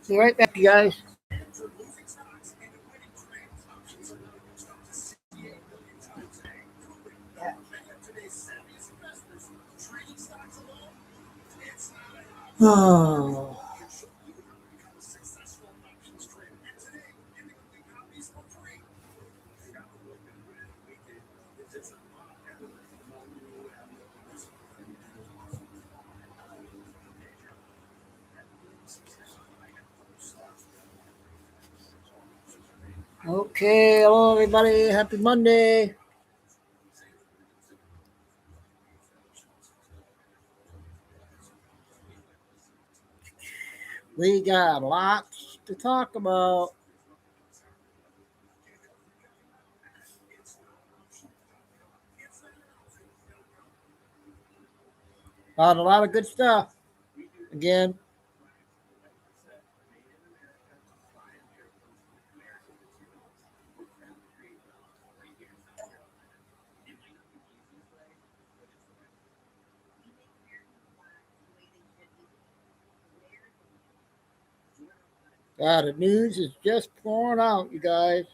Be right back, you guys. Oh. Okay, hello everybody. Happy Monday. We got lots to talk about. About a lot of good stuff. Again, the news is just pouring out, you guys.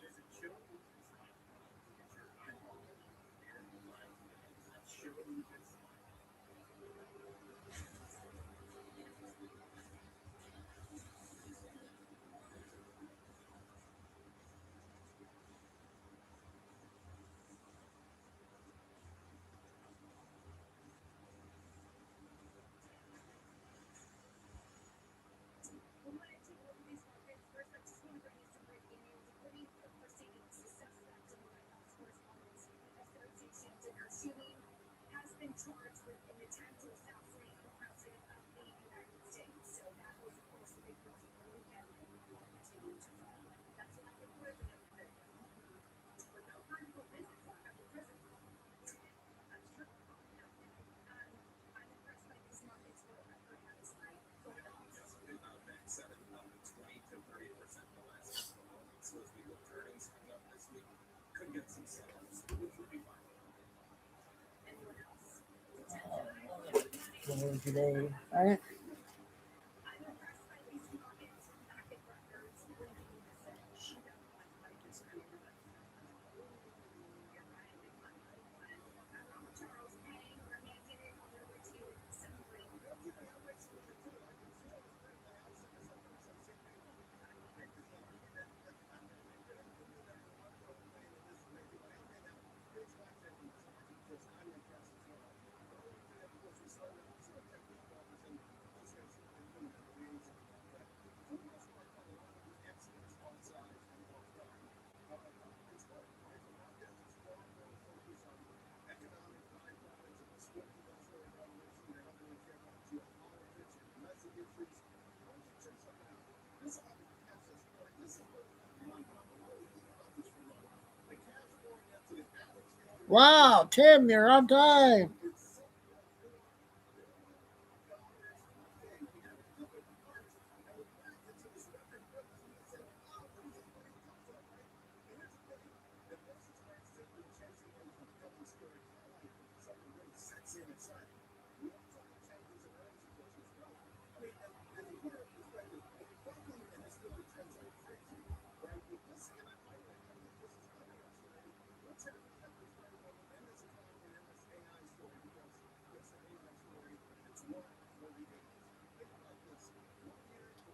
Today. All right. Wow, Tim, you're on time.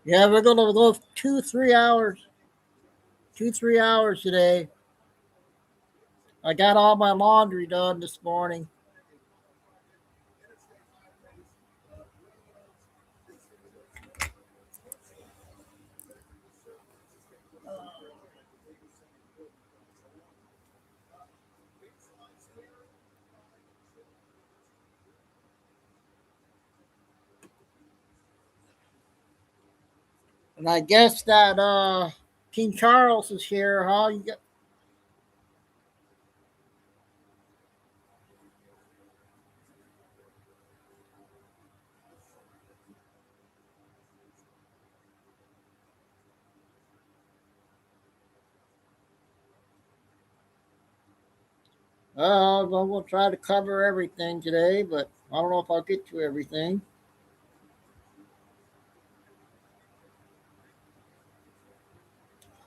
Yeah, we're gonna go 2, 3 hours. 2, 3 hours today. I got all my laundry done this morning. And I guess that King Charles is here, huh? You got, I'm gonna try to cover everything today, but I don't know if I'll get to everything.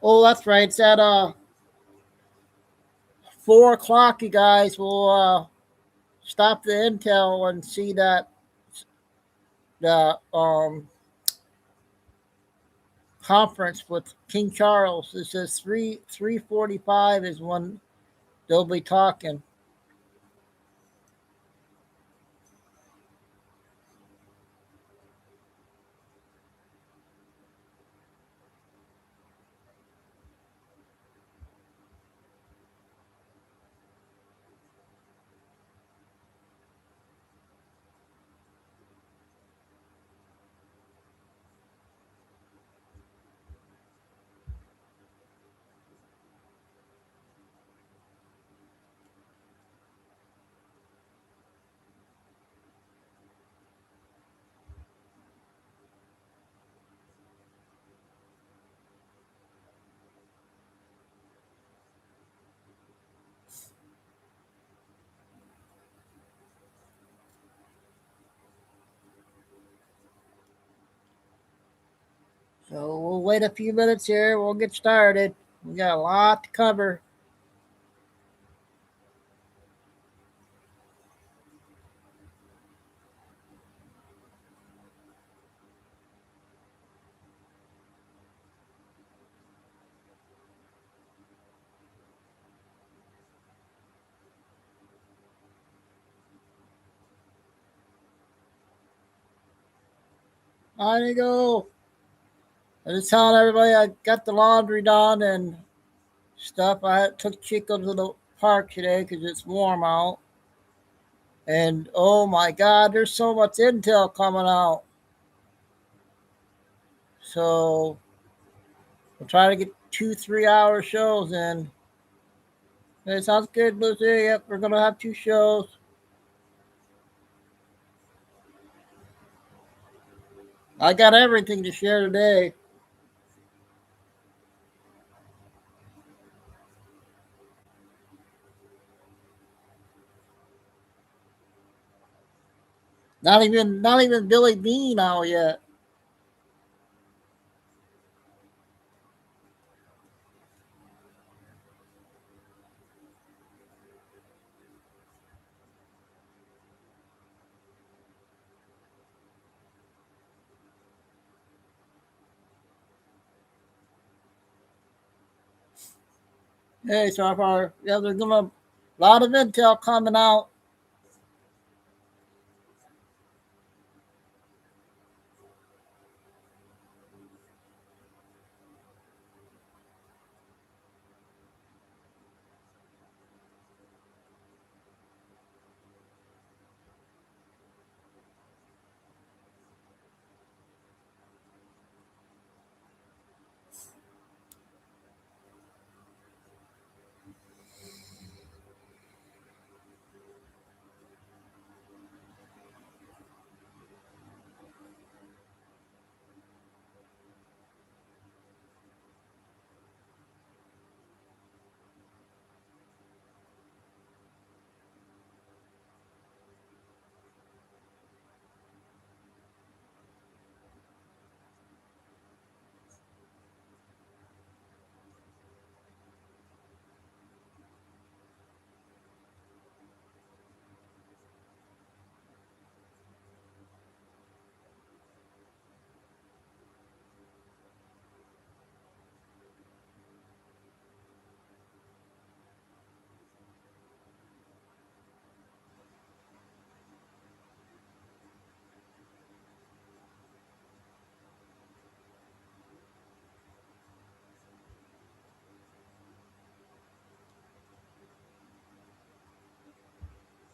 Oh, that's right. It's at 4 o'clock. You guys will stop the intel and see that the conference with King Charles. It says 3:45 is when they'll be talking. So we'll wait a few minutes here. We'll get started. We got a lot to cover. On you go. I just telling everybody I got the laundry done and stuff. I took Chico to the park today because it's warm out. And oh my God, there's so much intel coming out. So we'll try to get 2 3 hour shows in. It sounds good, Lucy. Yep, we're gonna have 2 shows. I got everything to share today. Not even Billy Bean out yet. Hey, so far, yeah, there's gonna a lot of intel coming out.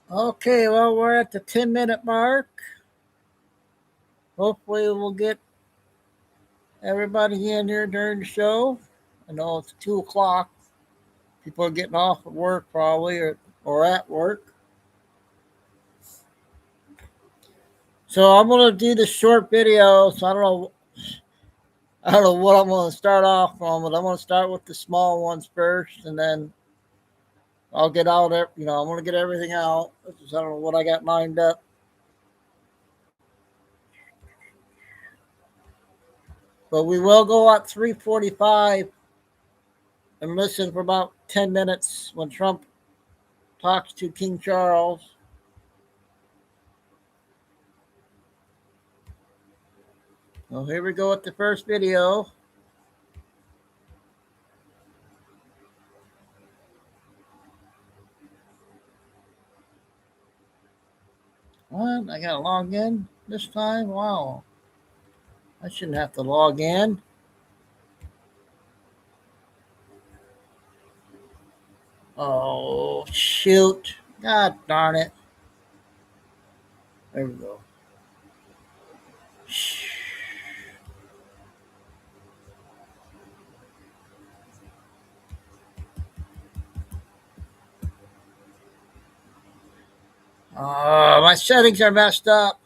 Okay, well, we're at the 10-minute mark. Hopefully, we'll get everybody in here during the show. I know it's 2 o'clock. People are getting off at work probably or at work. So I'm gonna do the short video. So I don't know what I'm gonna start off from, but I'm gonna start with the small ones first, and then I'll get out there. I'm gonna get everything out. I don't know what I got lined up, but we will go at 3:45 and listen for about 10 minutes when Trump talks to King Charles. Well, here we go with the first video. What? I gotta log in this time? Wow. I shouldn't have to log in. Oh, shoot. God darn it. There we go. Oh, my settings are messed up.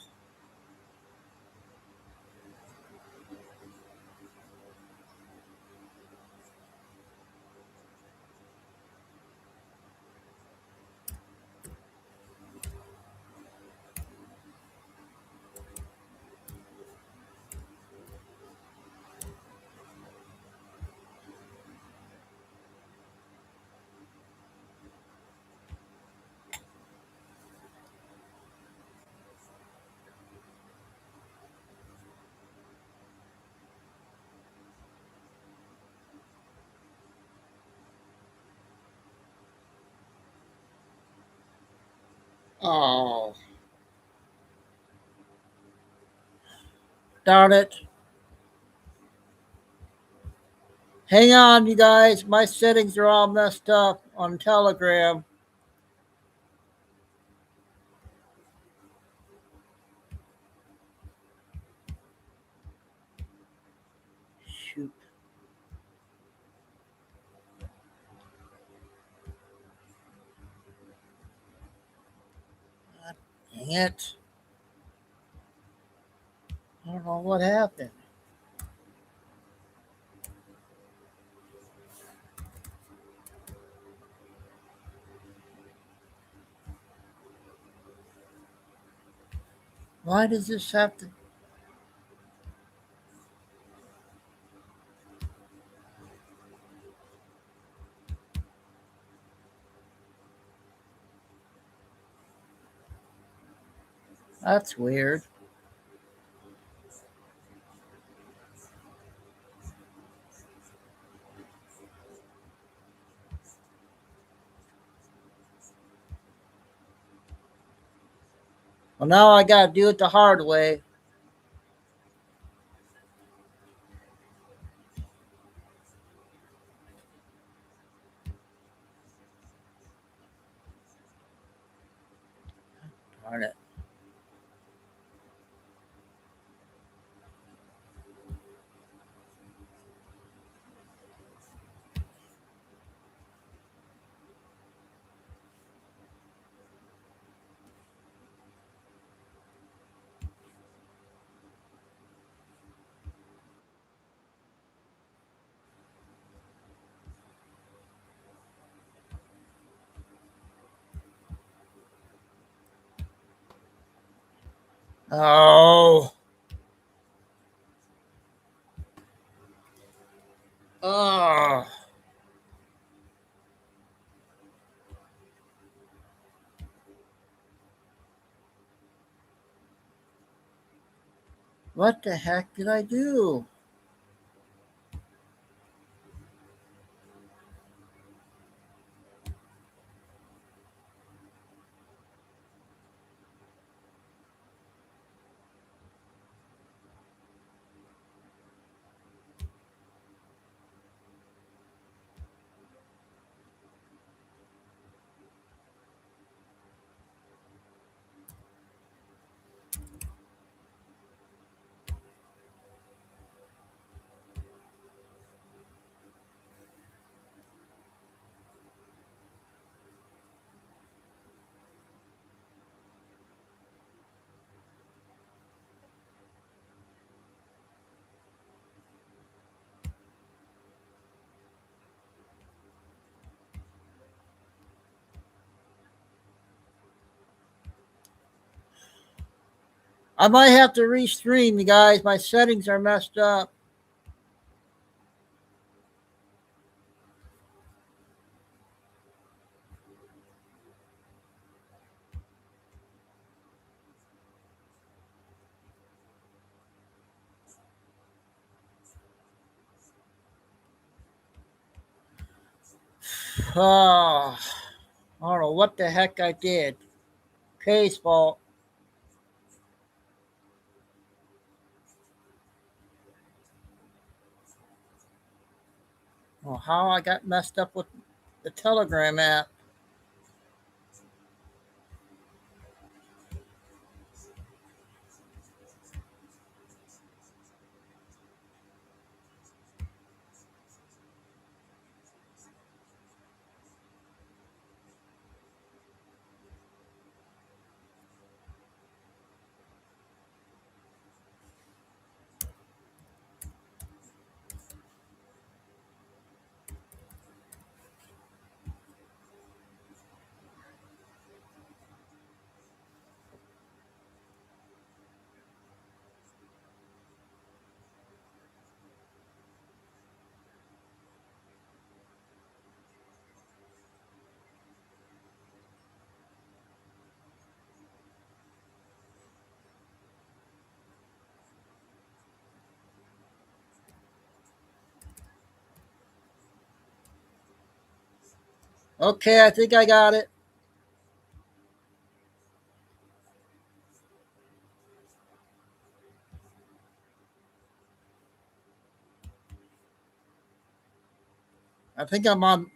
Oh, darn it. Hang on, you guys. My settings are all messed up on Telegram. Shoot. God dang it. I don't know what happened. Why does this have to? That's weird. Well, now I gotta do it the hard way. Darn it. Oh. Oh. What the heck did I do? I might have to restream, you guys. My settings are messed up. I don't know what the heck I did. Kay's fault. Well, how I got messed up with the Telegram app. Okay, I think I got it. I think I'm on.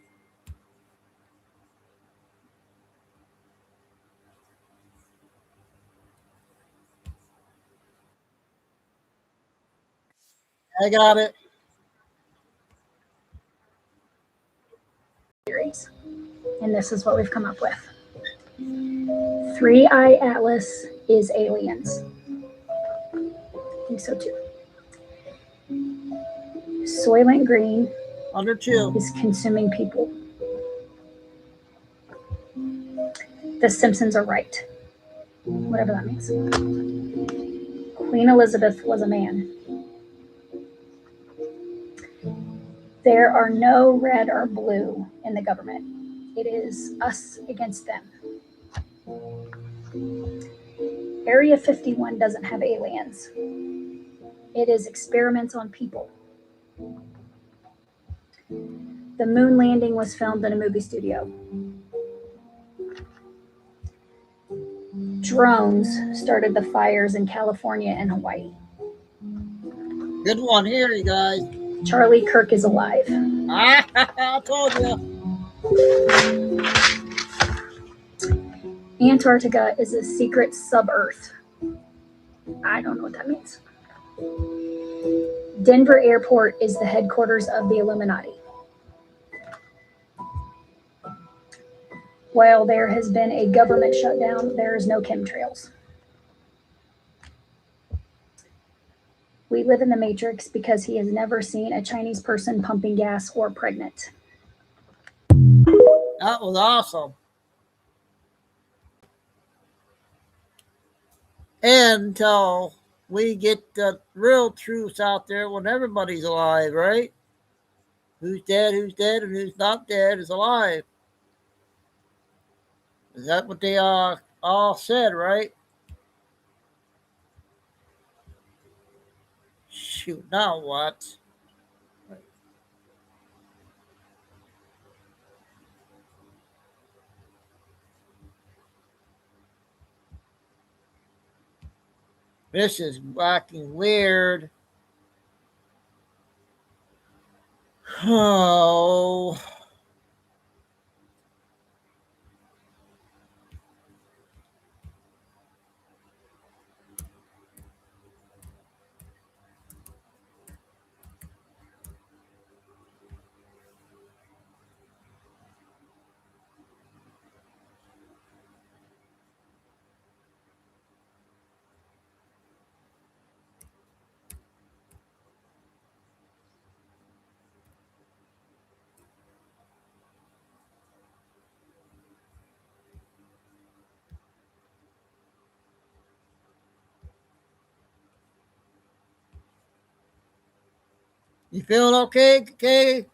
I got it. Series. And this is what we've come up with. 3-Eye Atlas is aliens. I think so too. Soylent Green Under 2. is consuming people. The Simpsons are right. Whatever that means. Queen Elizabeth was a man. There are no red or blue in the government. It is us against them. Area 51 doesn't have aliens. It is experiments on people. The moon landing was filmed in a movie studio. Drones started the fires in California and Hawaii. Good one here, you guys. Charlie Kirk is alive. I told you. Antarctica is a secret sub-Earth. I don't know what that means. Denver Airport is the headquarters of the Illuminati. While there has been a government shutdown, there is no chemtrails. We live in the Matrix because he has never seen a Chinese person pumping gas or pregnant. That was awesome. And until we get the real truth out there when everybody's alive, right? Who's dead, and who's not dead is alive. Is that what they all said, right? Shoot, now what? This is fucking weird. Oh. You feeling okay, Kay?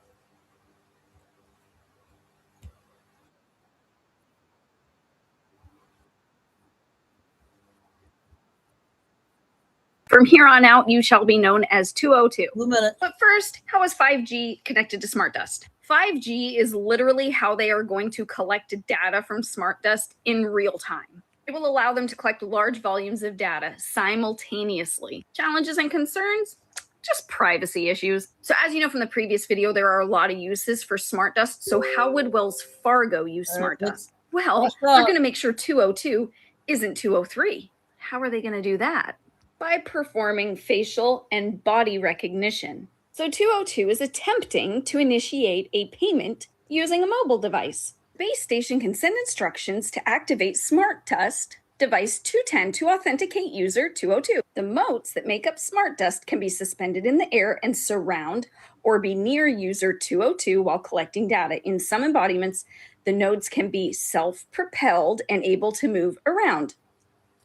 From here on out, you shall be known as 202. 2 minutes. But first, how is 5G connected to Smart Dust? 5G is literally how they are going to collect data from smart dust in real time. It will allow them to collect large volumes of data simultaneously. Challenges and concerns? Just privacy issues. So as you know from the previous video, there are a lot of uses for smart dust. So how would Wells Fargo use smart dust? Well, they're going to make sure 202 isn't 203. How are they going to do that? By performing facial and body recognition. So 202 is attempting to initiate a payment using a mobile device. The base station can send instructions to activate smart dust device 210 to authenticate user 202. The motes that make up smart dust can be suspended in the air and surround or be near user 202 while collecting data. In some embodiments, the nodes can be self-propelled and able to move around.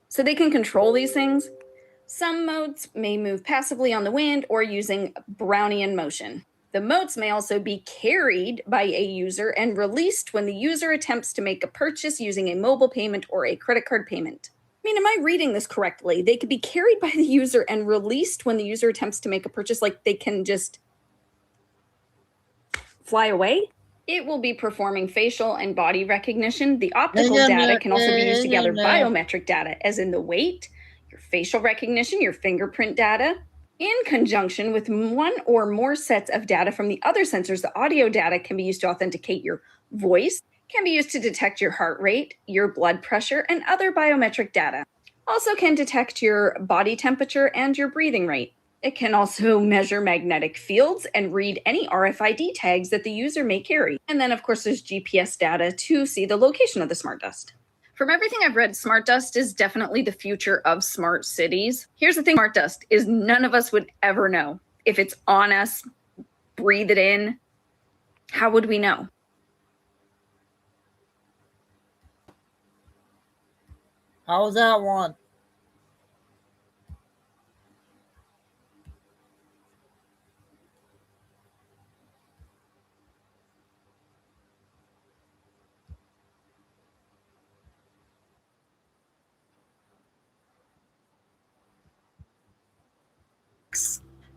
So they can control these things. Some motes may move passively on the wind or using Brownian motion. The motes may also be carried by a user and released when the user attempts to make a purchase using a mobile payment or a credit card payment. I mean, am I reading this correctly? They could be carried by the user and released when the user attempts to make a purchase, like they can just fly away? It will be performing facial and body recognition. The optical data can also be used to gather biometric data, as in the weight, your facial recognition, your fingerprint data. In conjunction with one or more sets of data from the other sensors, the audio data can be used to authenticate your voice, can be used to detect your heart rate, your blood pressure, and other biometric data. Also can detect your body temperature and your breathing rate. It can also measure magnetic fields and read any RFID tags that the user may carry. And then, of course, there's GPS data to see the location of the smart dust. From everything I've read, smart dust is definitely the future of smart cities. Here's the thing, smart dust is none of us would ever know. If it's on us, breathe it in, how would we know? How was that one?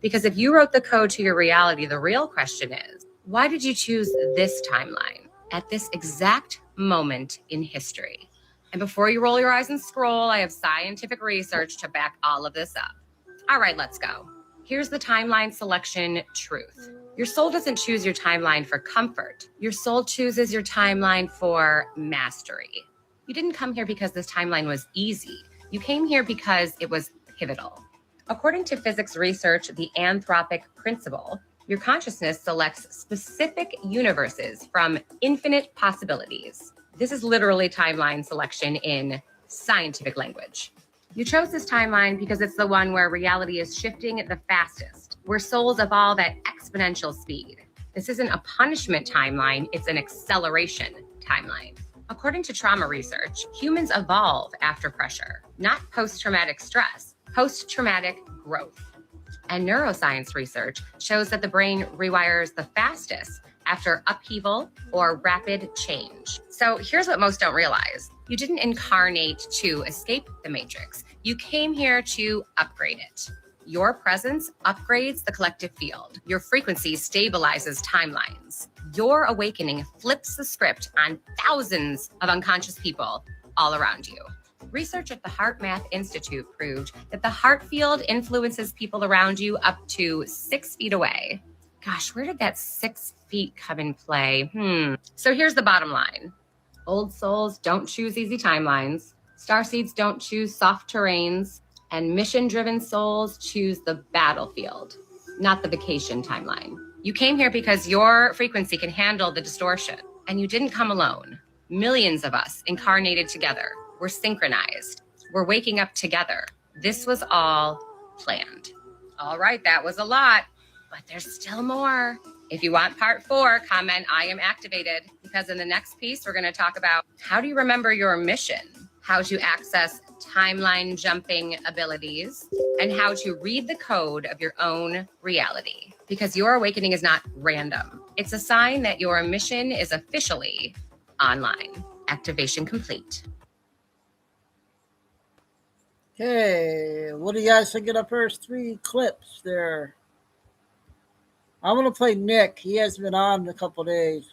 Because if you wrote the code to your reality, the real question is, why did you choose this timeline at this exact moment in history? And before you roll your eyes and scroll, I have scientific research to back all of this up. All right, let's go. Here's the timeline selection truth. Your soul doesn't choose your timeline for comfort. Your soul chooses your timeline for mastery. You didn't come here because this timeline was easy. You came here because it was pivotal. According to physics research, the anthropic principle, your consciousness selects specific universes from infinite possibilities. This is literally timeline selection in scientific language. You chose this timeline because it's the one where reality is shifting the fastest, where souls evolve at exponential speed. This isn't a punishment timeline, it's an acceleration timeline. According to trauma research, humans evolve after pressure, not post-traumatic stress. Post-traumatic growth. And neuroscience research shows that the brain rewires the fastest after upheaval or rapid change. So here's what most don't realize. You didn't incarnate to escape the matrix. You came here to upgrade it. Your presence upgrades the collective field. Your frequency stabilizes timelines. Your awakening flips the script on thousands of unconscious people all around you. Research at the Heart Math Institute proved that the heart field influences people around you up to 6 feet away. Gosh, where did that 6 feet come in play? So here's the bottom line. Old souls don't choose easy timelines. Starseeds don't choose soft terrains. And mission-driven souls choose the battlefield, not the vacation timeline. You came here because your frequency can handle the distortion. And you didn't come alone. Millions of us incarnated together. We're synchronized. We're waking up together. This was all planned. All right, that was a lot, but there's still more. If you want part 4, comment I am activated, because in the next piece, we're gonna talk about how do you remember your mission, how to access timeline jumping abilities, and how to read the code of your own reality. Because your awakening is not random. It's a sign that your mission is officially online. Activation complete. Okay, what do you guys think of the first 3 clips there? I'm going to play Nick. He hasn't been on in a couple days.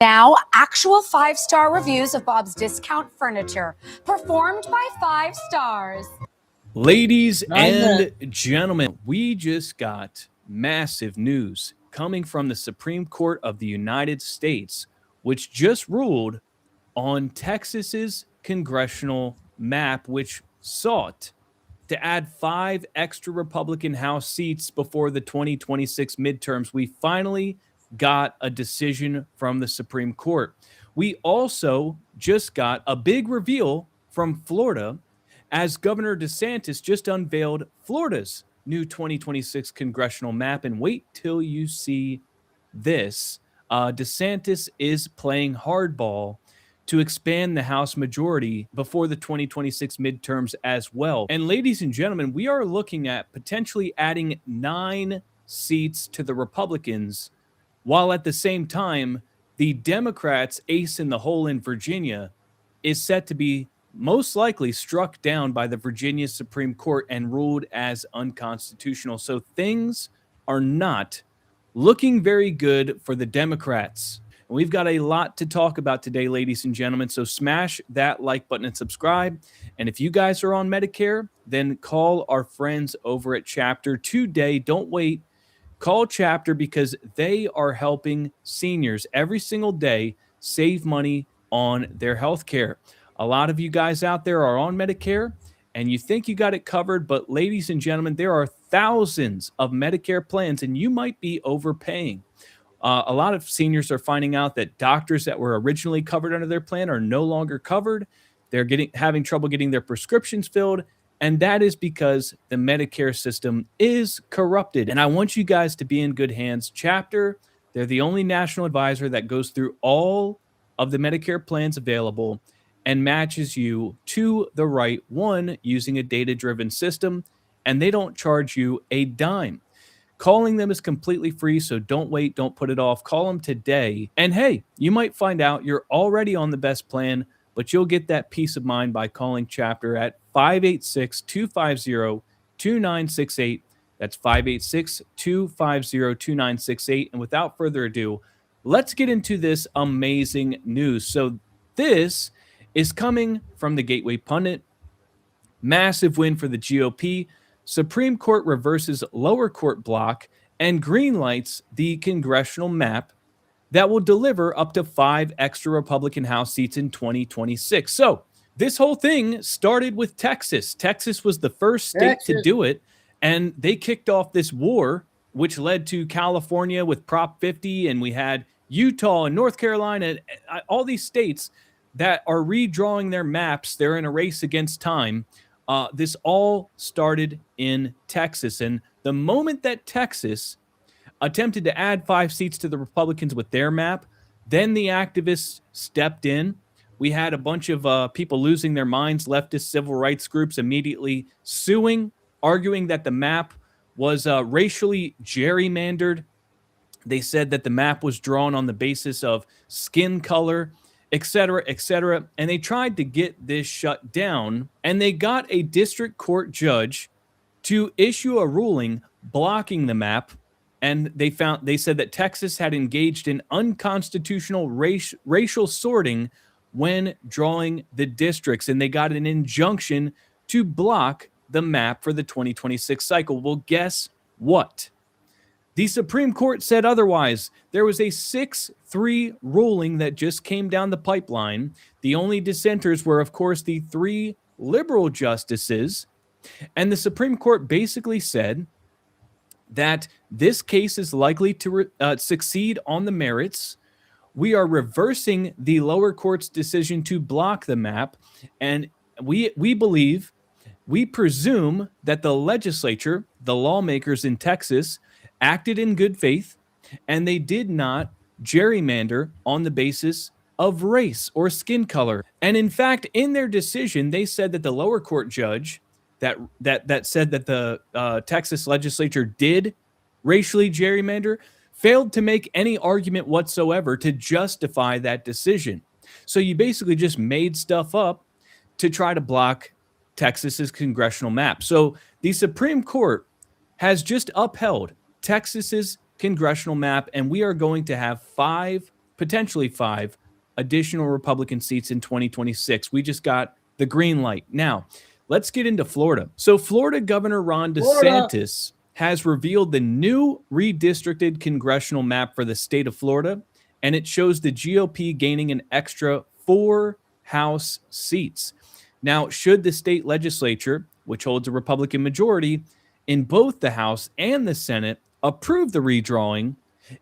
Now, actual 5-star reviews of Bob's Discount Furniture, performed by 5 stars. Ladies and gentlemen, we just got massive news coming from the Supreme Court of the United States, which just ruled on Texas's congressional map, which sought to add 5 extra Republican House seats before the 2026 midterms. We finally got a decision from the Supreme Court. We also just got a big reveal from Florida, as Governor DeSantis just unveiled Florida's new 2026 congressional map. And wait till you see this. DeSantis is playing hardball to expand the House majority before the 2026 midterms as well. And ladies and gentlemen, we are looking at potentially adding 9 seats to the Republicans, while at the same time, the Democrats' ace in the hole in Virginia is set to be most likely struck down by the Virginia Supreme Court and ruled as unconstitutional. So things are not looking very good for the Democrats. And we've got a lot to talk about today, ladies and gentlemen. So smash that like button and subscribe. And if you guys are on Medicare, then call our friends over at Chapter today. Don't wait. Call Chapter, because they are helping seniors every single day save money on their health care. A lot of you guys out there are on Medicare and you think you got it covered, but ladies and gentlemen, there are thousands of Medicare plans and you might be overpaying. A lot of seniors are finding out that doctors that were originally covered under their plan are no longer covered. They're having trouble getting their prescriptions filled. And that is because the Medicare system is corrupted. And I want you guys to be in good hands. Chapter, they're the only national advisor that goes through all of the Medicare plans available and matches you to the right one using a data-driven system. And they don't charge you a dime. Calling them is completely free, so don't wait, don't put it off. Call them today. And hey, you might find out you're already on the best plan, but you'll get that peace of mind by calling Chapter at 586-250-2968. That's 586-250-2968. And without further ado, let's get into this amazing news. So this is coming from the Gateway Pundit. Massive win for the GOP. Supreme Court reverses lower court block and greenlights the congressional map that will deliver up to 5 extra Republican House seats in 2026. So this whole thing started with Texas. Texas was the first state to do it, and they kicked off this war, which led to California with Prop 50, and we had Utah and North Carolina, all these states that are redrawing their maps. They're in a race against time. This all started in Texas, and the moment that Texas attempted to add 5 seats to the Republicans with their map, then the activists stepped in. We had a bunch of people losing their minds, leftist civil rights groups immediately suing, arguing that the map was racially gerrymandered. They said that the map was drawn on the basis of skin color, et cetera, and they tried to get this shut down, and they got a district court judge to issue a ruling blocking the map. And they said that Texas had engaged in unconstitutional racial sorting when drawing the districts, and they got an injunction to block the map for the 2026 cycle. Well, guess what? The Supreme Court said otherwise. There was a 6-3 ruling that just came down the pipeline. The only dissenters were, of course, the 3 liberal justices, and the Supreme Court basically said that this case is likely to succeed on the merits. We are reversing the lower court's decision to block the map, and we believe, we presume that the legislature, the lawmakers in Texas, acted in good faith, and they did not gerrymander on the basis of race or skin color. And in fact, in their decision, they said that the lower court judge that said that the Texas legislature did racially gerrymander failed to make any argument whatsoever to justify that decision. So you basically just made stuff up to try to block Texas's congressional map. So the Supreme Court has just upheld Texas's congressional map, and we are going to have potentially five additional Republican seats in 2026. We just got the green light. Now, let's get into Florida. So Florida Governor Ron DeSantis has revealed the new redistricted congressional map for the state of Florida, and it shows the GOP gaining an extra 4 House seats. Now, should the state legislature, which holds a Republican majority in both the House and the Senate, approve the redrawing,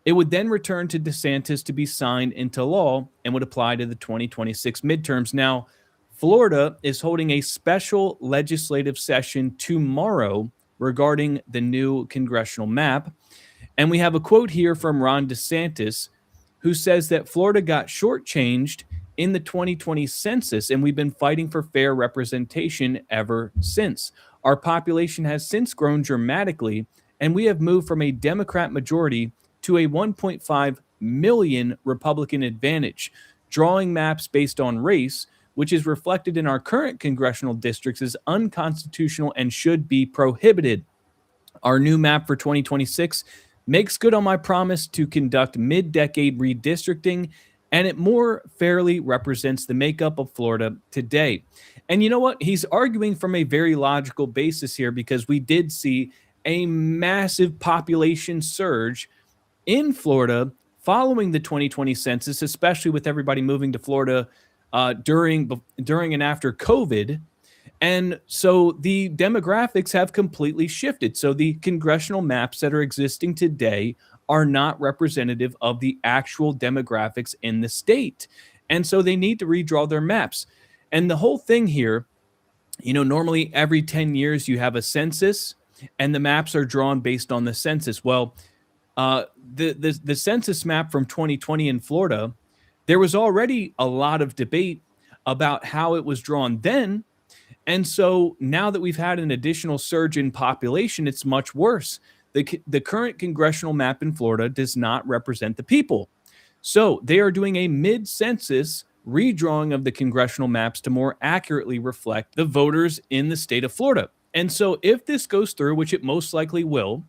it would then return to DeSantis to be signed into law and would apply to the 2026 midterms. Now, Florida is holding a special legislative session tomorrow regarding the new congressional map. And we have a quote here from Ron DeSantis, who says that Florida got shortchanged in the 2020 census, and we've been fighting for fair representation ever since. Our population has since grown dramatically, and we have moved from a Democrat majority to a 1.5 million Republican advantage. Drawing maps based on race, which is reflected in our current congressional districts, is unconstitutional and should be prohibited. Our new map for 2026 makes good on my promise to conduct mid-decade redistricting, and it more fairly represents the makeup of Florida today. And you know what? He's arguing from a very logical basis here, because we did see a massive population surge in Florida following the 2020 census, especially with everybody moving to Florida during and after COVID. And so the demographics have completely shifted. So the congressional maps that are existing today are not representative of the actual demographics in the state. And so they need to redraw their maps. And the whole thing here, you know, normally every 10 years you have a census and the maps are drawn based on the census. Well, the census map from 2020 in Florida, there was already a lot of debate about how it was drawn then. And so now that we've had an additional surge in population, it's much worse. The current congressional map in Florida does not represent the people. So they are doing a mid-census redrawing of the congressional maps to more accurately reflect the voters in the state of Florida. And so if this goes through, which it most likely will,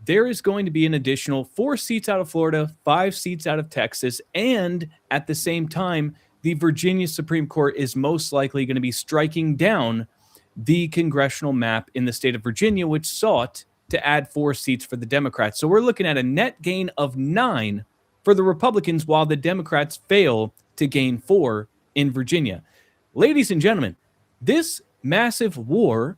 there is going to be an additional 4 seats out of Florida, 5 seats out of Texas, and at the same time, the Virginia Supreme Court is most likely going to be striking down the congressional map in the state of Virginia, which sought to add 4 seats for the Democrats. So we're looking at a net gain of 9 for the Republicans, while the Democrats fail to gain 4 in Virginia. Ladies and gentlemen, this massive war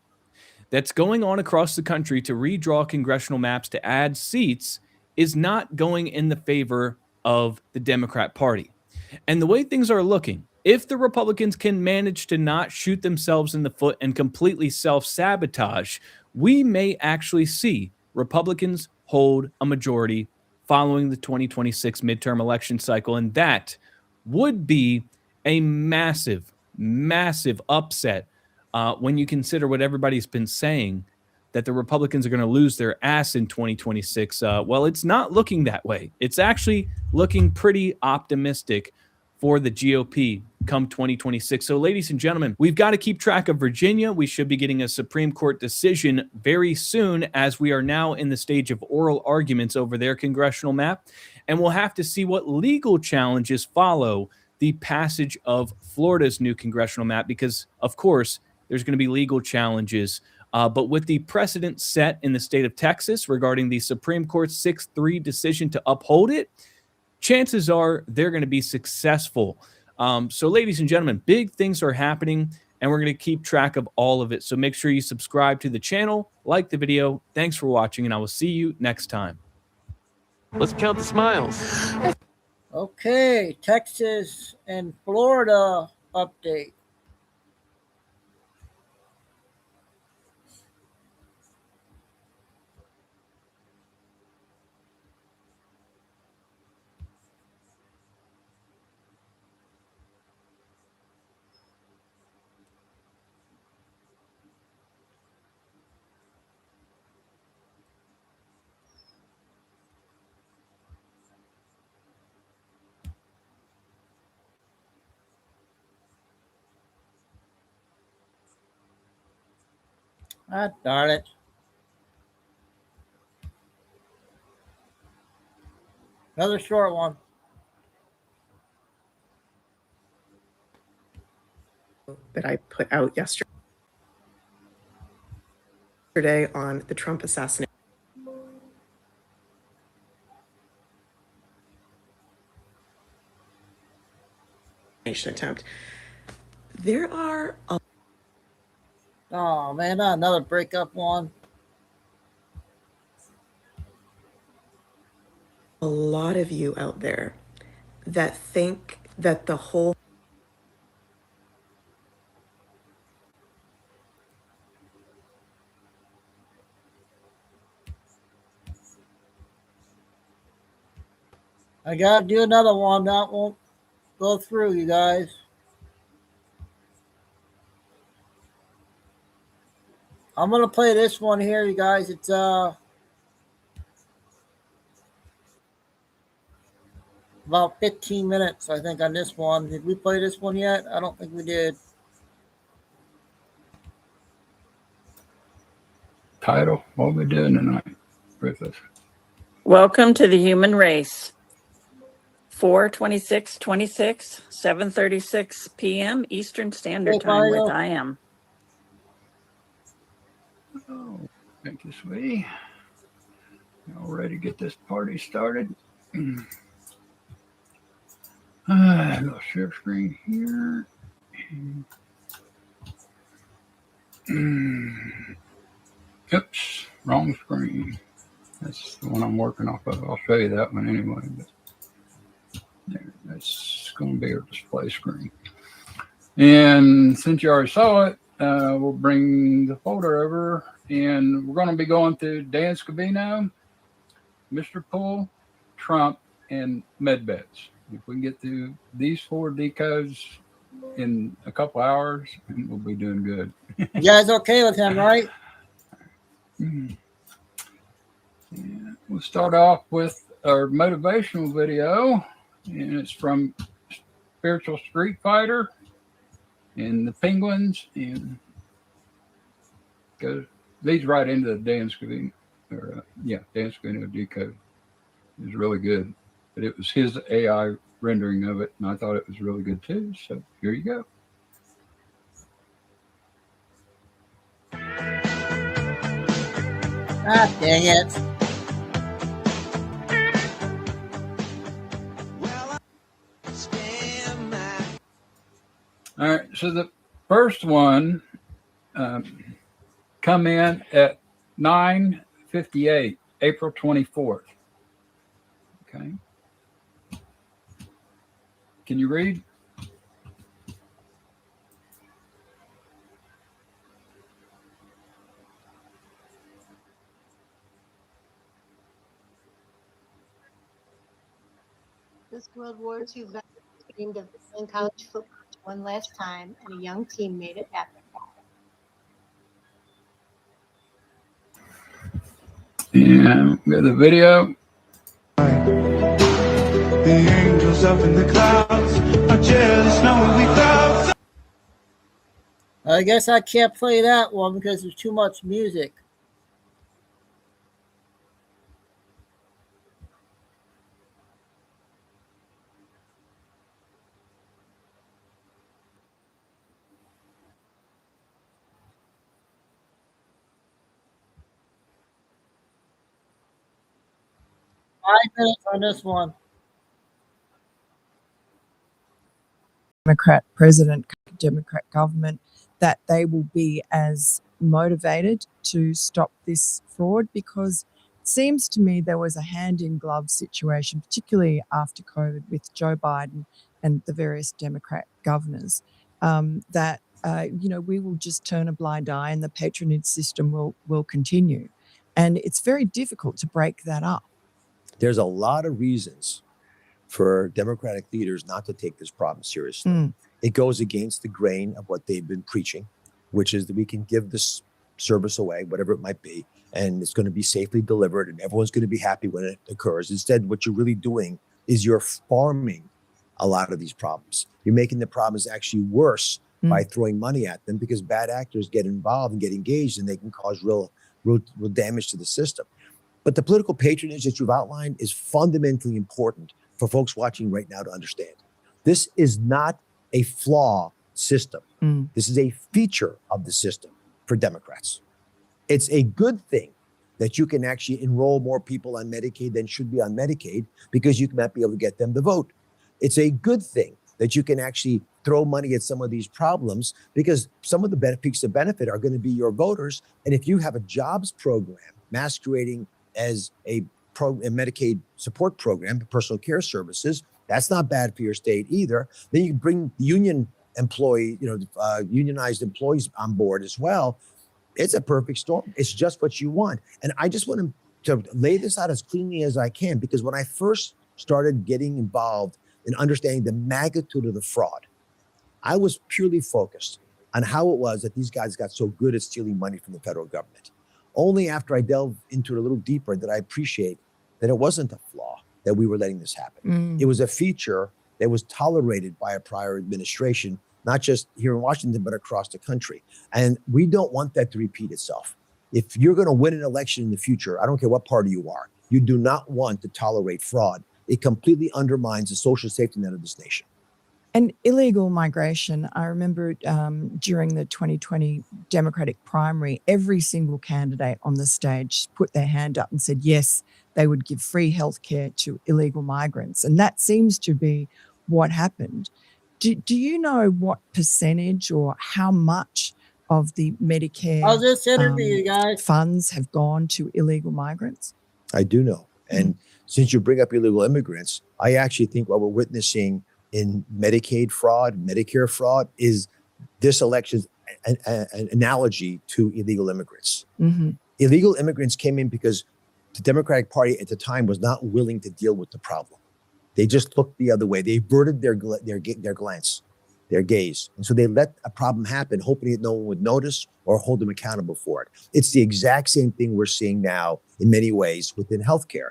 that's going on across the country to redraw congressional maps to add seats is not going in the favor of the Democrat Party. And the way things are looking, if the Republicans can manage to not shoot themselves in the foot and completely self-sabotage, we may actually see Republicans hold a majority following the 2026 midterm election cycle. And that would be a massive, massive upset when you consider what everybody's been saying, that the Republicans are going to lose their ass in 2026. Well, it's not looking that way. It's actually looking pretty optimistic for the GOP come 2026. So, ladies and gentlemen, we've got to keep track of Virginia. We should be getting a Supreme Court decision very soon, as we are now in the stage of oral arguments over their congressional map. And we'll have to see what legal challenges follow the passage of Florida's new congressional map, because, of course, there's going to be legal challenges. But with the precedent set in the state of Texas regarding the Supreme Court's 6-3 decision to uphold it, chances are they're going to be successful. So, ladies and gentlemen, big things are happening. and we're going to keep track of all of it. So make sure you subscribe to the channel, like the video. Thanks for watching, and I will see you next time. Let's count the smiles. Okay, Texas and Florida update. Ah, darn it. Another short one. That I put out yesterday on the Trump assassination attempt. There are Oh man, not another breakup one. a lot of you out there that think that the whole I gotta do another one. That won't go through, you guys. I'm gonna play this one here, you guys. It's about 15 minutes, I think, on this one. Did we play this one yet? I don't think we did. Title, what are we doing tonight with us? Welcome to the human race. 4/26/26, 7:36 p.m. Eastern Standard Hey, Time with Mario. I am. Oh, thank you, sweetie. Y'all ready to get this party started? Little share screen here. Oops, wrong screen. That's the one I'm working off of. I'll show you that one anyway. But there, that's going to be our display screen. And since you already saw it, we'll bring the folder over, and we're going to be going through Dan Scavino, Mr. Poole, Trump, and MedBeds. If we can get through these 4 decodes in a couple hours, we'll be doing good. You guys okay with him, right? Yeah, we'll start off with our motivational video, and it's from Spiritual Street Fighter and the Penguins, and leads right into the Dan Scavino, Dan Scavino decode. It was really good, but it was his AI rendering of it, and I thought it was really good too. So here you go. Ah, dang it. All right, so the first one come in at 9:58, April 24th. Okay. Can you read? This World War II veteran dreamed of playing college football one last time, and a young team made it happen. Yeah, we got the video. The angels up in the clouds are jealous knowing we clouds. I guess I can't play that one because there's too much music. Minutes on this one. Democrat president, Democrat government, that they will be as motivated to stop this fraud, because it seems to me there was a hand-in-glove situation, particularly after COVID with Joe Biden and the various Democrat governors, that we will just turn a blind eye and the patronage system will continue. And it's very difficult to break that up. There's a lot of reasons for Democratic leaders not to take this problem seriously. It goes against the grain of what they've been preaching, which is that we can give this service away, whatever it might be, and it's going to be safely delivered and everyone's going to be happy when it occurs. Instead, what you're really doing is you're farming a lot of these problems. You're making the problems actually worse by throwing money at them, because bad actors get involved and get engaged, and they can cause real damage to the system. But the political patronage that you've outlined is fundamentally important for folks watching right now to understand. This is not a flaw system. This is a feature of the system for Democrats. It's a good thing that you can actually enroll more people on Medicaid than should be on Medicaid, because you might be able to get them to vote. It's a good thing that you can actually throw money at some of these problems, because some of the peaks of benefit are going to be your voters. And if you have a jobs program masquerading as a Medicaid support program, personal care services, that's not bad for your state either. Then you bring unionized employees on board as well. It's a perfect storm. It's just what you want. And I just want to lay this out as cleanly as I can, because when I first started getting involved in understanding the magnitude of the fraud, I was purely focused on how it was that these guys got so good at stealing money from the federal government. Only after I delved into it a little deeper did I appreciate that it wasn't a flaw that we were letting this happen. It was a feature that was tolerated by a prior administration, not just here in Washington, but across the country. And we don't want that to repeat itself. If you're going to win an election in the future, I don't care what party you are, you do not want to tolerate fraud. It completely undermines the social safety net of this nation. And illegal migration, I remember during the 2020 Democratic primary, every single candidate on the stage put their hand up and said, yes, they would give free healthcare to illegal migrants. And that seems to be what happened. Do you know what percentage or how much of the Medicare funds have gone to illegal migrants? I do know. And since you bring up illegal immigrants, I actually think what we're witnessing in Medicaid fraud, Medicare fraud, is this election's an analogy to illegal immigrants. Illegal immigrants came in because the Democratic Party at the time was not willing to deal with the problem. They just looked the other way. They averted their glance, their gaze. And so they let a problem happen, hoping that no one would notice or hold them accountable for it. It's the exact same thing we're seeing now in many ways within healthcare.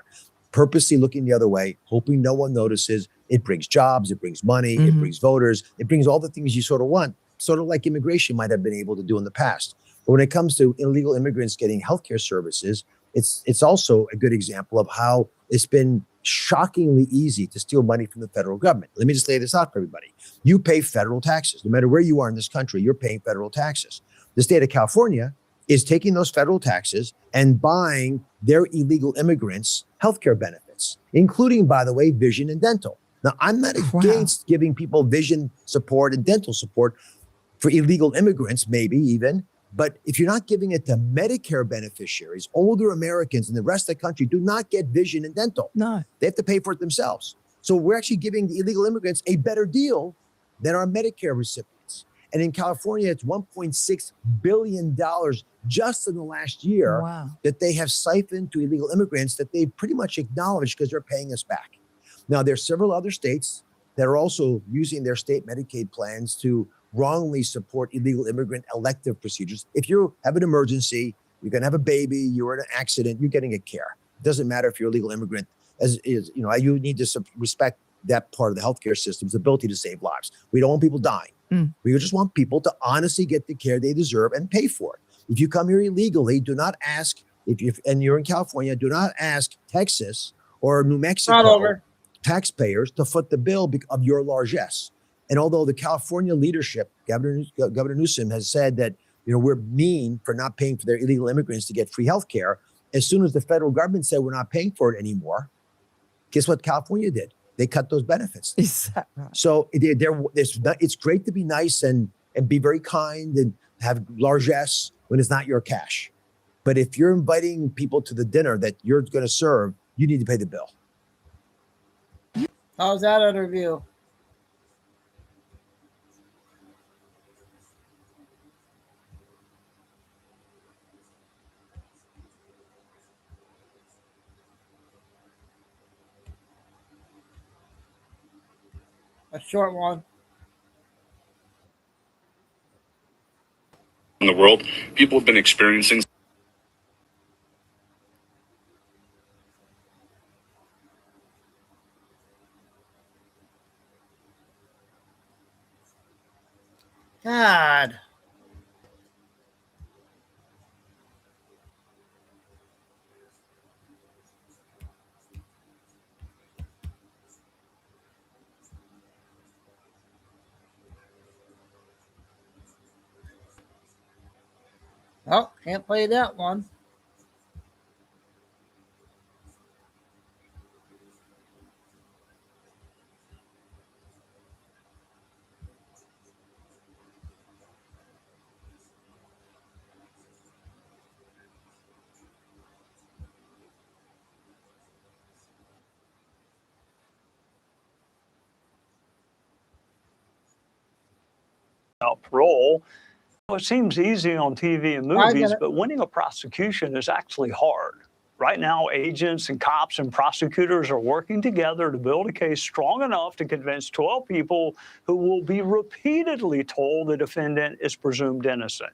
Purposely looking the other way, hoping no one notices. It brings jobs, it brings money, it brings voters, it brings all the things you sort of want, sort of like immigration might have been able to do in the past. But when it comes to illegal immigrants getting healthcare services, it's also a good example of how it's been shockingly easy to steal money from the federal government. Let me just lay this out for everybody. You pay federal taxes. No matter where you are in this country, you're paying federal taxes. The state of California is taking those federal taxes and buying their illegal immigrants healthcare benefits, including, by the way, vision and dental. Now, I'm not against giving people vision support and dental support for illegal immigrants, maybe even. But if you're not giving it to Medicare beneficiaries, older Americans in the rest of the country do not get vision and dental. No. They have to pay for it themselves. So we're actually giving the illegal immigrants a better deal than our Medicare recipients. And in California, it's $1.6 billion just in the last year that they have siphoned to illegal immigrants that they pretty much acknowledged because they're paying us back. Now, there's several other states that are also using their state Medicaid plans to wrongly support illegal immigrant elective procedures. If you have an emergency, you're going to have a baby, you're in an accident, you're getting a care. It doesn't matter if you're a legal immigrant. You need to respect that part of the healthcare system's ability to save lives. We don't want people dying. We just want people to honestly get the care they deserve and pay for it. If you come here illegally, do not ask, and you're in California, do not ask Texas or New Mexico taxpayers to foot the bill of your largesse. And although the California leadership, Governor Newsom has said that we're mean for not paying for their illegal immigrants to get free health care, as soon as the federal government said we're not paying for it anymore, guess what California did? They cut those benefits. Is that right? So it's great to be nice and and be very kind and have largesse when it's not your cash. But if you're inviting people to the dinner that you're going to serve, you need to pay the bill. How's that interview? A short one. In the world, people have been experiencing God. Oh, can't play that one. Parole. Well, it seems easy on TV and movies, but winning a prosecution is actually hard. Right now, agents and cops and prosecutors are working together to build a case strong enough to convince 12 people who will be repeatedly told the defendant is presumed innocent.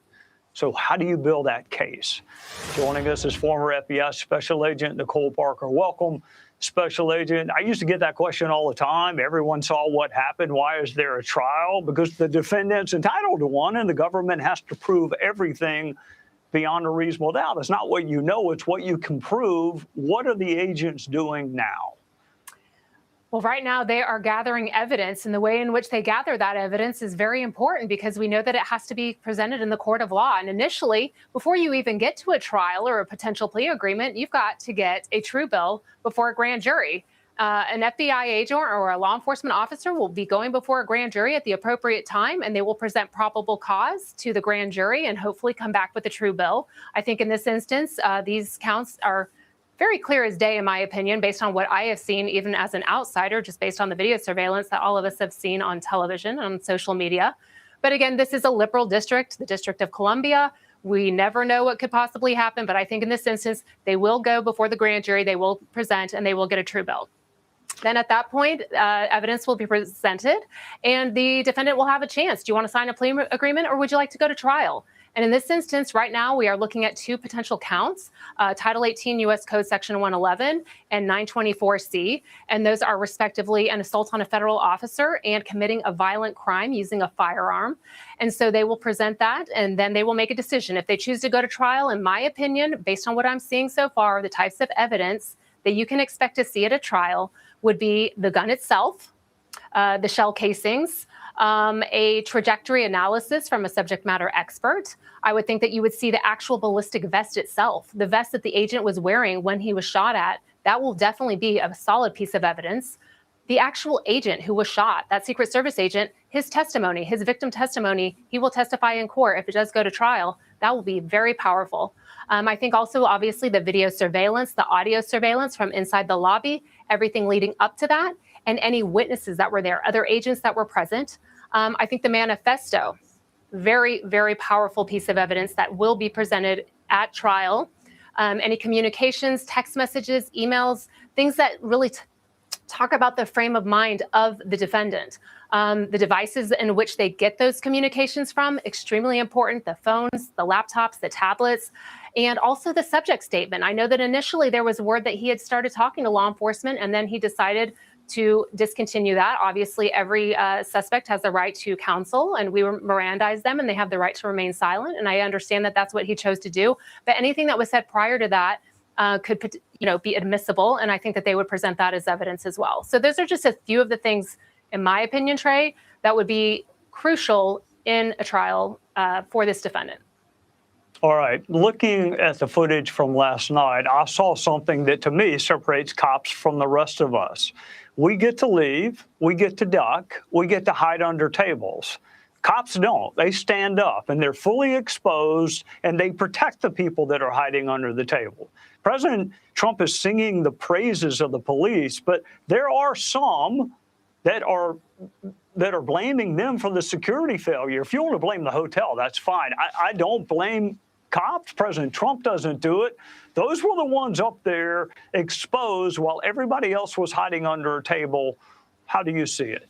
So how do you build that case? Joining us is former FBI Special Agent Nicole Parker. Welcome, Special Agent. I used to get that question all the time. Everyone saw what happened. Why is there a trial? Because the defendant's entitled to one, and the government has to prove everything beyond a reasonable doubt. It's not what you know, it's what you can prove. What are the agents doing now? Well, right now they are gathering evidence, and the way in which they gather that evidence is very important because we know that it has to be presented in the court of law. And initially, before you even get to a trial or a potential plea agreement, you've got to get a true bill before a grand jury. An FBI agent or a law enforcement officer will be going before a grand jury at the appropriate time, and they will present probable cause to the grand jury and hopefully come back with a true bill. I think in this instance, these counts are very clear as day, in my opinion, based on what I have seen, even as an outsider, just based on the video surveillance that all of us have seen on television, on social media. But again, this is a liberal district, the District of Columbia. We never know what could possibly happen, but I think in this instance, they will go before the grand jury, they will present, and they will get a true bill. Then at that point, evidence will be presented, and the defendant will have a chance. Do you want to sign a plea agreement, or would you like to go to trial? And in this instance, right now, we are looking at two potential counts, Title 18 U.S. Code Section 111 and 924C. And those are respectively an assault on a federal officer and committing a violent crime using a firearm. And so they will present that, and then they will make a decision. If they choose to go to trial, in my opinion, based on what I'm seeing so far, the types of evidence that you can expect to see at a trial would be the gun itself, the shell casings, a trajectory analysis from a subject matter expert. I would think that you would see the actual ballistic vest itself, the vest that the agent was wearing when he was shot at. That will definitely be a solid piece of evidence. The actual agent who was shot, that Secret Service agent, his testimony, his victim testimony, he will testify in court if it does go to trial. That will be very powerful. I think also, obviously, the video surveillance, the audio surveillance from inside the lobby, everything leading up to that, and any witnesses that were there, other agents that were present. I think the manifesto, very, very powerful piece of evidence that will be presented at trial. Any communications, text messages, emails, things that really talk about the frame of mind of the defendant. The devices in which they get those communications from, extremely important, the phones, the laptops, the tablets, and also the subject statement. I know that initially there was word that he had started talking to law enforcement, and then he decided to discontinue that. Obviously, every suspect has the right to counsel, and we Mirandize them, and they have the right to remain silent. And I understand that that's what he chose to do. But anything that was said prior to that could, be admissible, and I think that they would present that as evidence as well. So those are just a few of the things, in my opinion, Trey, that would be crucial in a trial for this defendant. All right. Looking at the footage from last night, I saw something that to me separates cops from the rest of us. We get to leave, we get to duck, we get to hide under tables. Cops don't. They stand up and they're fully exposed and they protect the people that are hiding under the table. President Trump is singing the praises of the police, but there are some that are blaming them for the security failure. If you want to blame the hotel, that's fine. I don't blame cops. President Trump doesn't do it. Those were the ones up there exposed while everybody else was hiding under a table. How do you see it?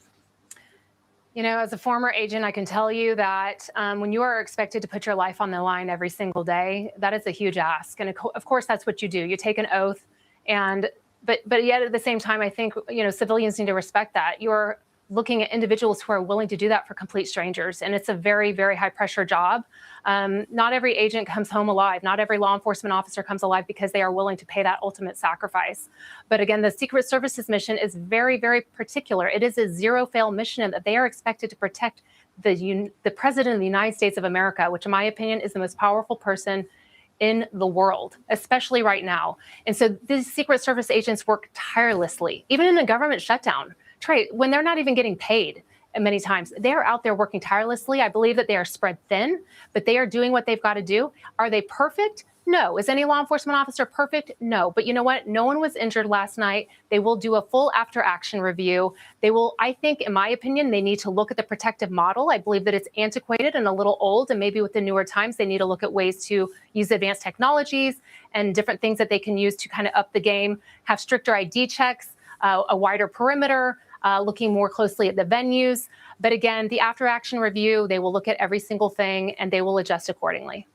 You know, as a former agent, I can tell you that when you are expected to put your life on the line every single day, that is a huge ask. And of course, that's what you do. You take an oath. But yet at the same time, I think, you know, civilians need to respect that. You're looking at individuals who are willing to do that for complete strangers. And it's a very, very high pressure job. Not every agent comes home alive. Not every law enforcement officer comes alive because they are willing to pay that ultimate sacrifice. But again, the Secret Service's mission is very, very particular. It is a zero-fail mission in that they are expected to protect the President of the United States of America, which in my opinion is the most powerful person in the world, especially right now. And so these Secret Service agents work tirelessly, even in a government shutdown. Trey, when they're not even getting paid many times, they are out there working tirelessly. I believe that they are spread thin, but they are doing what they've got to do. Are they perfect? No. Is any law enforcement officer perfect? No. But you know what? No one was injured last night. They will do a full after action review. They will, I think, in my opinion, they need to look at the protective model. I believe that it's antiquated and a little old, and maybe with the newer times, they need to look at ways to use advanced technologies and different things that they can use to kind of up the game, have stricter ID checks, a wider perimeter, looking more closely at the venues. But again, the after action review, they will look at every single thing and they will adjust accordingly.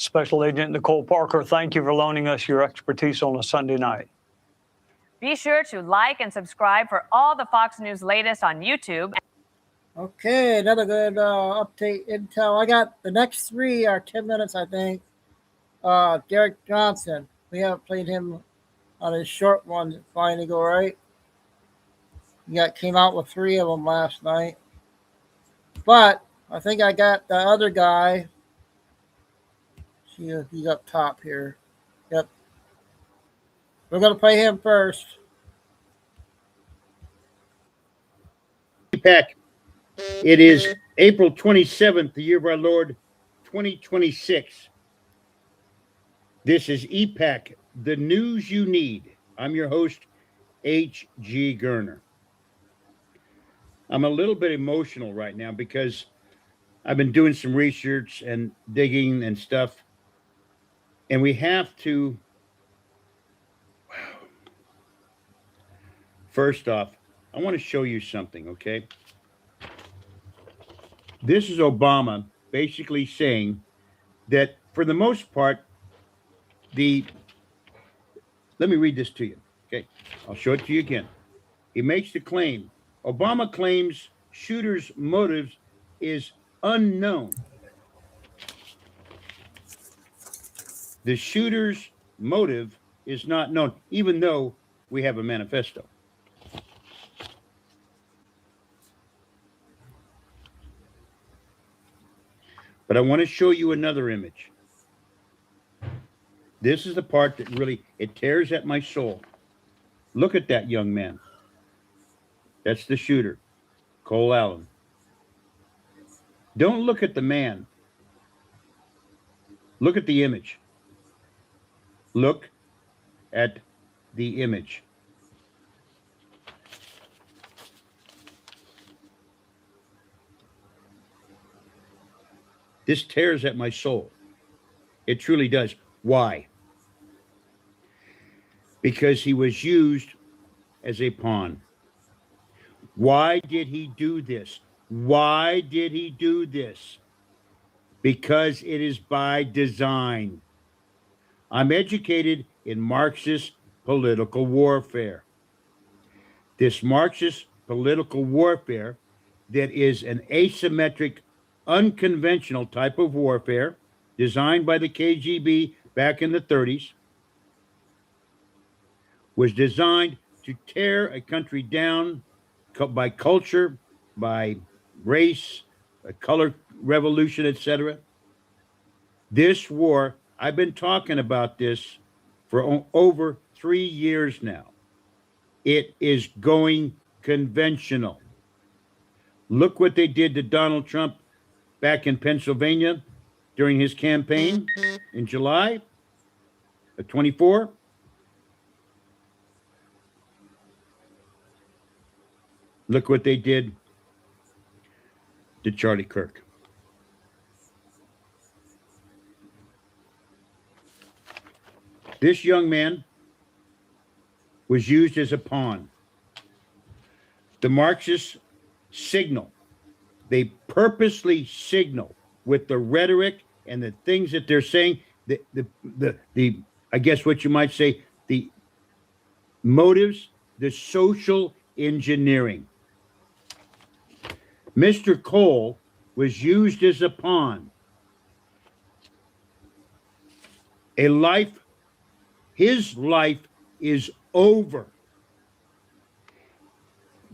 Special Agent Nicole Parker, thank you for loaning us your expertise on a Sunday night. Be sure to like and subscribe for all the Fox News latest on YouTube. Okay, another good update intel. I got the next 3 are 10 minutes, I think. Derek Johnson. We haven't played him on his short one, Flying Eagle, right? He came out with 3 of them last night. But I think I got the other guy. See, he's up top here. Yep. We're going to play him first. Peck. It is April 27th, the year of our Lord, 2026. This is EPAC, the news you need. I'm your host, H.G. Gerner. I'm a little bit emotional right now because I've been doing some research and digging and stuff. And we have to, first off, I want to show you something, okay? This is Obama basically saying that for the most part, let me read this to you, okay? I'll show it to you again. He makes the claim. Obama claims shooter's motives is unknown. The shooter's motive is not known, even though we have a manifesto. But I want to show you another image. This is the part that really, it tears at my soul. Look at that young man. That's the shooter, Cole Allen. Don't look at the man. Look at the image. Look at the image. This tears at my soul. It truly does. Why? Because he was used as a pawn. Why did he do this? Why did he do this? Because it is by design. I'm educated in Marxist political warfare. This Marxist political warfare that is an asymmetric, unconventional type of warfare designed by the KGB back in the 30s was designed to tear a country down by culture, by race, a color revolution, etc. This war, I've been talking about this for over 3 years now. It is going conventional. Look what they did to Donald Trump back in Pennsylvania during his campaign in July of 24. Look what they did to Charlie Kirk. This young man was used as a pawn. The Marxists signal. They purposely signal with the rhetoric and the things that they're saying, the I guess what you might say, the motives, the social engineering. Mr. Cole was used as a pawn. His life is over.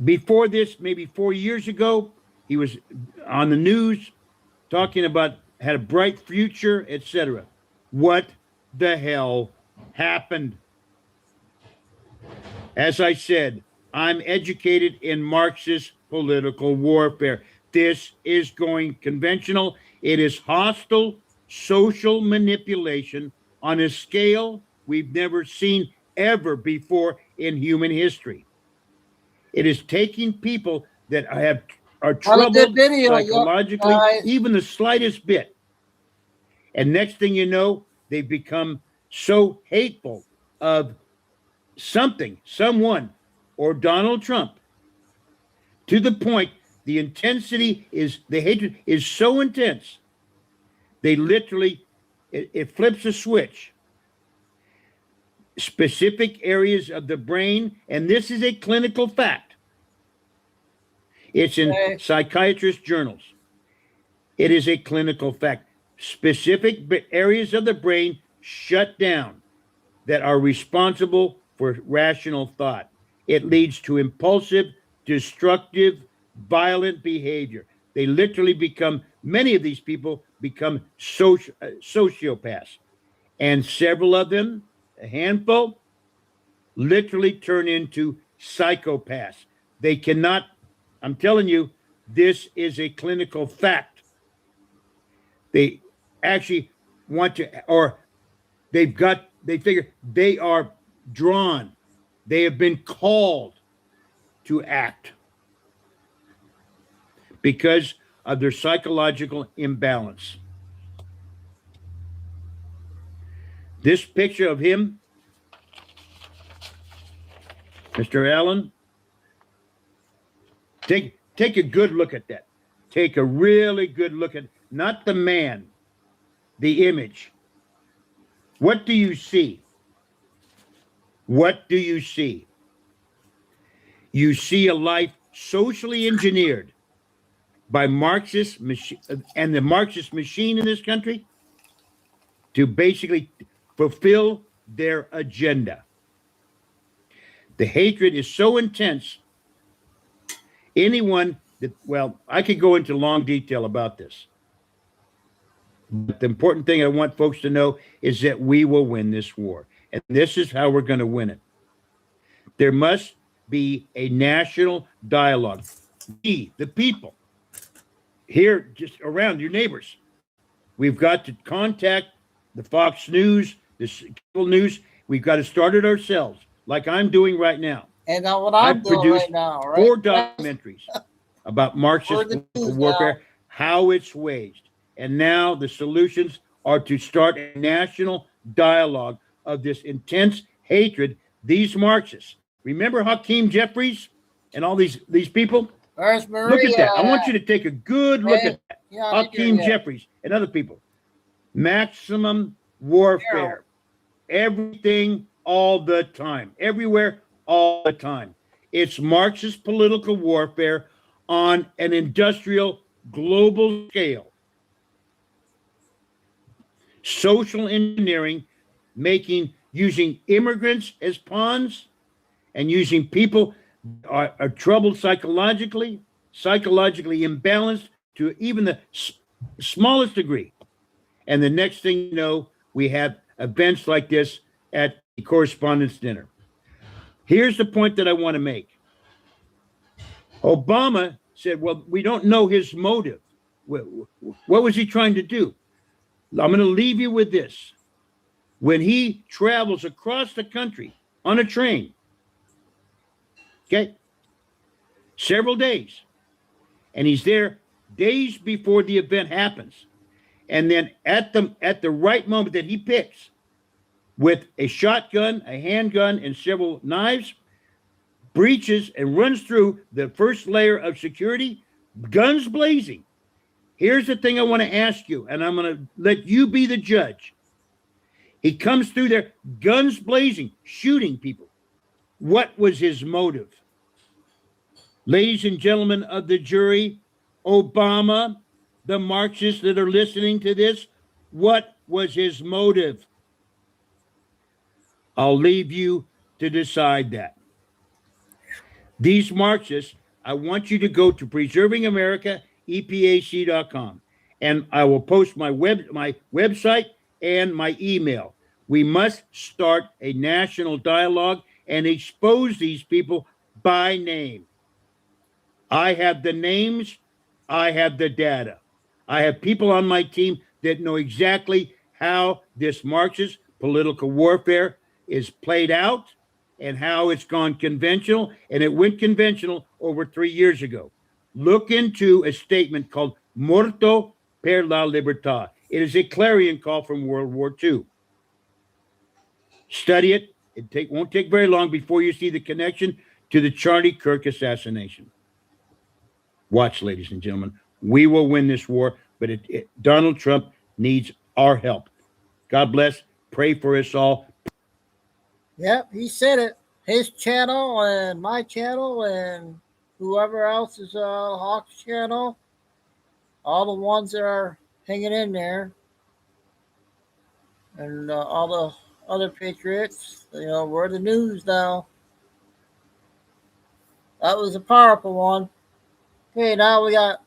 Before this, maybe 4 years ago, he was on the news talking about had a bright future, etc. What the hell happened? As I said, I'm educated in Marxist political warfare. This is going conventional. It is hostile social manipulation on a scale we've never seen ever before in human history. It is taking people that are troubled psychologically, even the slightest bit. And next thing you know, they become so hateful of something, someone, or Donald Trump, to the point the intensity is, the hatred is so intense, they literally, it flips a switch. Specific areas of the brain, and this is a clinical fact. It's in psychiatrist journals. It is a clinical fact. Specific areas of the brain shut down that are responsible for rational thought. It leads to impulsive, destructive, violent behavior. They literally become, many of these people become sociopaths. And several of them, a handful, literally turn into psychopaths. They cannot, I'm telling you, this is a clinical fact. They actually want to, or they figure they are drawn. They have been called to act because of their psychological imbalance. This picture of him, Mr. Allen, take a good look at that. Take a really good look at, not the man, the image. What do you see? What do you see? You see a life socially engineered by Marxists and the Marxist machine in this country to basically fulfill their agenda. The hatred is so intense. Anyone that, well, I could go into long detail about this. But the important thing I want folks to know is that we will win this war. And this is how we're going to win it. There must be a national dialogue. We, the people, here just around your neighbors, we've got to contact the Fox News, the cable news. We've got to start it ourselves, like I'm doing right now. And what I'm doing right now, right? 4 documentaries about Marxist warfare, how it's waged. And now the solutions are to start a national dialogue of this intense hatred. These Marxists. Remember Hakeem Jeffries and all these people? Where's Maria? Look at that. I want you to take a good look at that. Yeah, Hakeem Jeffries and other people. Maximum warfare. Everything all the time. Everywhere all the time. It's Marxist political warfare on an industrial global scale. Social engineering, using immigrants as pawns and using people are troubled psychologically imbalanced to even the smallest degree. And the next thing you know, we have events like this at the Correspondents' Dinner. Here's the point that I want to make. Obama said, well, we don't know his motive. What was he trying to do? I'm going to leave you with this. When he travels across the country on a train, okay, several days, and he's there days before the event happens, and then at the right moment that he picks, with a shotgun, a handgun, and several knives, breaches and runs through the first layer of security, guns blazing. Here's the thing I want to ask you, and I'm going to let you be the judge. He comes through there, guns blazing, shooting people. What was his motive? Ladies and gentlemen of the jury, Obama, the Marxists that are listening to this, what was his motive? I'll leave you to decide that. These Marxists, I want you to go to preservingamerica.epac.com, and I will post my website and my email. We must start a national dialogue and expose these people by name. I have the names. I have the data. I have people on my team that know exactly how this Marxist political warfare is played out and how it's gone conventional. And it went conventional over 3 years ago. Look into a statement called Morto per la Libertad. It is a clarion call from World War II. Study it. It won't take very long before you see the connection to the Charlie Kirk assassination. Watch, ladies and gentlemen. We will win this war, but Donald Trump needs our help. God bless. Pray for us all. Yep, he said it. His channel and my channel and whoever else's Hawk's channel, all the ones that are hanging in there, and all the other patriots, we're the news now. That was a powerful one. Okay, now we got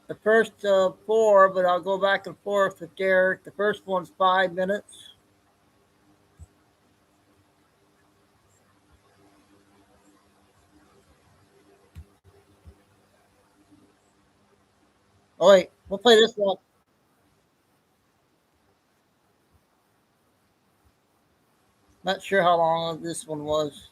the first 4, but I'll go back and forth with Derek. The first one's 5 minutes. Oh, wait, we'll play this one. Not sure how long this one was.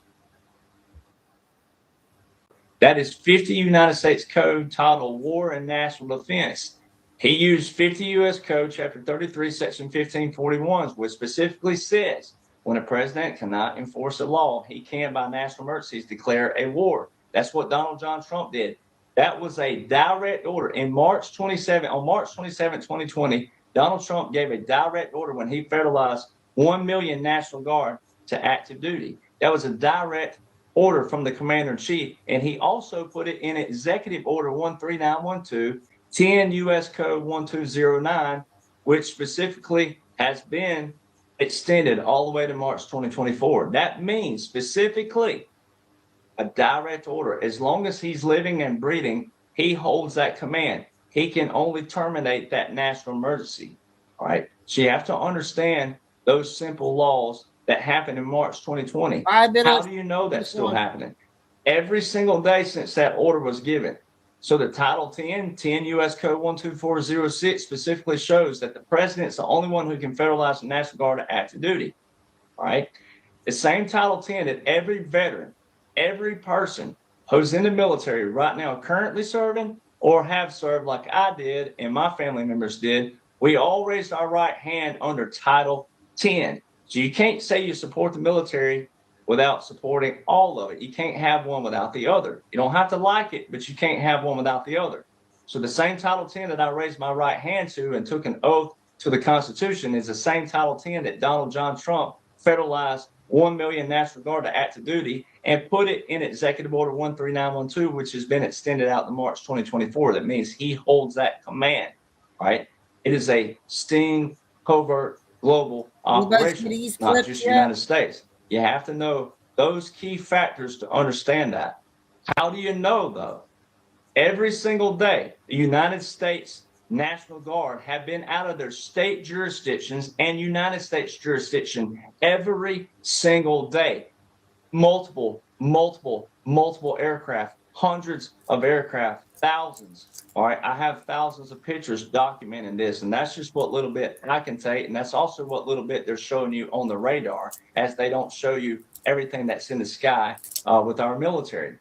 That is 50 United States Code titled War and National Defense. He used 50 U.S. Code, Chapter 33, Section 1541, which specifically says when a president cannot enforce a law, he can, by national emergencies, declare a war. That's what Donald John Trump did. That was a direct order. On March 27, 2020, Donald Trump gave a direct order when he federalized 1 million National Guard to active duty. That was a direct order from the commander-in-chief, and he also put it in Executive Order 13912, 10 U.S. Code 1209, which specifically has been extended all the way to March 2024. That means specifically a direct order. As long as he's living and breathing, he holds that command. He can only terminate that national emergency. All right. So you have to understand those simple laws that happened in March 2020. How do you know that's still happening? Every single day since that order was given. So the Title 10 U.S. Code 12406 specifically shows that the president's the only one who can federalize the National Guard to active duty. All right. The same Title 10 that every veteran, every person who's in the military right now currently serving or have served like I did and my family members did, we all raised our right hand under Title 10. So you can't say you support the military without supporting all of it. You can't have one without the other. You don't have to like it, but you can't have one without the other. So the same Title 10 that I raised my right hand to and took an oath to the Constitution is the same Title 10 that Donald John Trump federalized 1 million National Guard to active duty and put it in Executive Order 13912, which has been extended out to March 2024. That means he holds that command, right? It is a sting, covert, global operation, not just United States. You have to know those key factors to understand that. How do you know, though? Every single day, the United States National Guard have been out of their state jurisdictions and United States jurisdiction every single day. Multiple aircraft hundreds of aircraft, thousands. All right, I have thousands of pictures documenting this, and that's just what little bit I can take, and that's also what little bit they're showing you on the radar, as they don't show you everything that's in the sky with our military.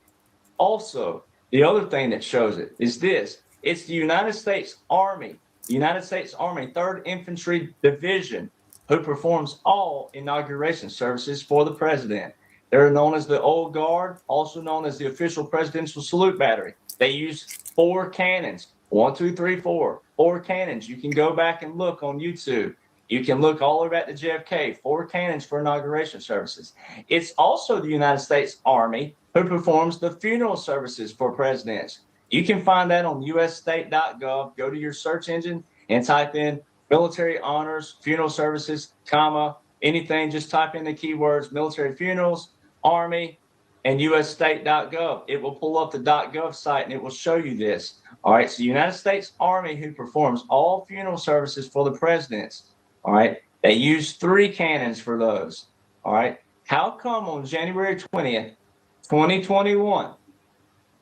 Also, the other thing that shows it is this. It's the United States Army, 3rd Infantry Division, who performs all inauguration services for the president. They're known as the Old Guard, also known as the official presidential salute battery. They use 4 cannons, 1, 2, 3, 4, 4 cannons. You can go back and look on YouTube. You can look all the way back to JFK, 4 cannons for inauguration services. It's also the United States Army who performs the funeral services for presidents. You can find that on usstate.gov. Go to your search engine and type in military honors, funeral services, comma, anything. Just type in the keywords military funerals, Army, and usstate.gov. It will pull up the .gov site and it will show you this. All right, so United States Army who performs all funeral services for the presidents. All right, they use 3 cannons for those. All right, how come on January 20th, 2021,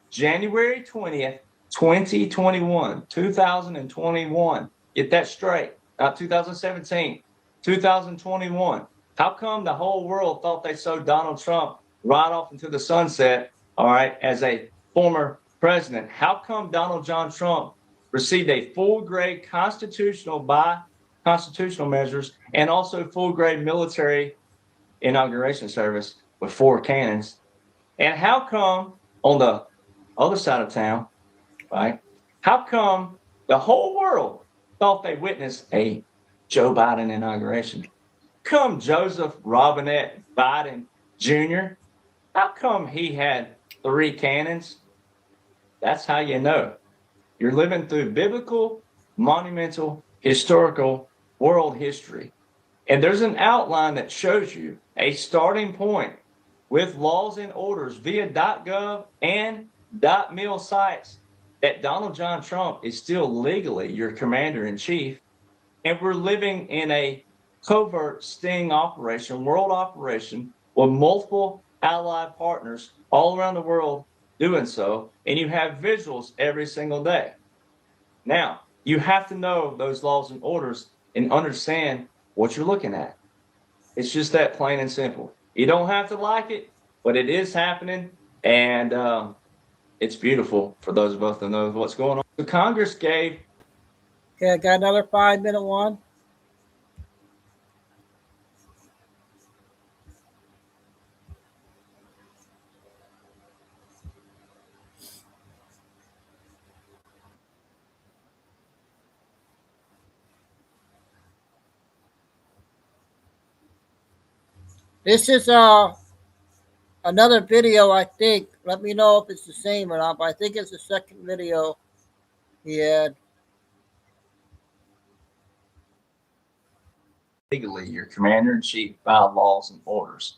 January 20th, 2021, get that straight, not 2017, 2021. How come the whole world thought they saw Donald Trump right off into the sunset, all right, as a former president? How come Donald John Trump received a full-grade constitutional measures and also full-grade military inauguration service with 4 cannons? And how come on the other side of town, right? How come the whole world thought they witnessed a Joe Biden inauguration? Come Joseph Robinette Biden Jr., how come he had 3 cannons? That's how you know. You're living through biblical, monumental, historical world history. And there's an outline that shows you a starting point with laws and orders via .gov and .mil sites that Donald John Trump is still legally your commander-in-chief. And we're living in a covert sting operation, world operation, with multiple allied partners all around the world doing so. And you have visuals every single day. Now, you have to know those laws and orders and understand what you're looking at. It's just that plain and simple. You don't have to like it, but it is happening, and it's beautiful for those of us that know what's going on. The Congress gave. Okay, I got another 5-minute one. This is another video, I think. Let me know if it's the same or not, but I think it's the second video he had. Legally, your commander-in-chief by laws and orders.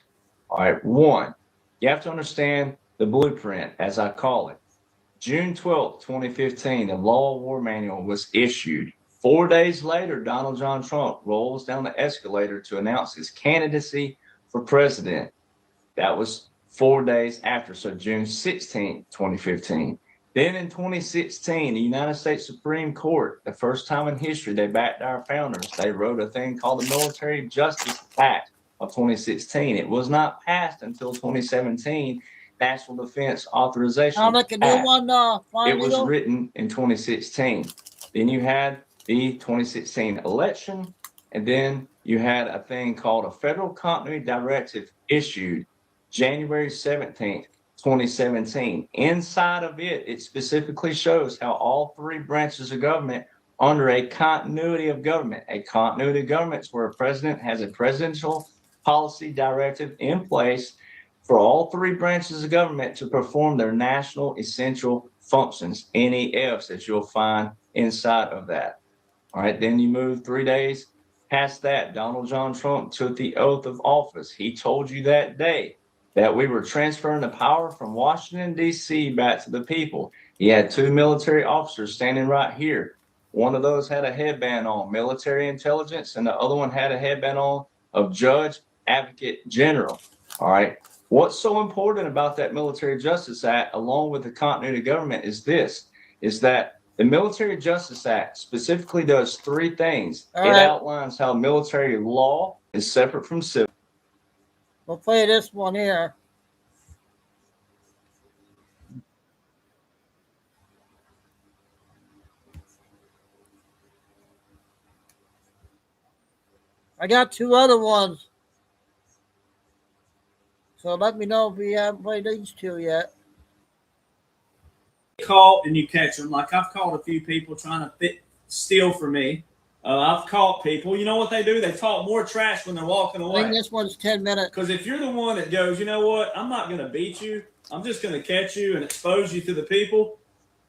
All right, 1, you have to understand the blueprint, as I call it. June 12th, 2015, the Law of War Manual was issued. 4 days later, Donald John Trump rolls down the escalator to announce his candidacy for president. That was 4 days after, so June 16th, 2015. Then in 2016, the United States Supreme Court, the first time in history they backed our founders, they wrote a thing called the Military Justice Act of 2016. It was not passed until 2017, National Defense Authorization Act. It was written in 2016. Then you had the 2016 election, and then you had a thing called a Federal Continuity Directive issued January 17th, 2017. Inside of it, it specifically shows how all 3 branches of government under a continuity of government. A continuity of government is where a president has a presidential policy directive in place for all 3 branches of government to perform their national essential functions, NEFs, that you'll find inside of that. All right, then you move 3 days past that. Donald John Trump took the oath of office. He told you that day that we were transferring the power from Washington, D.C. back to the people. He had 2 military officers standing right here. One of those had a headband on, military intelligence, and the other one had a headband on of Judge Advocate General. All right. What's so important about that Military Justice Act, along with the continuity of government, is that the Military Justice Act specifically does three things. All It right. outlines how military law is separate from civil. We'll play this one here. I got two other ones. So let me know if you haven't played these two yet. Caught and you catch them. Like I've caught a few people trying to steal from me. I've caught people. You know what they do? They talk more trash when they're walking away. I think this one's 10 minutes. Because if you're the one that goes, you know what? I'm not going to beat you. I'm just going to catch you and expose you to the people.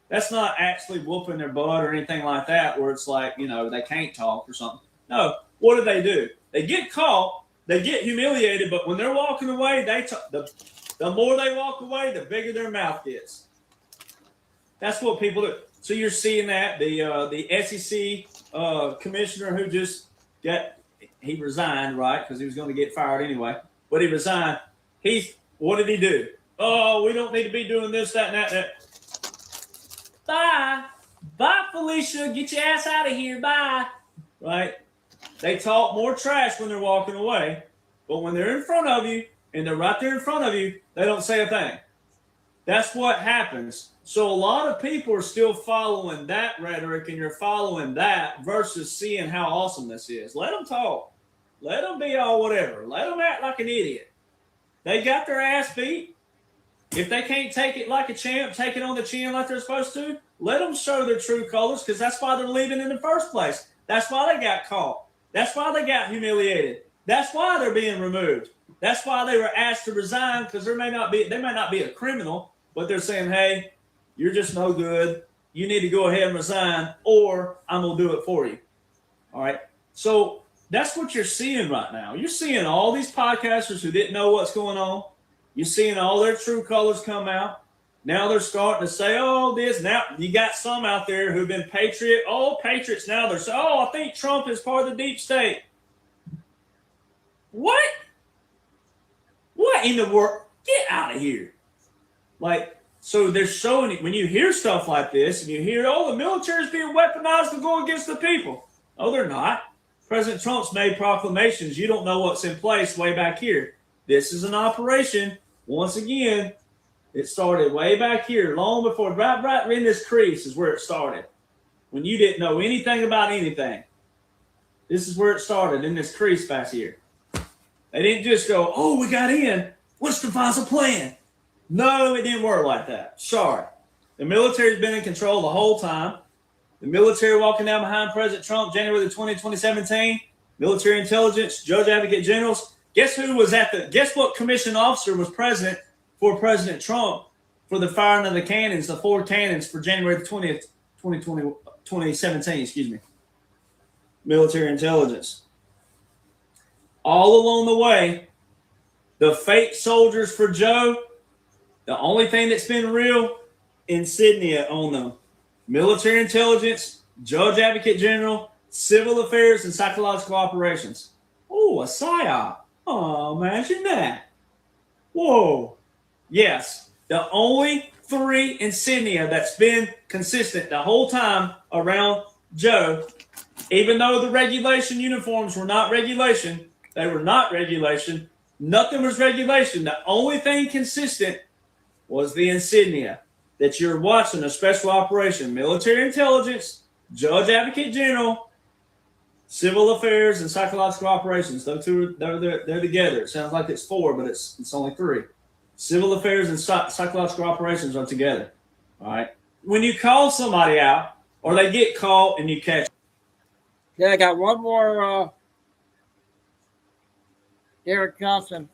That's not actually whooping their butt or anything like that where it's like, you know, they can't talk or something. No. What do? They get caught. They get humiliated. But when they're walking away, the more they walk away, the bigger their mouth gets. That's what people do. So you're seeing that the SEC commissioner who just he resigned, right? Because he was going to get fired anyway. But he resigned. What did he do? Oh, we don't need to be doing this, that, and that. Bye, Felicia. Get your ass out of here. Bye. Right? They talk more trash when they're walking away, but when they're in front of you and they're right there in front of you, they don't say a thing. That's what happens. So a lot of people are still following that rhetoric and you're following that versus seeing how awesome this is. Let them talk. Let them be all whatever. Let them act like an idiot. They got their ass beat. If they can't take it like a champ, take it on the chin like they're supposed to, let them show their true colors because that's why they're leaving in the first place. That's why they got caught. That's why they got humiliated. That's why they're being removed. That's why they were asked to resign because they may not be a criminal, but they're saying, hey, you're just no good. You need to go ahead and resign or I'm going to do it for you. All right. So that's what you're seeing right now. You're seeing all these podcasters who didn't know what's going on. You're seeing all their true colors come out. Now they're starting to say, oh, this. Now you got some out there who've been patriots. Now they're saying, oh, I think Trump is part of the deep state. What? What in the world? Get out of here. Like, so they're showing it when you hear stuff like this and you hear, oh, the military is being weaponized to go against the people. Oh, they're not. President Trump's made proclamations. You don't know what's in place way back here. This is an operation. Once again, it started way back here, long before, right in this crease is where it started. When you didn't know anything about anything. This is where it started, in this crease back here. They didn't just go, oh, we got in. Let's devise a plan. No, it didn't work like that. Sorry. The military's been in control the whole time. The military walking down behind President Trump, January the 20th, 2017. Military intelligence, judge advocate generals. Guess what commissioned officer was president for President Trump for the firing of the cannons, the 4 cannons for January the 20th, 2017, excuse me. Military intelligence. All along the way, the fake soldiers for Joe, the only thing that's been real, insignia on them. Military intelligence, judge advocate general, civil affairs, and psychological operations. Oh, a PSYOP. Oh, imagine that. Whoa. Yes, the only 3 insignia that's been consistent the whole time around Joe, even though the regulation uniforms were not regulation, they were not regulation, nothing was regulation. The only thing consistent was the insignia that you're watching a special operation, military intelligence, judge advocate general, civil affairs, and psychological operations. Those two, they're together. It sounds like it's 4, but it's only 3. Civil affairs and psychological operations are together. All right. When you call somebody out or they get caught and you catch. Yeah, I got one more. Derek Johnson.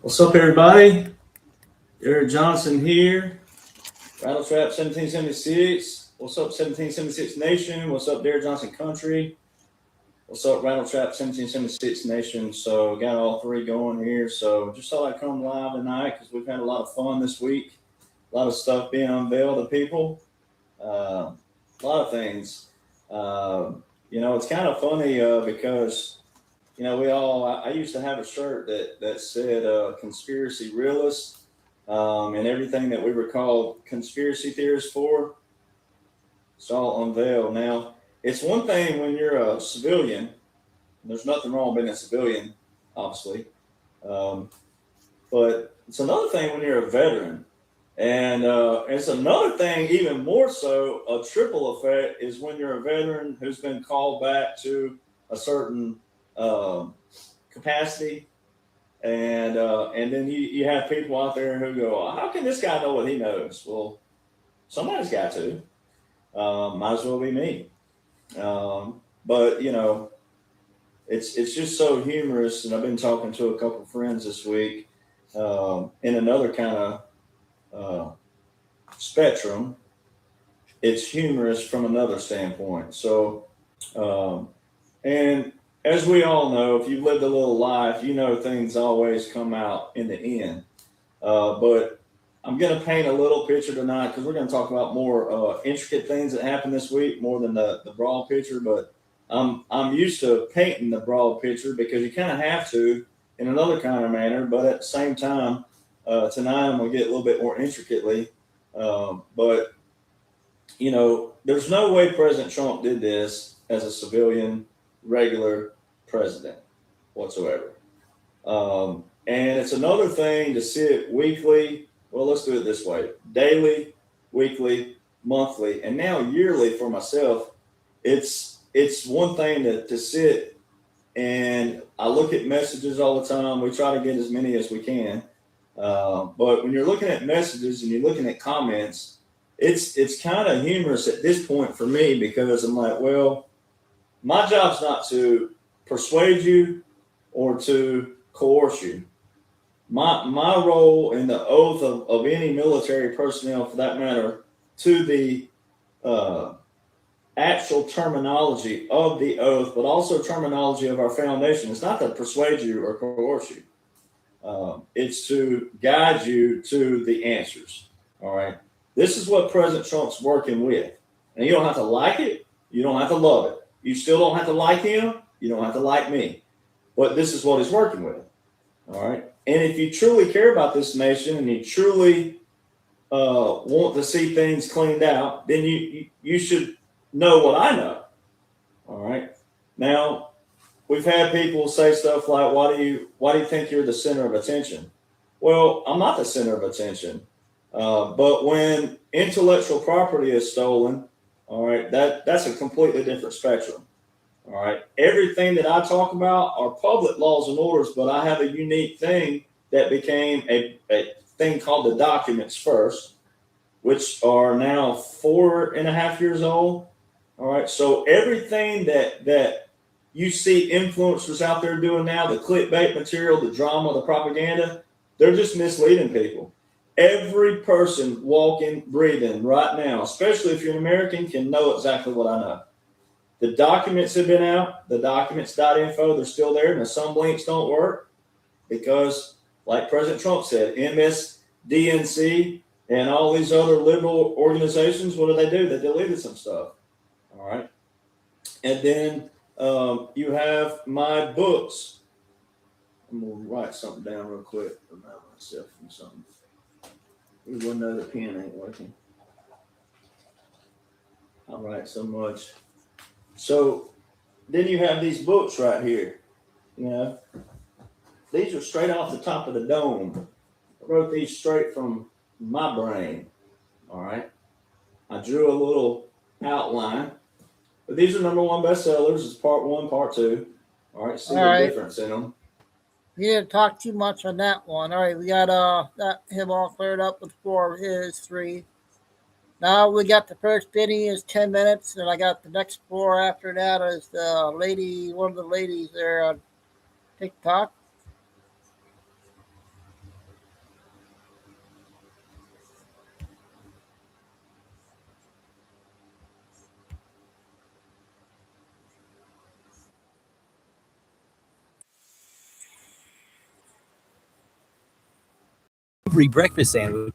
What's up, everybody? Derek Johnson here. Rattletrap 1776. What's up, 1776 Nation? What's up, Derek Johnson Country? What's up, Rattle Trap 1776 Nation? So got all three going here. So just thought I'd come live tonight because we've had a lot of fun this week. A lot of stuff being unveiled to people. A lot of things. It's kind of funny because, I used to have a shirt that said conspiracy realist, and everything that we were called conspiracy theorists for. It's all unveiled. Now, it's one thing when you're a civilian. There's nothing wrong being a civilian, obviously. But it's another thing when you're a veteran. And it's another thing, even more so, a triple effect is when you're a veteran who's been called back to a certain capacity. And then you have people out there who go, how can this guy know what he knows? Well, somebody's got to. Might as well be me. But, it's just so humorous. And I've been talking to a couple of friends this week in another kind of spectrum. It's humorous from another standpoint. So, and as we all know, if you've lived a little life, things always come out in the end. But I'm going to paint a little picture tonight because we're going to talk about more intricate things that happened this week more than the broad picture. But I'm used to painting the broad picture because you kind of have to in another kind of manner. But at the same time, tonight I'm going to get a little bit more intricately. But there's no way President Trump did this as a civilian, regular president whatsoever. And it's another thing to see it weekly. Well, let's do it this way: daily, weekly, monthly, and now yearly for myself. It's one thing to sit and I look at messages all the time. We try to get as many as we can. But when you're looking at messages and you're looking at comments, it's kind of humorous at this point for me because I'm like, well, my job's not to persuade you or to coerce you. My role in the oath of any military personnel, for that matter, to the actual terminology of the oath, but also terminology of our foundation, it's not to persuade you or coerce you. It's to guide you to the answers. All right. This is what President Trump's working with. And you don't have to like it. You don't have to love it. You still don't have to like him. You don't have to like me. But this is what he's working with. All right. And if you truly care about this nation and you truly want to see things cleaned out, then you should know what I know. All right. Now, we've had people say stuff like, why do you think you're the center of attention? Well, I'm not the center of attention. But when intellectual property is stolen, all right, that's a completely different spectrum. All right. Everything that I talk about are public laws and orders, but I have a unique thing that became a thing called the documents first, which are now 4.5 years old. All right. So everything that you see influencers out there doing now, the clickbait material, the drama, the propaganda, they're just misleading people. Every person walking, breathing right now, especially if you're an American, can know exactly what I know. The documents have been out, the documents.info, they're still there. Now, some links don't work because, like President Trump said, MSDNC and all these other liberal organizations, what do? They deleted some stuff. All right. And then you have my books. I'm going to write something down real quick about myself and something. Even though the pen ain't working. I write so much. So then you have these books right here. These are straight off the top of the dome. I wrote these straight from my brain. All right. I drew a little outline. But these are #1 bestsellers. It's part 1, part 2. All right. See the difference in them. We didn't talk too much on that one. All right, we got him all cleared up with 4 of his 3. Now we got the first bidding is 10 minutes, and I got the next 4 after that is the lady, one of the ladies there on TikTok. sugary breakfast sandwich.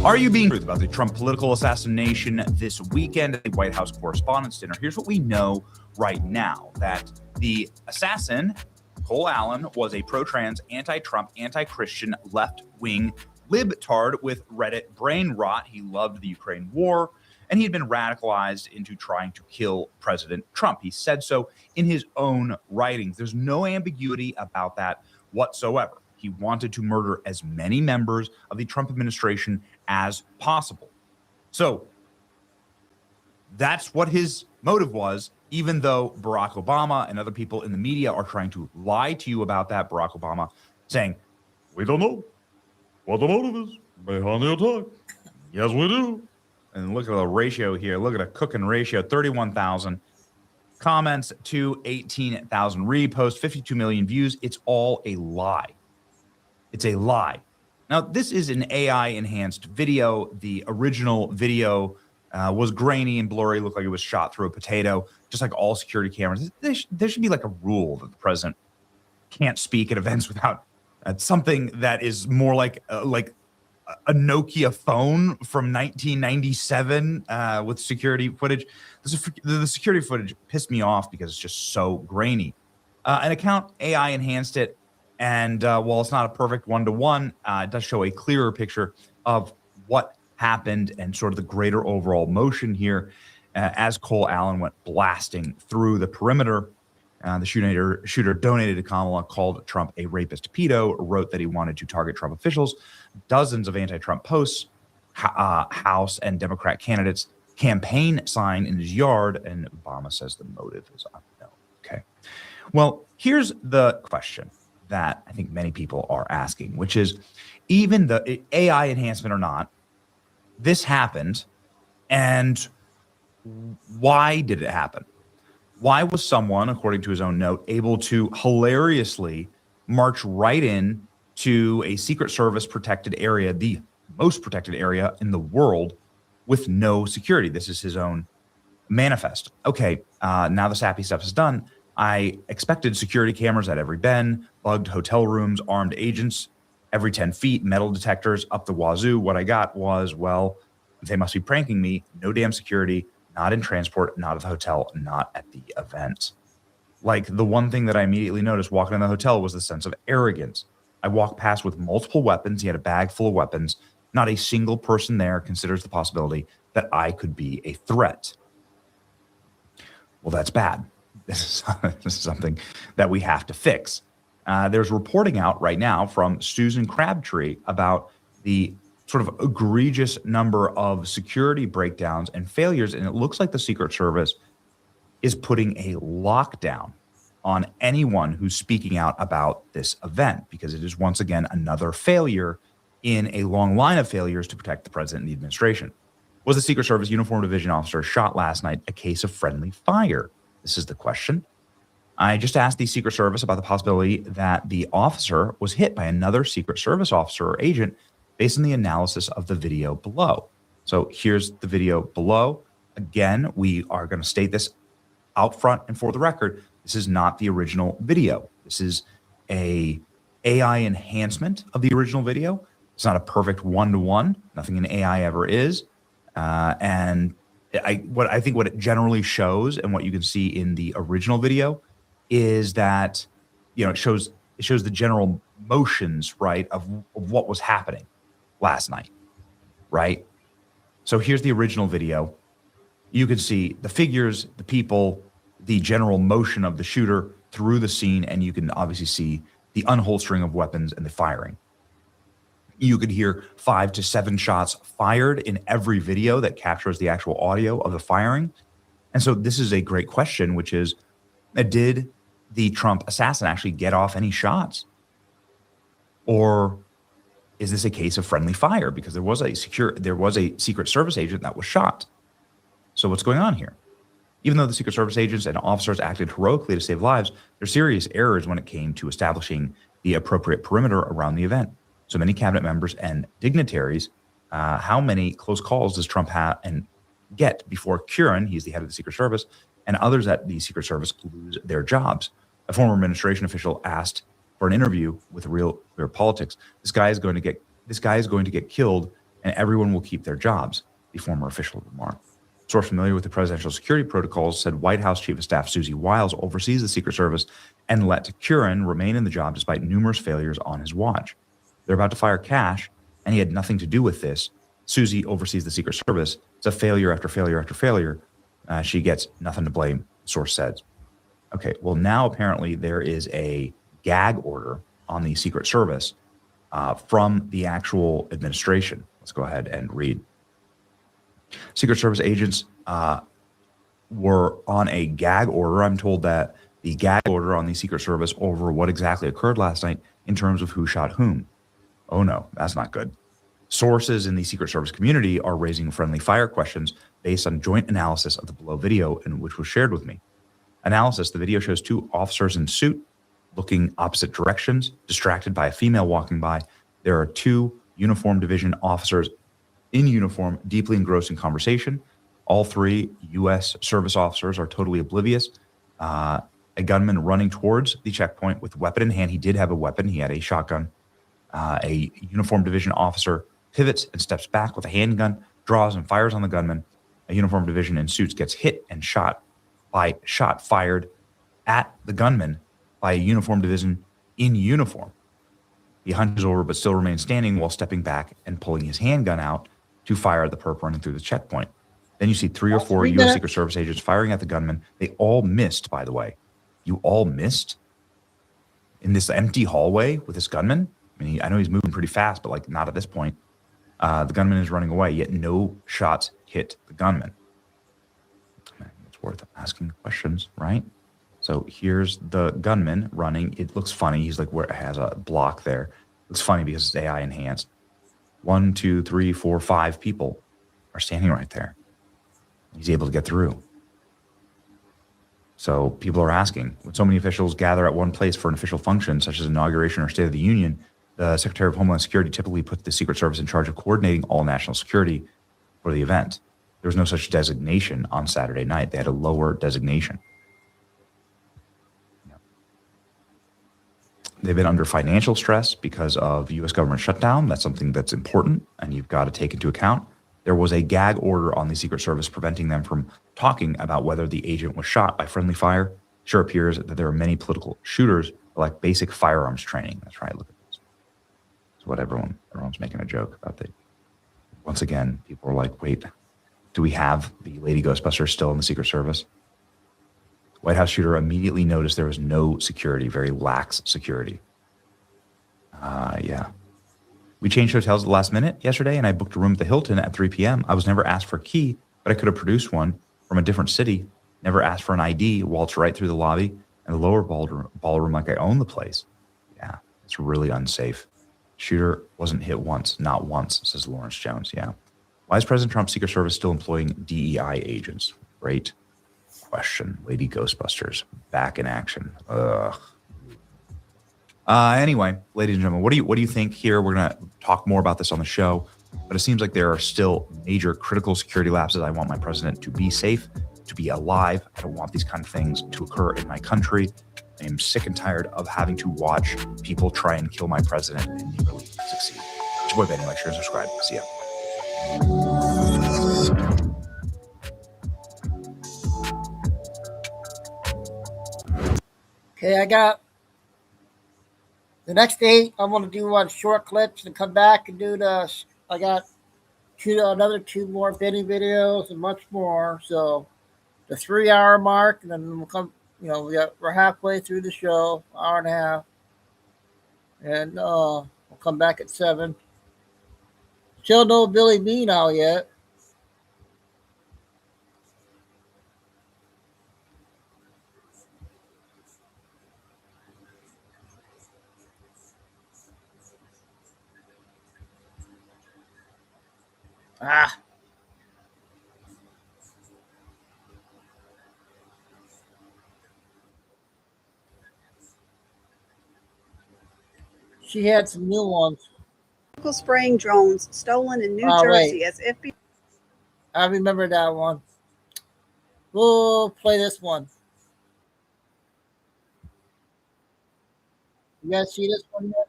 Are you being truth about the Trump political assassination this weekend at the White House Correspondents' Dinner? Here's what we know right now, that the assassin, Cole Allen, was a pro-trans, anti-Trump, anti-Christian, left-wing libtard with Reddit brain rot. He loved the Ukraine war, and he had been radicalized into trying to kill President Trump. He said so in his own writings. There's no ambiguity about that whatsoever. He wanted to murder as many members of the Trump administration as possible. So that's what his motive was, even though Barack Obama and other people in the media are trying to lie to you about that. Barack Obama saying, we don't know what the motive is behind the attack. Yes, we do. And look at the ratio here. Look at a cooking ratio, 31,000 comments to 18,000 reposts, 52 million views. It's all a lie. It's a lie. Now, this is an AI-enhanced video. The original video was grainy and blurry, looked like it was shot through a potato, just like all security cameras. There should be like a rule that the president can't speak at events without something that is more like a Nokia phone from 1997 with security footage. The security footage pissed me off because it's just so grainy. An account AI enhanced it. And while it's not a perfect one-to-one, it does show a clearer picture of what happened and sort of the greater overall motion here as Cole Allen went blasting through the perimeter. The shooter donated to Kamala, called Trump a rapist pedo, wrote that he wanted to target Trump officials, dozens of anti-Trump posts, House and Democrat candidates' campaign sign in his yard, and Obama says the motive is unknown. Okay. Well, here's the question that I think many people are asking, which is, even the AI enhancement or not, this happened, and why did it happen? Why was someone, according to his own note, able to hilariously march right in to a Secret Service protected area, the most protected area in the world, with no security? This is his own manifest. Okay, now the sappy stuff is done. I expected security cameras at every bend, bugged hotel rooms, armed agents every 10 feet, metal detectors up the wazoo. What I got was, well, they must be pranking me. No damn security, not in transport, not at the hotel, not at the event. Like, the one thing that I immediately noticed walking in the hotel was the sense of arrogance. I walked past with multiple weapons. He had a bag full of weapons. Not a single person there considers the possibility that I could be a threat. Well, that's bad. This is something that we have to fix. There's reporting out right now from Susan Crabtree about the sort of egregious number of security breakdowns and failures, and it looks like the Secret Service is putting a lockdown on anyone who's speaking out about this event, because it is once again another failure in a long line of failures to protect the president and the administration. Was the Secret Service uniform division officer shot last night a case of friendly fire? This is the question. I just asked the Secret Service about the possibility that the officer was hit by another Secret Service officer or agent based on the analysis of the video below. So here's the video below. Again, we are going to state this out front and for the record. This is not the original video. This is a AI enhancement of the original video. It's not a perfect one-to-one. Nothing in AI ever is. And what it generally shows, and what you can see in the original video, is that, you know, it shows the general motions, right, of what was happening last night, right? So here's the original video. You can see the figures, the people, the general motion of the shooter through the scene, and you can obviously see the unholstering of weapons and the firing. You could hear 5 to 7 shots fired in every video that captures the actual audio of the firing. And so this is a great question, which is, did the Trump assassin actually get off any shots? Or is this a case of friendly fire? Because there was a Secret Service agent that was shot. So what's going on here? Even though the Secret Service agents and officers acted heroically to save lives, there are serious errors when it came to establishing the appropriate perimeter around the event. So many cabinet members and dignitaries, how many close calls does Trump have and get before Curran, he's the head of the Secret Service, and others at the Secret Service lose their jobs? A former administration official asked for an interview with Real Clear Politics. This guy is going to get this guy is going to get killed and everyone will keep their jobs, the former official remarked. A source familiar with the presidential security protocols said White House Chief of Staff Susie Wiles oversees the Secret Service and let Curran remain in the job despite numerous failures on his watch. They're about to fire Cash, and he had nothing to do with this. Susie oversees the Secret Service. It's a failure after failure after failure. She gets nothing to blame, the source said. Okay, well, now apparently there is a gag order on the Secret Service from the actual administration. Let's go ahead and read. Secret Service agents were on a gag order. I'm told that the gag order on the Secret Service over what exactly occurred last night in terms of who shot whom. Oh no, that's not good. Sources in the Secret Service community are raising friendly fire questions based on joint analysis of the below video, and which was shared with me. Analysis, the video shows two officers in suit looking opposite directions, distracted by a female walking by. There are two uniform division officers in uniform, deeply engrossed in conversation. All three U.S. service officers are totally oblivious. A gunman running towards the checkpoint with a weapon in hand. He did have a weapon. He had a shotgun. A uniform division officer pivots and steps back with a handgun, draws and fires on the gunman. A uniform division in suits gets hit and shot by shot fired at the gunman by a uniform division in uniform. He hunches over but still remains standing while stepping back and pulling his handgun out to fire at the perp running through the checkpoint. Then you see 3 or 4 U.S. Secret Service agents firing at the gunman. They all missed, by the way. You all missed in this empty hallway with this gunman? I mean, I know he's moving pretty fast, but like not at this point. The gunman is running away, yet no shots hit the gunman. It's worth asking questions, right? So here's the gunman running. It looks funny. He's like, where it has a block there. It looks funny because it's AI enhanced. 1, 2, 3, 4, 5 people are standing right there. He's able to get through. So people are asking, when so many officials gather at one place for an official function, such as inauguration or State of the Union, the Secretary of Homeland Security typically puts the Secret Service in charge of coordinating all national security for the event. There was no such designation on Saturday night. They had a lower designation. They've been under financial stress because of U.S. government shutdown. That's something that's important, and you've got to take into account. There was a gag order on the Secret Service preventing them from talking about whether the agent was shot by friendly fire. Sure appears that there are many political shooters who like basic firearms training. That's right. Look at this. It's what everyone's making a joke about. Once again, people are like, wait, do we have the Lady Ghostbusters still in the Secret Service? White House shooter immediately noticed there was no security, very lax security. Yeah. We changed hotels at the last minute yesterday, and I booked a room at the Hilton at 3 p.m. I was never asked for a key, but I could have produced one from a different city. Never asked for an ID, waltzed right through the lobby and the lower ballroom like I own the place. Yeah, it's really unsafe. Shooter wasn't hit once, not once, says Lawrence Jones. Yeah. Why is President Trump's Secret Service still employing DEI agents? Great question. Lady Ghostbusters back in action. Ugh. Anyway, ladies and gentlemen, what do you think here? We're going to talk more about this on the show, but it seems like there are still major critical security lapses. I want my president to be safe, to be alive. I don't want these kind of things to occur in my country. I am sick and tired of having to watch people try and kill my president and nearly succeed. It's your boy Benny. Like, share, and subscribe. See ya. Okay, I got the next 8. I'm going to do one short clips and come back and do I got another 2 more Benny videos and much more. So the 3-hour mark, and then we'll come, we're halfway through the show, hour and a half. And we'll come back at 7. Still no Billy Bean out yet. She had some new ones. Spraying drones stolen in New Jersey as FBI. I remember that one. We'll play this one. You guys see this one yet?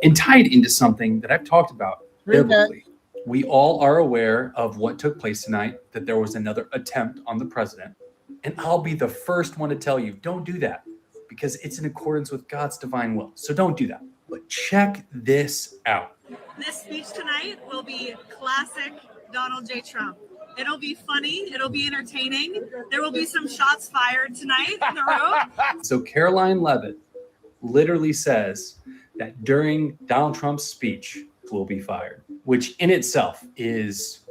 And tied into something that I've talked about biblically. We all are aware of what took place tonight, that there was another attempt on the president. And I'll be the first one to tell you, don't do that, because it's in accordance with God's divine will. So don't do that. But check this out. This speech tonight will be classic Donald J. Trump. It'll be funny. It'll be entertaining. There will be some shots fired tonight in the room. So Caroline Leavitt literally says that during Donald Trump's speech will be fired, which in itself is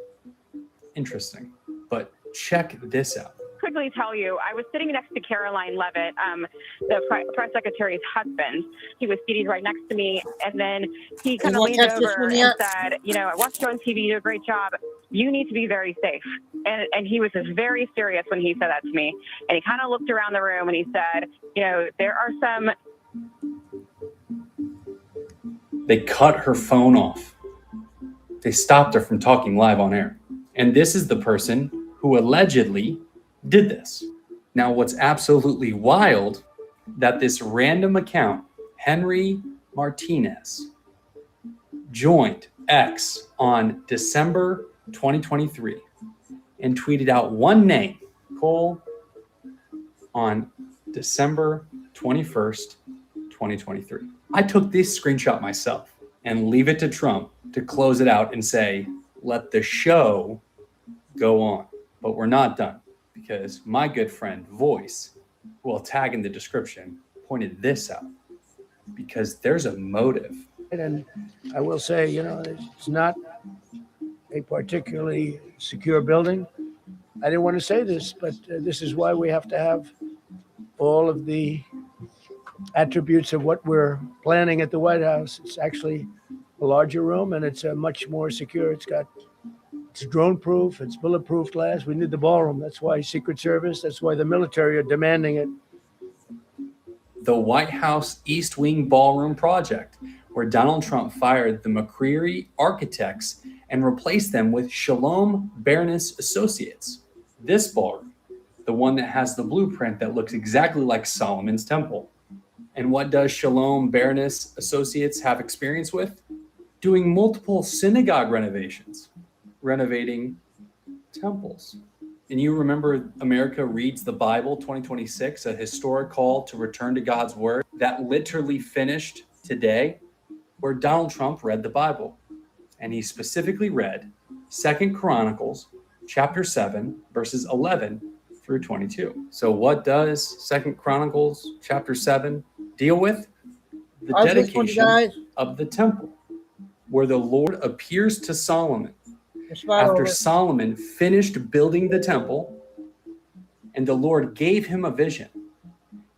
interesting. But check this out. Quickly tell you, I was sitting next to Caroline Leavitt, the press secretary's husband. He was seated right next to me, and then he kind of leaned over and said, you know, I watched you on TV, you do a great job. You need to be very safe. And he was just very serious when he said that to me. And he kind of looked around the room and he said, you know, there are some... They cut her phone off. They stopped her from talking live on air. And this is the person who allegedly did this. Now, what's absolutely wild, that this random account, Henry Martinez, joined X on December 2023 and tweeted out one name, Cole, on December 21st, 2023. I took this screenshot myself and leave it to Trump to close it out and say, let the show go on. But we're not done, because my good friend Voice, who I'll tag in the description, pointed this out, because there's a motive. And I will say, you know, it's not a particularly secure building. I didn't want to say this, but this is why we have to have all of the attributes of what we're planning at the White House. It's actually a larger room, and it's much more secure. It's drone proof, it's bulletproof glass. We need the ballroom. That's why Secret Service, that's why the military are demanding it. The White House East Wing Ballroom project, where Donald Trump fired the McCreary architects and replaced them with Shalom Bernis Associates. This ballroom, the one that has the blueprint that looks exactly like Solomon's temple. And what does Shalom Bernis Associates have experience with? Doing multiple synagogue renovations, renovating temples. And you remember America Reads the Bible 2026, a historic call to return to God's word that literally finished today, where Donald Trump read the Bible. And he specifically read 2 Chronicles chapter 7, verses 11 through 22. So what does 2 Chronicles chapter 7 deal with? The dedication of the temple, where the Lord appears to Solomon after Solomon finished building the temple, and the Lord gave him a vision,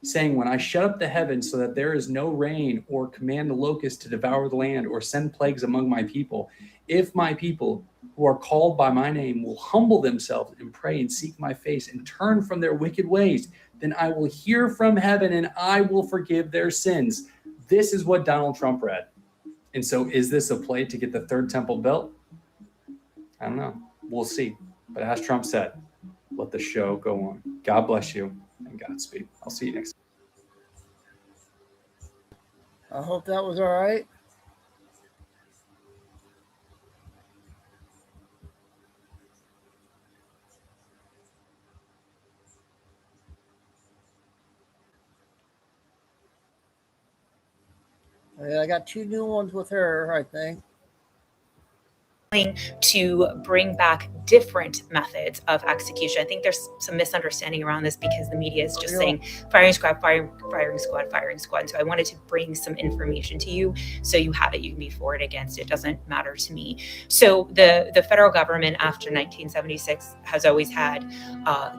saying, when I shut up the heavens so that there is no rain, or command the locusts to devour the land, or send plagues among my people, if my people who are called by my name will humble themselves and pray and seek my face and turn from their wicked ways, then I will hear from heaven and I will forgive their sins. This is what Donald Trump read. And so is this a play to get the third temple built? I don't know. We'll see. But as Trump said, let the show go on. God bless you and Godspeed. I'll see you next time. I hope that was all right. Yeah, I got 2 new ones with her, I think. To bring back different methods of execution. I think there's some misunderstanding around this because the media is just saying firing squad, firing squad, firing squad. And so I wanted to bring some information to you so you have it, you can be for it, against it. Doesn't matter to me. So the federal government after 1976 has always had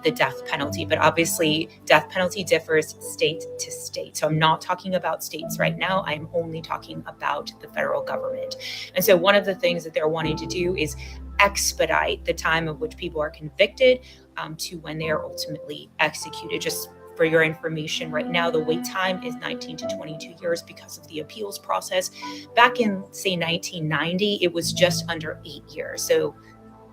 the death penalty, but obviously death penalty differs state to state. So I'm not talking about states right now. I'm only talking about the federal government. And so one of the things that they're wanting to do is expedite the time of which people are convicted to when they are ultimately executed. Just for your information, right now the wait time is 19 to 22 years because of the appeals process. Back in, say, 1990, it was just under 8 years. So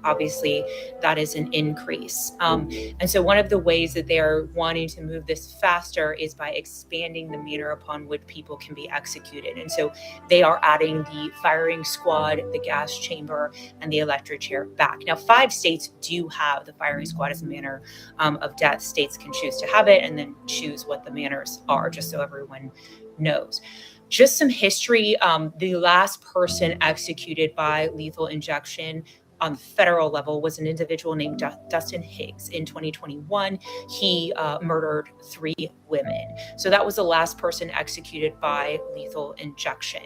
obviously that is an increase. And so one of the ways that they are wanting to move this faster is by expanding the manner upon which people can be executed. And so they are adding the firing squad, the gas chamber, and the electric chair back. Now, 5 states do have the firing squad as a manner of death. States can choose to have it and then choose what the manners are, just so everyone knows. Just some history. The last person executed by lethal injection on the federal level was an individual named Dustin Higgs in 2021. He murdered 3 women. So that was the last person executed by lethal injection.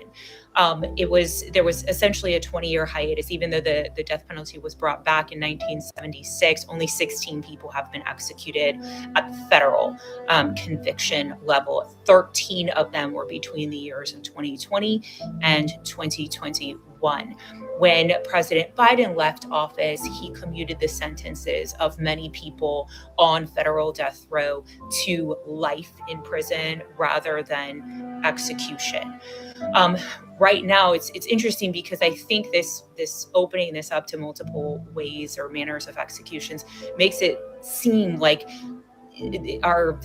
There was essentially a 20-year hiatus. Even though the death penalty was brought back in 1976, only 16 people have been executed at the federal conviction level. 13 of them were between the years of 2020 and 2021. When President Biden left office, he commuted the sentences of many people on federal death row to life in prison rather than execution. Right now, it's interesting because I think this opening this up to multiple ways or manners of executions makes it seem like our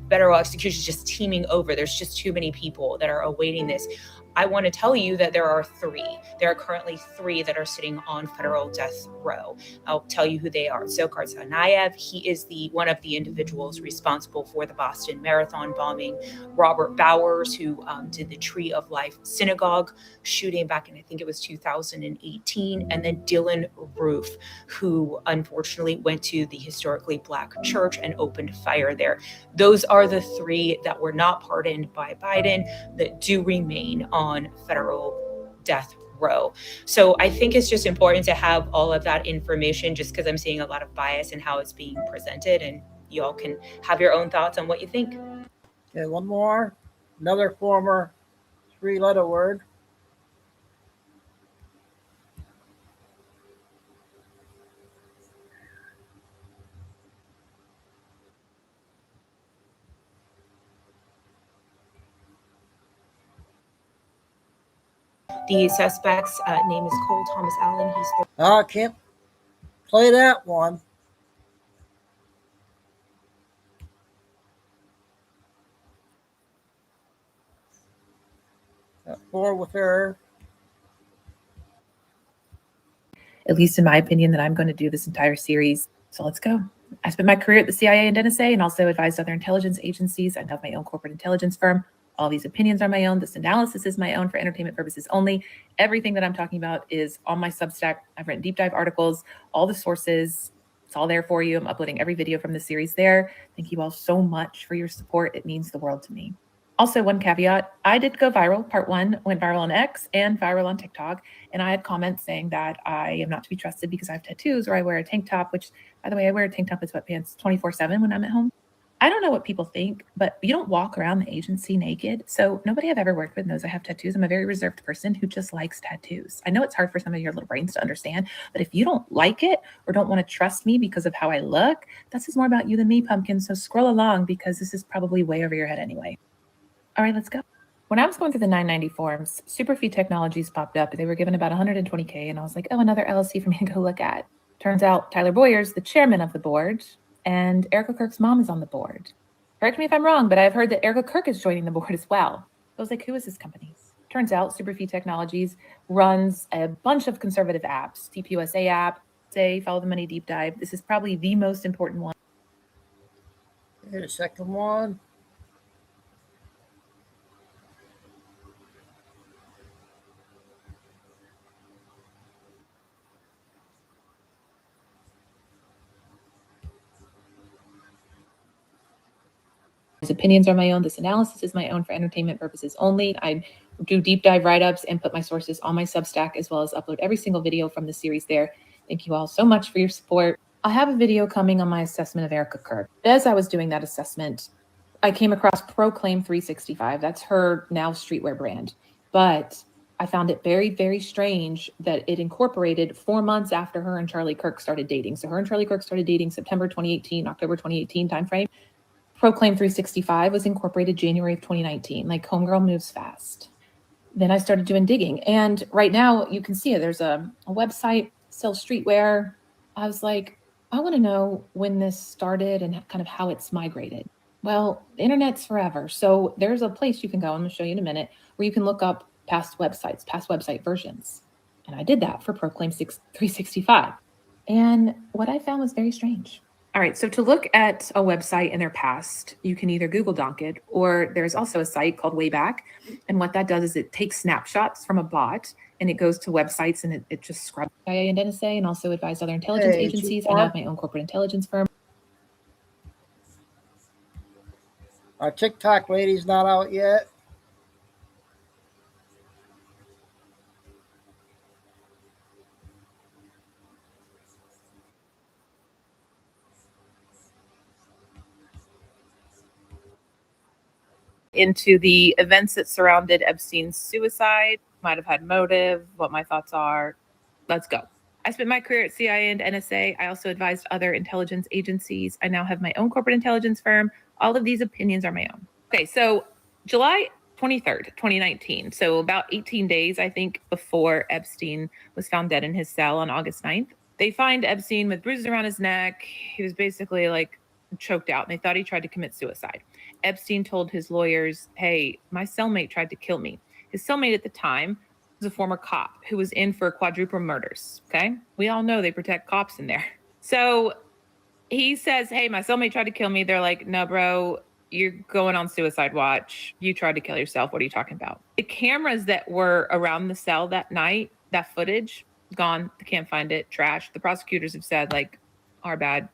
federal execution is just teeming over. There's just too many people that are awaiting this. I want to tell you that there are 3. There are currently 3 that are sitting on federal death row. I'll tell you who they are. Dzhokhar Tsarnaev, he is one of the individuals responsible for the Boston Marathon bombing. Robert Bowers, who did the Tree of Life synagogue shooting back in, I think it was 2018. And then Dylan Roof, who unfortunately went to the historically Black church and opened fire there. Those are the 3 that were not pardoned by Biden that do remain on federal death row. So I think it's just important to have all of that information, just because I'm seeing a lot of bias in how it's being presented, and you all can have your own thoughts on what you think. Okay, one more. Another former 3-letter word. The suspect's name is Cole Thomas Allen. He's I can't play that one. Got 4 with her. At least in my opinion, that I'm going to do this entire series. So let's go. I spent my career at the CIA and NSA and also advised other intelligence agencies. I have my own corporate intelligence firm. All these opinions are my own. This analysis is my own for entertainment purposes only. Everything that I'm talking about is on my Substack. I've written deep dive articles, all the sources. It's all there for you. I'm uploading every video from the series there. Thank you all so much for your support. It means the world to me. Also, one caveat, I did go viral. Part 1 went viral on X and viral on TikTok. And I had comments saying that I am not to be trusted because I have tattoos or I wear a tank top, which, by the way, I wear a tank top and sweatpants 24/7 when I'm at home. I don't know what people think, but you don't walk around the agency naked. So nobody I've ever worked with knows I have tattoos. I'm a very reserved person who just likes tattoos. I know it's hard for some of your little brains to understand, but if you don't like it or don't want to trust me because of how I look, that says more about you than me, pumpkin. So scroll along because this is probably way over your head anyway. All right, let's go. When I was going through the 990 forms, Superfeed Technologies popped up. They were given about $120K, and I was like, oh, another LLC for me to go look at. Turns out Tyler Boyer's the chairman of the board, and Erica Kirk's mom is on the board. Correct me if I'm wrong, but I've heard that Erica Kirk is joining the board as well. I was like, who is this company? Turns out Superfeed Technologies runs a bunch of conservative apps. TPUSA app, say, Follow the Money Deep Dive. This is probably the most important one. Okay, the second one. His opinions are my own. This analysis is my own for entertainment purposes only. I do deep dive write-ups and put my sources on my Substack, as well as upload every single video from the series there. Thank you all so much for your support. I have a video coming on my assessment of Erica Kirk. As I was doing that assessment, I came across Proclaim 365. That's her now streetwear brand. But I found it very, very strange that it incorporated 4 months after her and Charlie Kirk started dating. So her and Charlie Kirk started dating September 2018, October 2018 timeframe. Proclaim 365 was incorporated January of 2019. Like, homegirl moves fast. Then I started doing digging. And right now you can see it. There's a website, sells streetwear. I was like, I want to know when this started and kind of how it's migrated. Well, the internet's forever. So there's a place you can go, I'm going to show you in a minute, where you can look up past websites, past website versions. And I did that for Proclaim 365. And what I found was very strange. All right, so to look at a website in their past, you can either Google Doc it, or there's also a site called Wayback. And what that does is it takes snapshots from a bot and it goes to websites and it just scrubs CIA and NSA and also advised other intelligence agencies. I now have my own corporate intelligence firm. Our TikTok lady's not out yet. Into the events that surrounded Epstein's suicide, might have had motive, what my thoughts are. Let's go. I spent my career at CIA and NSA. I also advised other intelligence agencies. I now have my own corporate intelligence firm. All of these opinions are my own. Okay, so July 23rd, 2019. So about 18 days, I think, before Epstein was found dead in his cell on August 9th. They find Epstein with bruises around his neck. He was basically like choked out and they thought he tried to commit suicide. Epstein told his lawyers, hey, my cellmate tried to kill me. His cellmate at the time was a former cop who was in for quadruple murders, okay? We all know they protect cops in there. So he says, hey, my cellmate tried to kill me. They're like, no, bro, you're going on suicide watch. You tried to kill yourself. What are you talking about? The cameras that were around the cell that night, that footage, gone. They can't find it. Trash. The prosecutors have said, like, our bad.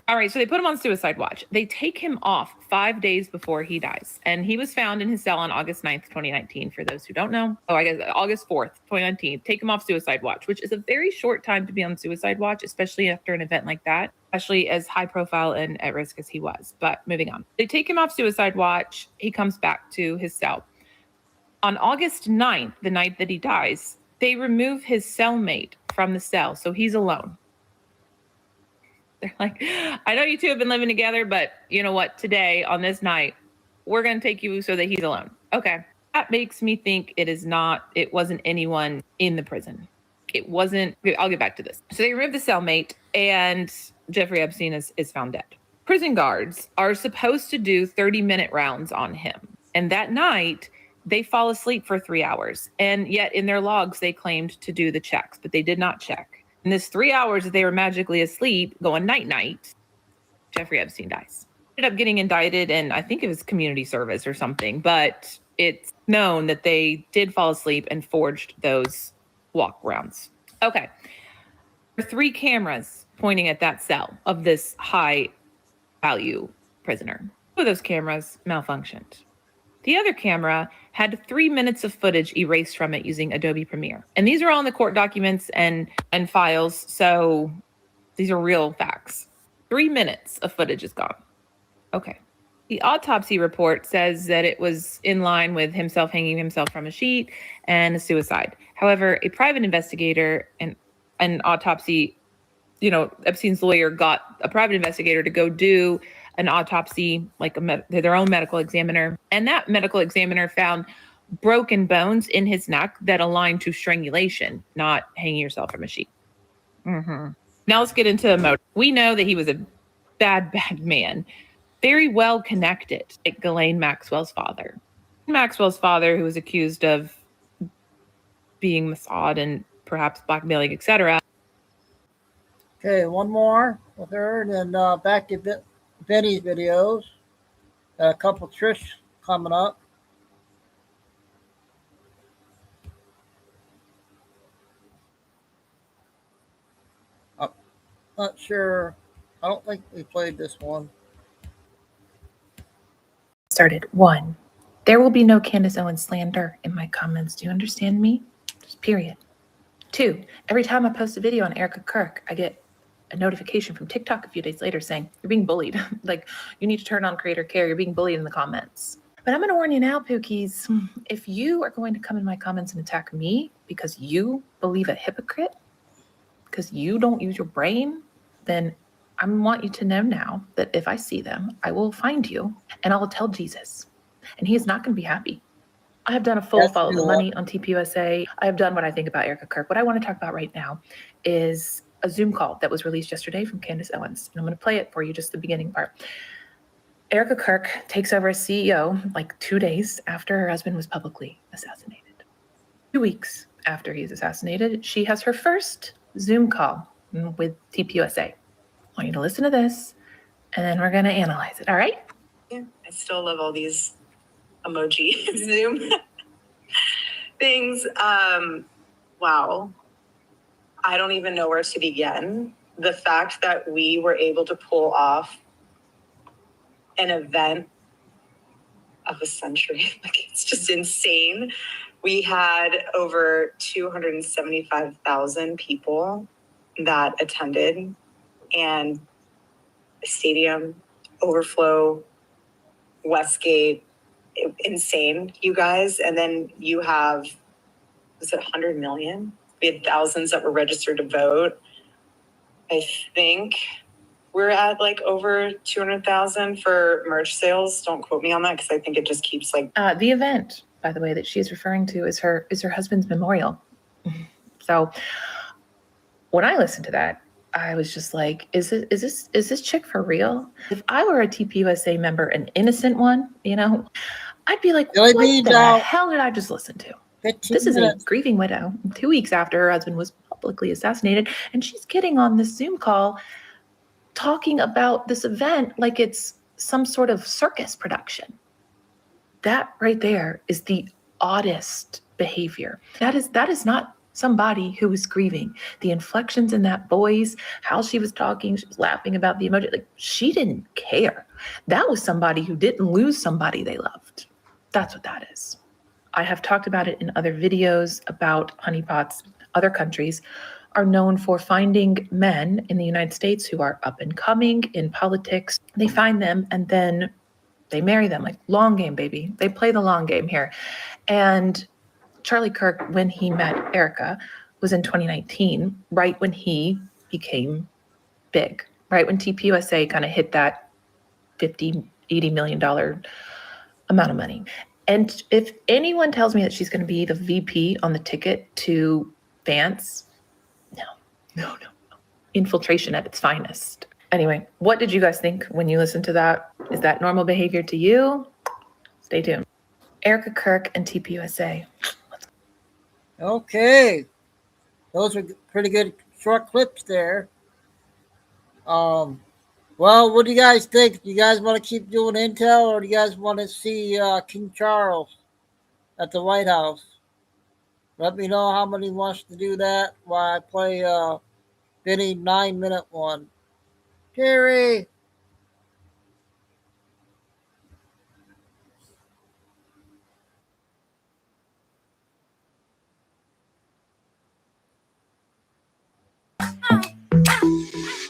All right, so they put him on suicide watch. They take him off 5 days before he dies. And he was found in his cell on August 9th, 2019, for those who don't know. Oh, I guess August 4th, 2019. Take him off suicide watch, which is a very short time to be on suicide watch, especially after an event like that, especially as high profile and at risk as he was. But moving on. They take him off suicide watch. He comes back to his cell. On August 9th, the night that he dies, they remove his cellmate from the cell, so he's alone. They're like, I know you two have been living together, but you know what? Today, on this night, we're going to take you so that he's alone. Okay. That makes me think it wasn't anyone in the prison. It wasn't, I'll get back to this. So they remove the cellmate and Jeffrey Epstein is found dead. Prison guards are supposed to do 30-minute rounds on him. And that night, they fall asleep for 3 hours. And yet in their logs, they claimed to do the checks, but they did not check. In this 3 hours that they were magically asleep, going night-night, Jeffrey Epstein dies. Ended up getting indicted, and I think it was community service or something, but it's known that they did fall asleep and forged those walk rounds. Okay. There are 3 cameras pointing at that cell of this high-value prisoner. 2 of those cameras malfunctioned. The other camera had 3 minutes of footage erased from it using Adobe Premiere. And these are all in the court documents and files, so these are real facts. 3 minutes of footage is gone. Okay. The autopsy report says that it was in line with himself hanging himself from a sheet and a suicide. However, a private investigator and an autopsy, Epstein's lawyer got a private investigator to go do an autopsy, like their own medical examiner. And that medical examiner found broken bones in his neck that aligned to strangulation, not hanging yourself from a sheet. Mm-hmm. Now let's get into motive. We know that he was a bad man, very well connected, like Ghislaine Maxwell's father. Maxwell's father, who was accused of being Mossad and perhaps blackmailing, etc. Okay, one more with her, and then back to Benny's videos. Got a couple Trish coming up. I'm not sure. I don't think we played this one. Started. 1. There will be no Candace Owens slander in my comments. Do you understand me? Just period. 2. Every time I post a video on Erica Kirk, I get a notification from TikTok a few days later saying, you're being bullied. Like, you need to turn on creator care. You're being bullied in the comments. But I'm going to warn you now, Pookies. If you are going to come in my comments and attack me because you believe a hypocrite, because you don't use your brain, then I want you to know now that if I see them, I will find you and I will tell Jesus. And he is not going to be happy. I have done a full follow the money on TPUSA. I have done what I think about Erica Kirk. What I want to talk about right now is a Zoom call that was released yesterday from Candace Owens. And I'm going to play it for you, just the beginning part. Erica Kirk takes over as CEO like 2 days after her husband was publicly assassinated. 2 weeks after he's assassinated, she has her first Zoom call with TPUSA. I want you to listen to this, and then we're going to analyze it, all right? I still love all these emoji Zoom things. Wow. I don't even know where to begin. The fact that we were able to pull off an event of a century, like it's just insane. We had over 275,000 people that attended, and the stadium, overflow, Westgate, insane, you guys. And then you have, was it 100 million? We had thousands that were registered to vote. I think we're at like over 200,000 for merch sales. Don't quote me on that because I think it just keeps like. The event, by the way, that she's referring to is her husband's memorial. So when I listened to that, I was just like, is this chick for real? If I were a TPUSA member, an innocent one, I'd be like, what the hell did I just listen to? This is a grieving widow 2 weeks after her husband was publicly assassinated, and she's getting on this Zoom call talking about this event like it's some sort of circus production. That right there is the oddest behavior. That is not somebody who was grieving. The inflections in that voice, how she was talking, she was laughing about the emoji. Like, she didn't care. That was somebody who didn't lose somebody they loved. That's what that is. I have talked about it in other videos about honeypots. Other countries are known for finding men in the United States who are up and coming in politics. They find them and then they marry them. Like, long game, baby. They play the long game here. And Charlie Kirk, when he met Erica, was in 2019, right when he became big, right when TPUSA kind of hit that $50, $80 million amount of money. And if anyone tells me that she's going to be the VP on the ticket to Vance, no. Infiltration at its finest. Anyway, what did you guys think when you listened to that? Is that normal behavior to you? Stay tuned. Erica Kirk and TPUSA. Okay. Those are pretty good short clips there. Well, what do you guys think? Do you guys want to keep doing intel, or do you guys want to see King Charles at the White House? Let me know how many wants to do that while I play Benny 9-minute one. Jerry.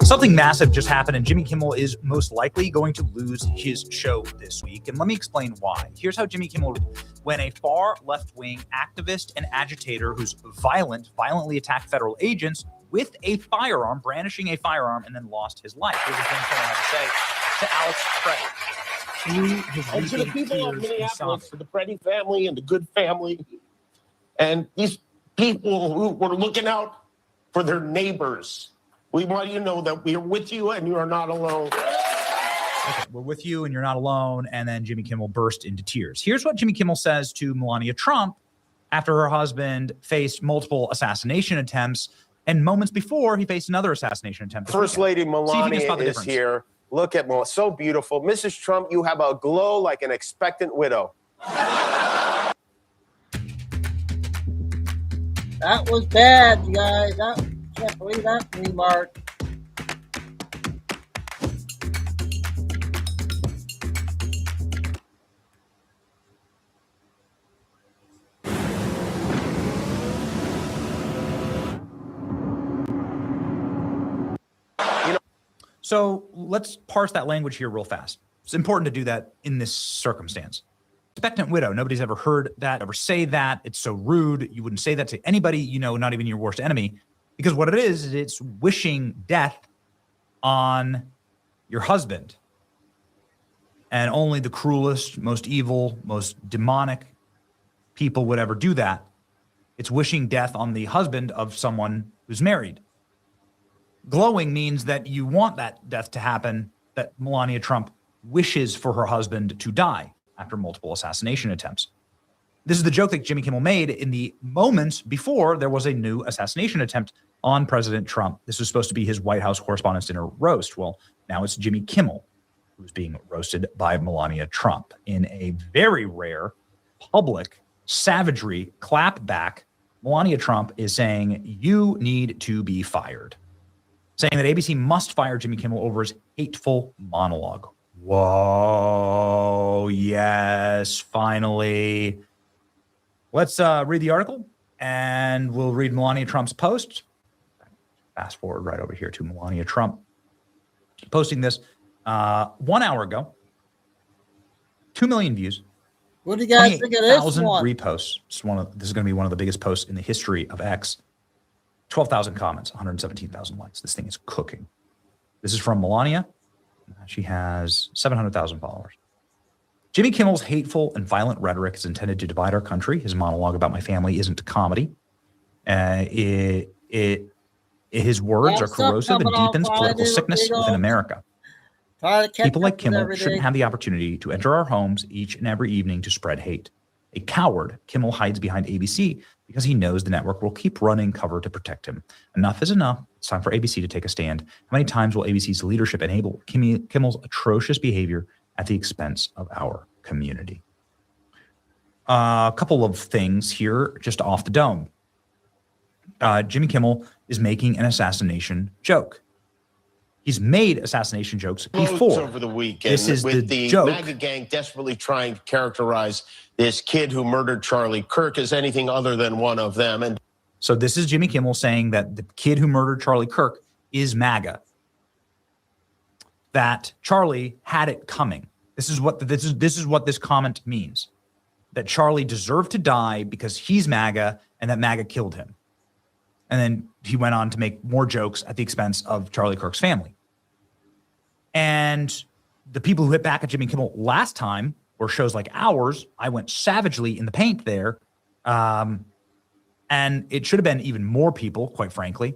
Something massive just happened, and Jimmy Kimmel is most likely going to lose his show this week. And let me explain why. Here's how Jimmy Kimmel, when a far left-wing activist and agitator who's violently attacked federal agents with a firearm, brandishing a firearm, and then lost his life. Here's what Jimmy Kimmel had to say to Alex Preddy. And to the people of Minneapolis, to the Preddy family and the Good family, and these people who were looking out for their neighbors, we want you to know that we are with you and you are not alone. Okay, we're with you and you're not alone. And then Jimmy Kimmel burst into tears. Here's what Jimmy Kimmel says to Melania Trump after her husband faced multiple assassination attempts, and moments before he faced another assassination attempt. First Lady Melania is here. Look at Melania, so beautiful. Mrs. Trump, you have a glow like an expectant widow. That was bad, you guys. I can't believe that remark. So let's parse that language here real fast. It's important to do that in this circumstance. Expectant widow. Nobody's ever heard that, ever say that. It's so rude. You wouldn't say that to anybody, you know, not even your worst enemy. Because what it is it's wishing death on your husband. And only the cruelest, most evil, most demonic people would ever do that. It's wishing death on the husband of someone who's married. Glowing means that you want that death to happen, that Melania Trump wishes for her husband to die after multiple assassination attempts. This is the joke that Jimmy Kimmel made in the moments before there was a new assassination attempt on President Trump. This was supposed to be his White House Correspondents' Dinner roast. Well, now it's Jimmy Kimmel who's being roasted by Melania Trump in a very rare public savagery clapback. Melania Trump is saying, you need to be fired, saying that ABC must fire Jimmy Kimmel over his hateful monologue. Whoa, yes, finally. Let's read the article, and we'll read Melania Trump's post. Fast forward right over here to Melania Trump posting this 1 hour ago. 2 million views. What do you guys think of this 1,000 one? reposts. This is going to be one of the biggest posts in the history of X. 12,000 comments, 117,000 likes. This thing is cooking. This is from Melania. She has 700,000 followers. Jimmy Kimmel's hateful and violent rhetoric is intended to divide our country. His monologue about my family isn't a comedy. His words are corrosive and deepens political sickness within America. People like Kimmel shouldn't have the opportunity to enter our homes each and every evening to spread hate. A coward, Kimmel hides behind ABC because he knows the network will keep running cover to protect him. Enough is enough. It's time for ABC to take a stand. How many times will ABC's leadership enable Kimmel's atrocious behavior at the expense of our community? A couple of things here just off the dome. Jimmy Kimmel is making an assassination joke. He's made assassination jokes before. Over the weekend, this is with the the joke. MAGA gang desperately trying to characterize this kid who murdered Charlie Kirk as anything other than one of them. And so this is Jimmy Kimmel saying that the kid who murdered Charlie Kirk is MAGA. That Charlie had it coming. This is what this comment means. That Charlie deserved to die because he's MAGA and that MAGA killed him. And then he went on to make more jokes at the expense of Charlie Kirk's family. And the people who hit back at Jimmy Kimmel last time were shows like ours. I went savagely in the paint there. And it should have been even more people, quite frankly.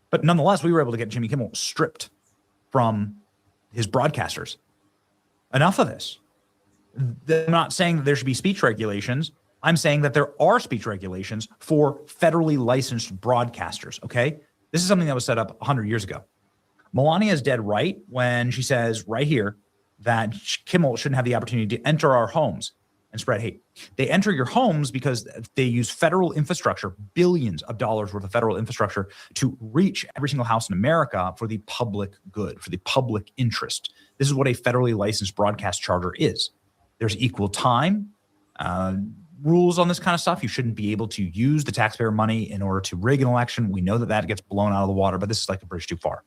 But nonetheless, we were able to get Jimmy Kimmel stripped from his broadcasters. Enough of this. I'm not saying that there should be speech regulations. I'm saying that there are speech regulations for federally licensed broadcasters, okay? This is something that was set up 100 years ago. Melania is dead right when she says right here that Kimmel shouldn't have the opportunity to enter our homes and spread hate. They enter your homes because they use federal infrastructure, billions of dollars worth of federal infrastructure to reach every single house in America for the public good, for the public interest. This is what a federally licensed broadcast charter is. There's equal time, rules on this kind of stuff. You shouldn't be able to use the taxpayer money in order to rig an election. We know that that gets blown out of the water, but this is like a bridge too far.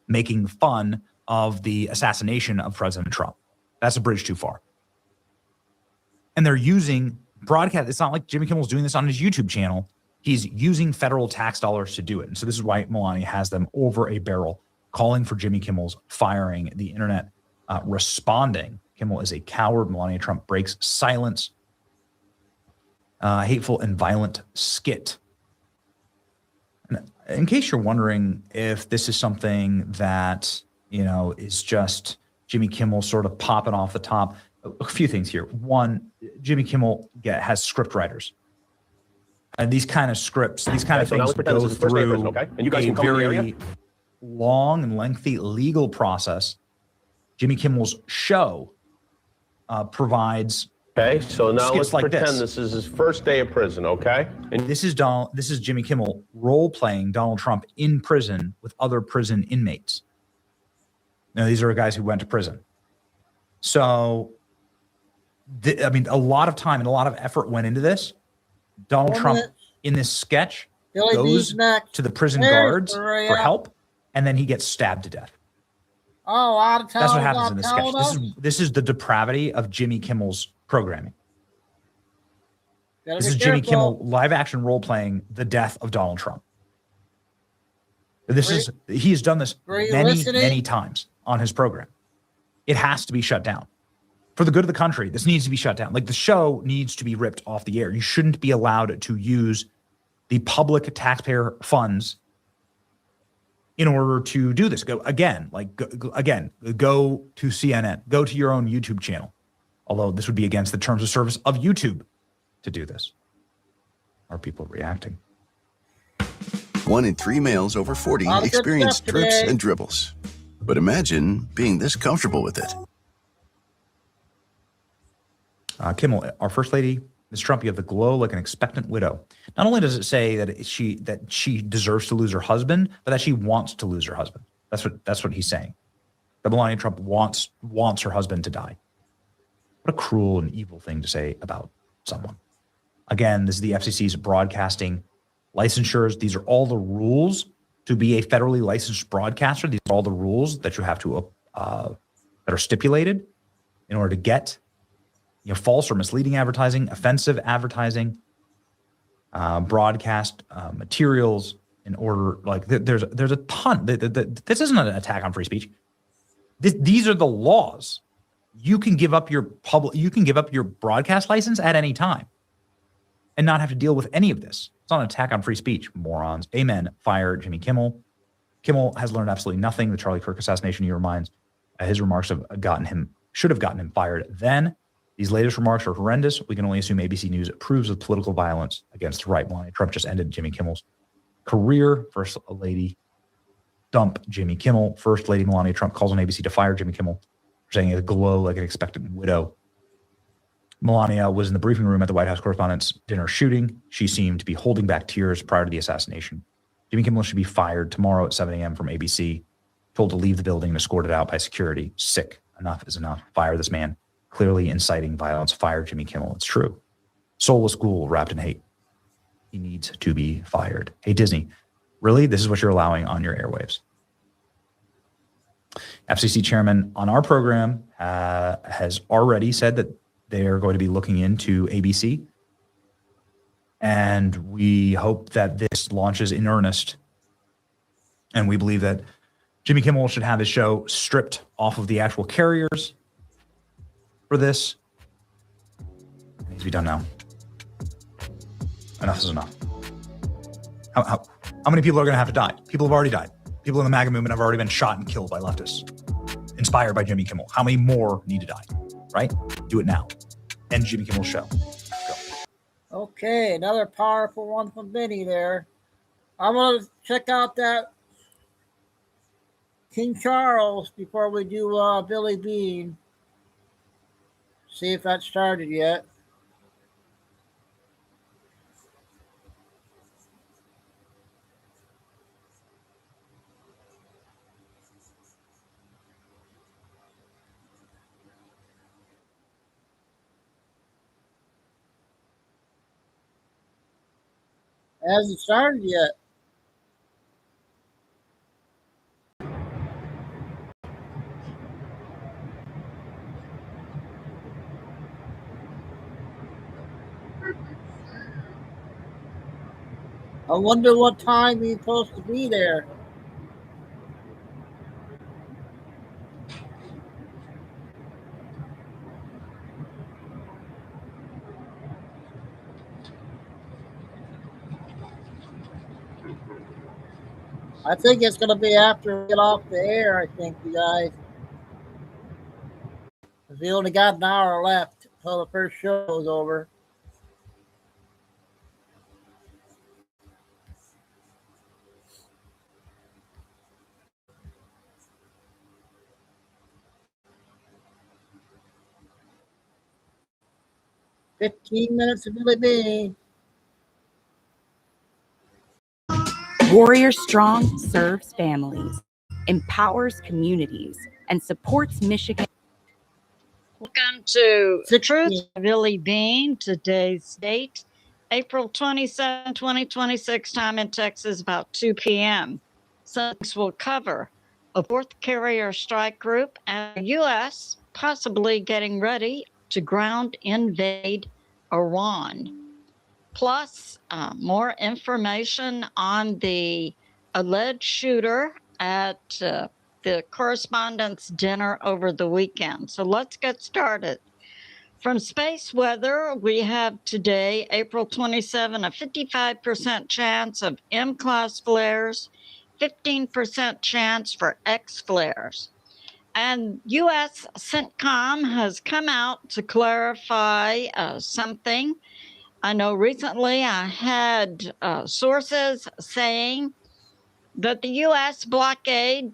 Making fun of the assassination of President Trump. That's a bridge too far. And they're using broadcast. It's not like Jimmy Kimmel's doing this on his YouTube channel. He's using federal tax dollars to do it. And so this is why Melania has them over a barrel, calling for Jimmy Kimmel's firing. The internet responding. Kimmel is a coward. Melania Trump breaks silence. Hateful and violent skit. And in case you're wondering if this is something that, is just Jimmy Kimmel sort of popping off the top, a few things here. One, Jimmy Kimmel has script writers. And these kind of scripts, these kind of things go through a very long and lengthy legal process. Jimmy Kimmel's show provides. Okay, so now let's like pretend this is his first day of prison, okay? And this is Jimmy Kimmel role-playing Donald Trump in prison with other prison inmates. Now, these are guys who went to prison. So, a lot of time and a lot of effort went into this. Donald Trump, in this sketch, goes to the prison guards for help, and then he gets stabbed to death. Oh, out of town. That's what happens in this sketch. This is the depravity of Jimmy Kimmel's programming. This is Jimmy Kimmel live action role playing the death of Donald Trump. He has done this many times on his program. It has to be shut down. for the good of the country, this needs to be shut down. Like, the show needs to be ripped off the air. You shouldn't be allowed to use the public taxpayer funds in order to do this. Go to CNN, go to your own YouTube channel. Although this would be against the terms of service of YouTube to do this. Are people reacting? 1 in 3 males over 40 experience drips and dribbles. But imagine being this comfortable with it. Kimmel, our First Lady, Ms. Trump, you have the glow like an expectant widow. Not only does it say that she deserves to lose her husband, but that she wants to lose her husband. That's what he's saying. That Melania Trump wants her husband to die. What a cruel and evil thing to say about someone. Again, this is the FCC's broadcasting licensures. These are all the rules to be a federally licensed broadcaster. These are all the rules that you have to that are stipulated in order to get false or misleading advertising, offensive advertising, broadcast materials. In order, like there's a ton. This isn't an attack on free speech. These are the laws. You can give up your broadcast license at any time and not have to deal with any of this. It's not an attack on free speech, morons. Amen. Fire Jimmy Kimmel. Kimmel has learned absolutely nothing. The Charlie Kirk assassination, he reminds, his remarks should have gotten him fired then. These latest remarks are horrendous. We can only assume ABC News approves of political violence against the right. Melania Trump just ended Jimmy Kimmel's career. First Lady, dump Jimmy Kimmel. First Lady Melania Trump calls on ABC to fire Jimmy Kimmel, saying a glow like an expectant widow. Melania was in the briefing room at the White House Correspondents' Dinner shooting. She seemed to be holding back tears prior to the assassination. Jimmy Kimmel should be fired tomorrow at 7 a.m. from ABC, told to leave the building and escorted out by security. Sick. Enough is enough. Fire this man. Clearly inciting violence. Fire Jimmy Kimmel. It's true. Soulless ghoul wrapped in hate. He needs to be fired. Hey, Disney, really? This is what you're allowing on your airwaves? FCC chairman on our program has already said that they're going to be looking into ABC. And we hope that this launches in earnest. And we believe that Jimmy Kimmel should have his show stripped off of the actual carriers for this. It needs to be done now. Enough is enough. How many people are going to have to die? People have already died. People in the MAGA movement have already been shot and killed by leftists, inspired by Jimmy Kimmel. How many more need to die, right? Do it now. End Jimmy Kimmel's show. Go. Okay, another powerful one from Benny there. I'm going to check out that King Charles before we do Billy Bean. See if that started yet. Hasn't started yet. I wonder what time he's supposed to be there. I think it's going to be after we get off the air, I think, you guys. Because we only got an hour left until the first show is over. "15 minutes of Billy Bean." Warrior Strong serves families, empowers communities, and supports Michigan. Welcome to Truth Billy Bean. Today's date, April 27, 2026, time in Texas, about 2 p.m. Subjects will cover a fourth carrier strike group and the U.S. possibly getting ready to ground invade Iran. Plus, more information on the alleged shooter at the correspondence dinner over the weekend. So let's get started. From space weather, we have today, April 27, a 55% chance of M-class flares, 15% chance for X flares. And U.S. CENTCOM has come out to clarify something. I know recently I had sources saying that the U.S. blockade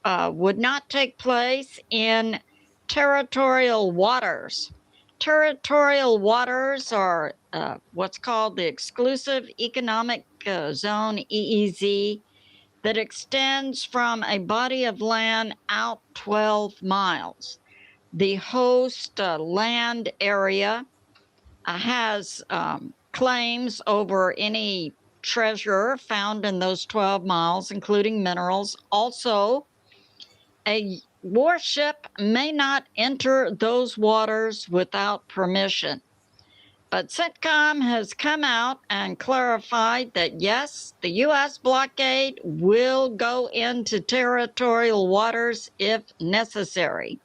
would not take place in territorial waters. Territorial waters are what's called the Exclusive Economic Zone, EEZ, that extends from a body of land out 12 miles. The host land area has claims over any treasure found in those 12 miles, including minerals. Also, a warship may not enter those waters without permission. But CENTCOM has come out and clarified that yes, the U.S. blockade will go into territorial waters if necessary.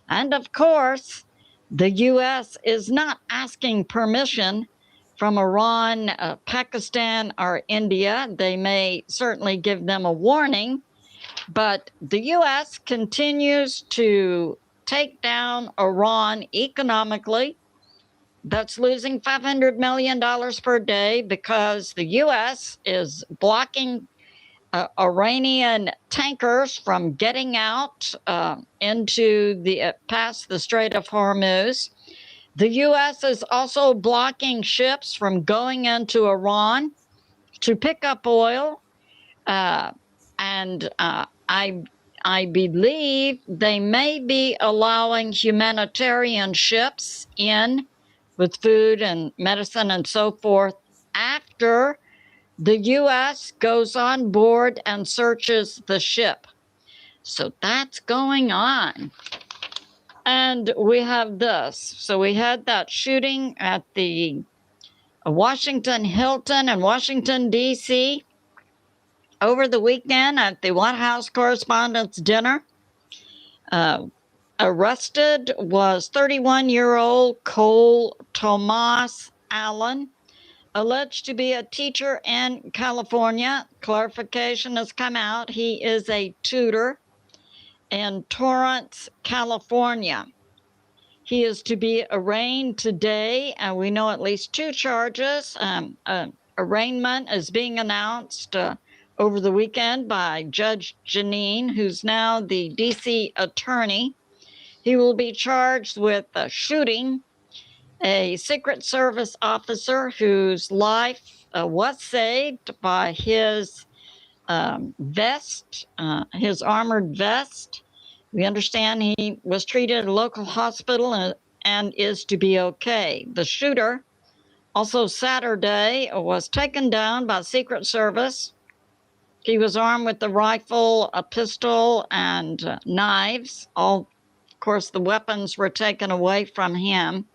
And of course, the U.S. is not asking permission from Iran, Pakistan, or India. They may certainly give them a warning, but the U.S. continues to take down Iran economically. That's losing $500 million per day because the U.S. is blocking Iranian tankers from getting out into the past the Strait of Hormuz. The U.S. is also blocking ships from going into Iran to pick up oil, and I believe they may be allowing humanitarian ships in with food and medicine and so forth after the U.S. goes on board and searches the ship. So that's going on. And we have this. So we had that shooting at the Washington Hilton in Washington, D.C. over the weekend at the White House Correspondents' Dinner. Arrested was 31-year-old Cole Tomas Allen, alleged to be a teacher in California. Clarification has come out. He is a tutor in Torrance, California. He is to be arraigned today, and we know at least 2 charges. Arraignment is being announced over the weekend by Judge Janine, who's now the D.C. attorney. He will be charged with shooting a Secret Service officer whose life was saved by his vest, his armored vest. We understand he was treated at a local hospital and is to be okay. The shooter, also Saturday, was taken down by Secret Service. He was armed with a rifle, a pistol, and knives. All, of course, the weapons were taken away from him.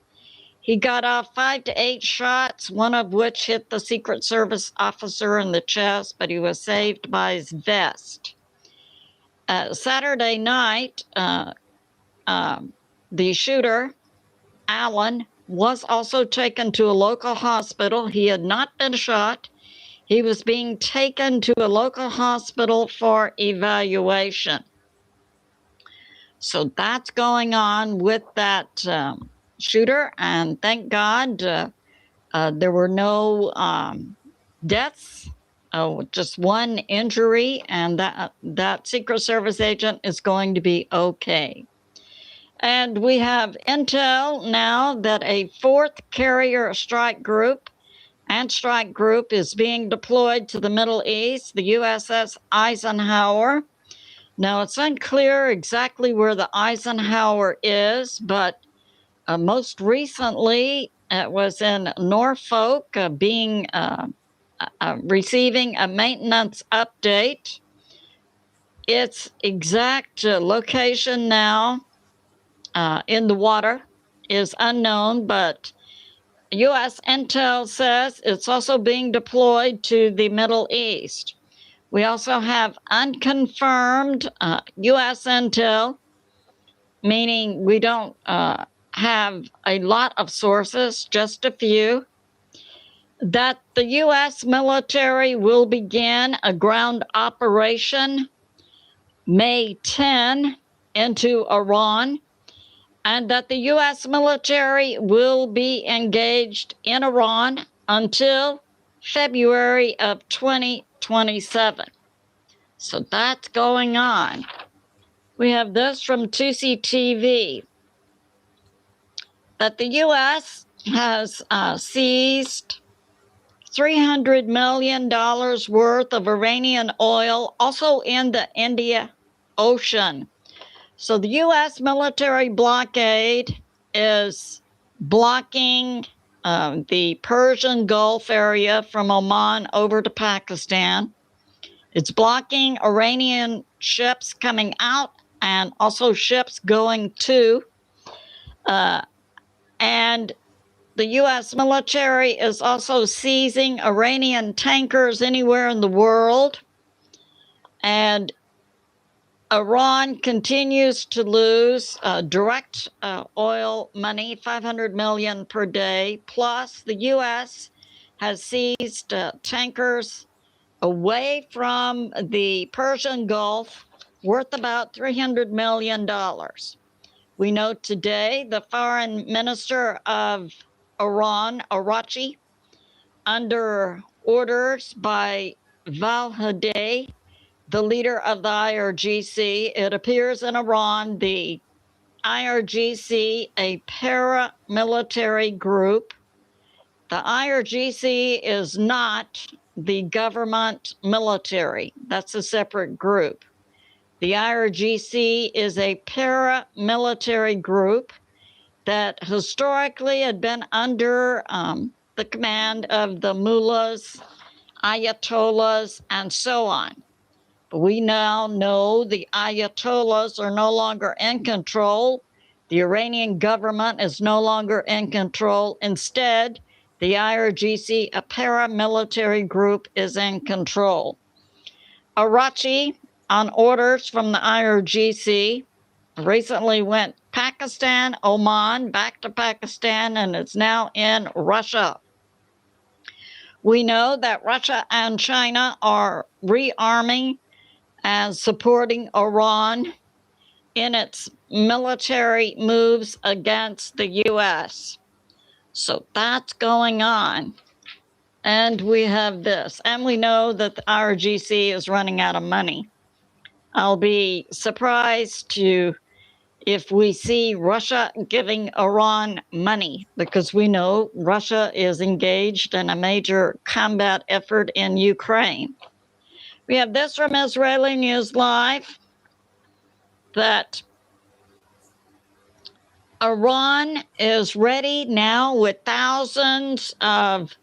He got off 5 to 8 shots, one of which hit the Secret Service officer in the chest, but he was saved by his vest. Saturday night, the shooter, Allen, was also taken to a local hospital. He had not been shot. He was being taken to a local hospital for evaluation. So that's going on with that shooter, and thank God there were no deaths, just one injury, and that Secret Service agent is going to be okay. And we have intel now that a 4th carrier strike group is being deployed to the Middle East, the USS Eisenhower. Now, it's unclear exactly where the Eisenhower is, but most recently it was in Norfolk, receiving a maintenance update. Its exact location now in the water is unknown, but U.S. intel says it's also being deployed to the Middle East. We also have unconfirmed U.S. intel, meaning we don't have a lot of sources, just a few, that the U.S. military will begin a ground operation May 10 into Iran, and that the U.S. military will be engaged in Iran until February of 2027. So that's going on. We have this from 2C TV, that the U.S. has seized $300 million worth of Iranian oil, also in the Indian Ocean. So the U.S. military blockade is blocking the Persian Gulf area from Oman over to Pakistan. It's blocking Iranian ships coming out and also ships going to. And the U.S. military is also seizing Iranian tankers anywhere in the world. And Iran continues to lose direct oil money, $500 million per day. Plus, the U.S. has seized tankers away from the Persian Gulf worth about $300 million. We know today the foreign minister of Iran, Arachi, under orders by Valhadeh, the leader of the IRGC, it appears in Iran, the IRGC, a paramilitary group. The IRGC is not the government military. That's a separate group. The IRGC is a paramilitary group that historically had been under the command of the mullahs, ayatollahs, and so on. But we now know the ayatollahs are no longer in control. The Iranian government is no longer in control. Instead, the IRGC, a paramilitary group, is in control. Arachi, on orders from the IRGC, recently went Pakistan, Oman, back to Pakistan, and is now in Russia. We know that Russia and China are rearming and supporting Iran in its military moves against the U.S. So that's going on. And we have this. And we know that the IRGC is running out of money. I'll be surprised if we see Russia giving Iran money, because we know Russia is engaged in a major combat effort in Ukraine. We have this from Israeli News Live, that Iran is ready now with thousands of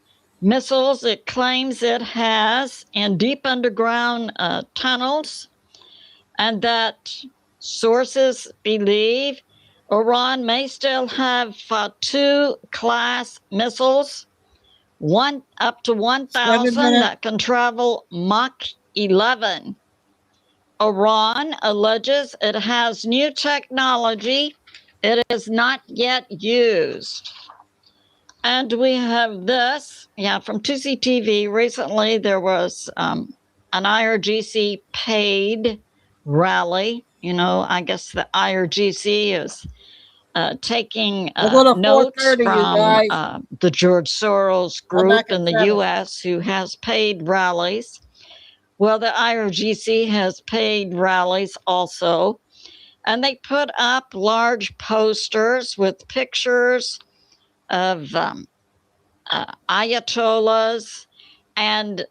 missiles it claims it has in deep underground tunnels, and that sources believe Iran may still have Fatu-class missiles, up to 1,000 that can travel Mach 11. Iran alleges it has new technology it is not yet used. And we have this, from 2C TV. Recently, there was an IRGC paid rally. I guess the IRGC is taking notes from the George Soros group in the U.S. who has paid rallies. Well, the IRGC has paid rallies also, and they put up large posters with pictures of ayatollahs, and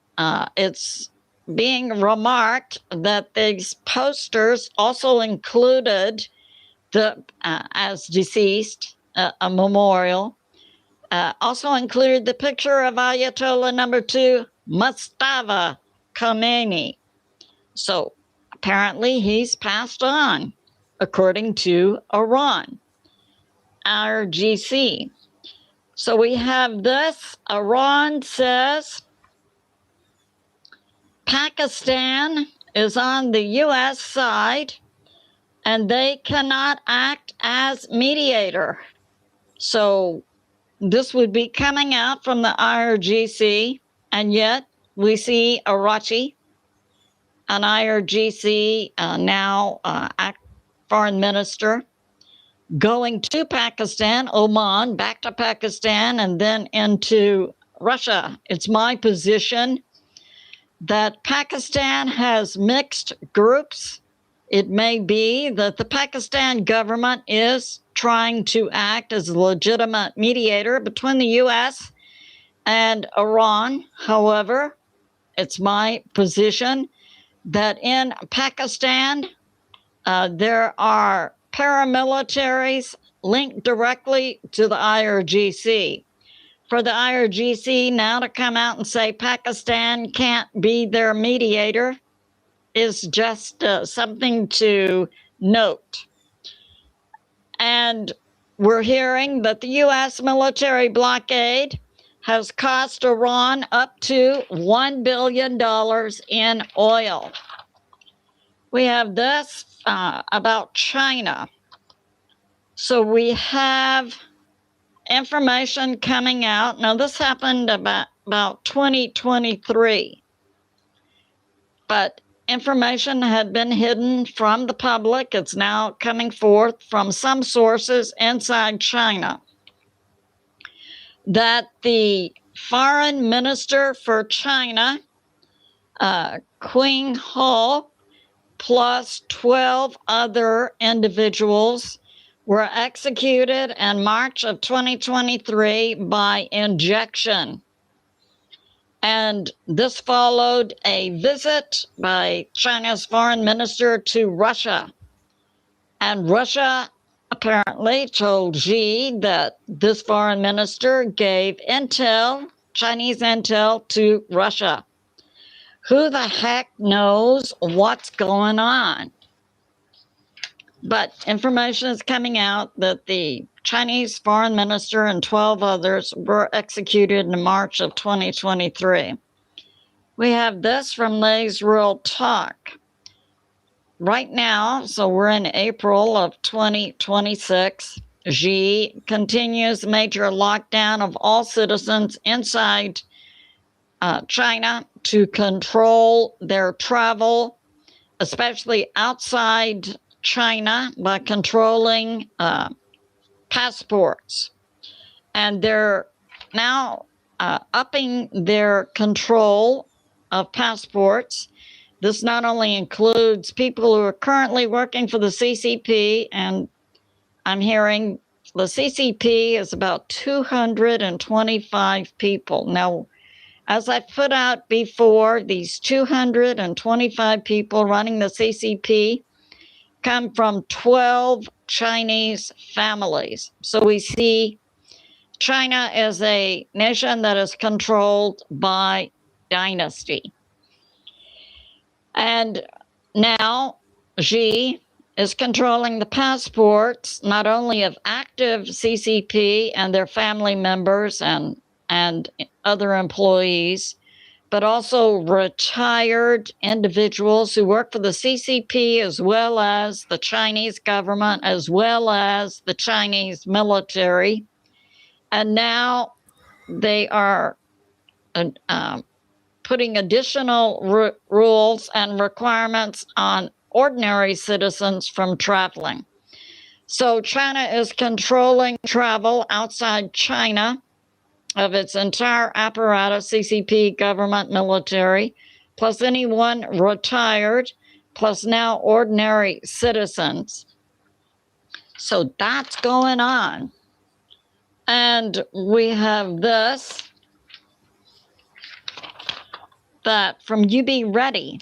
it's being remarked that these posters also included as deceased, a memorial, also included the picture of Ayatollah number 2, Mustafa Khomeini. So apparently he's passed on, according to Iran, IRGC. So we have this. Iran says Pakistan is on the U.S. side, and they cannot act as mediator. So this would be coming out from the IRGC, and yet we see Arachi, an IRGC now foreign minister, going to Pakistan, Oman, back to Pakistan, and then into Russia. It's my position that Pakistan has mixed groups. It may be that the Pakistan government is trying to act as a legitimate mediator between the U.S. and Iran. However, it's my position that in Pakistan, there are paramilitaries linked directly to the IRGC. For the IRGC now to come out and say Pakistan can't be their mediator is just something to note. And we're hearing that the U.S. military blockade has cost Iran up to $1 billion in oil. We have this about China. So we have information coming out. Now, this happened about 2023. But information had been hidden from the public. It's now coming forth from some sources inside China that the foreign minister for China, Qing Ho, plus 12 other individuals were executed in March of 2023 by injection. And this followed a visit by China's foreign minister to Russia. And Russia apparently told Xi that this foreign minister gave intel, Chinese intel, to Russia. Who the heck knows what's going on? But information is coming out that the Chinese foreign minister and 12 others were executed in March of 2023. We have this from Lay's Real Talk. Right now, so we're in April of 2026, Xi continues major lockdown of all citizens inside China to control their travel, especially outside China, by controlling passports. And they're now upping their control of passports. This not only includes people who are currently working for the CCP, and I'm hearing the CCP is about 225 people. Now, as I put out before, these 225 people running the CCP come from 12 Chinese families. So we see China as a nation that is controlled by dynasty. And now Xi is controlling the passports, not only of active CCP and their family members and other employees, but also retired individuals who work for the CCP, as well as the Chinese government, as well as the Chinese military. And now they are putting additional rules and requirements on ordinary citizens from traveling. So China is controlling travel outside China of its entire apparatus, CCP, government, military, plus anyone retired, plus now ordinary citizens. So that's going on. And we have this, that from You Be Ready,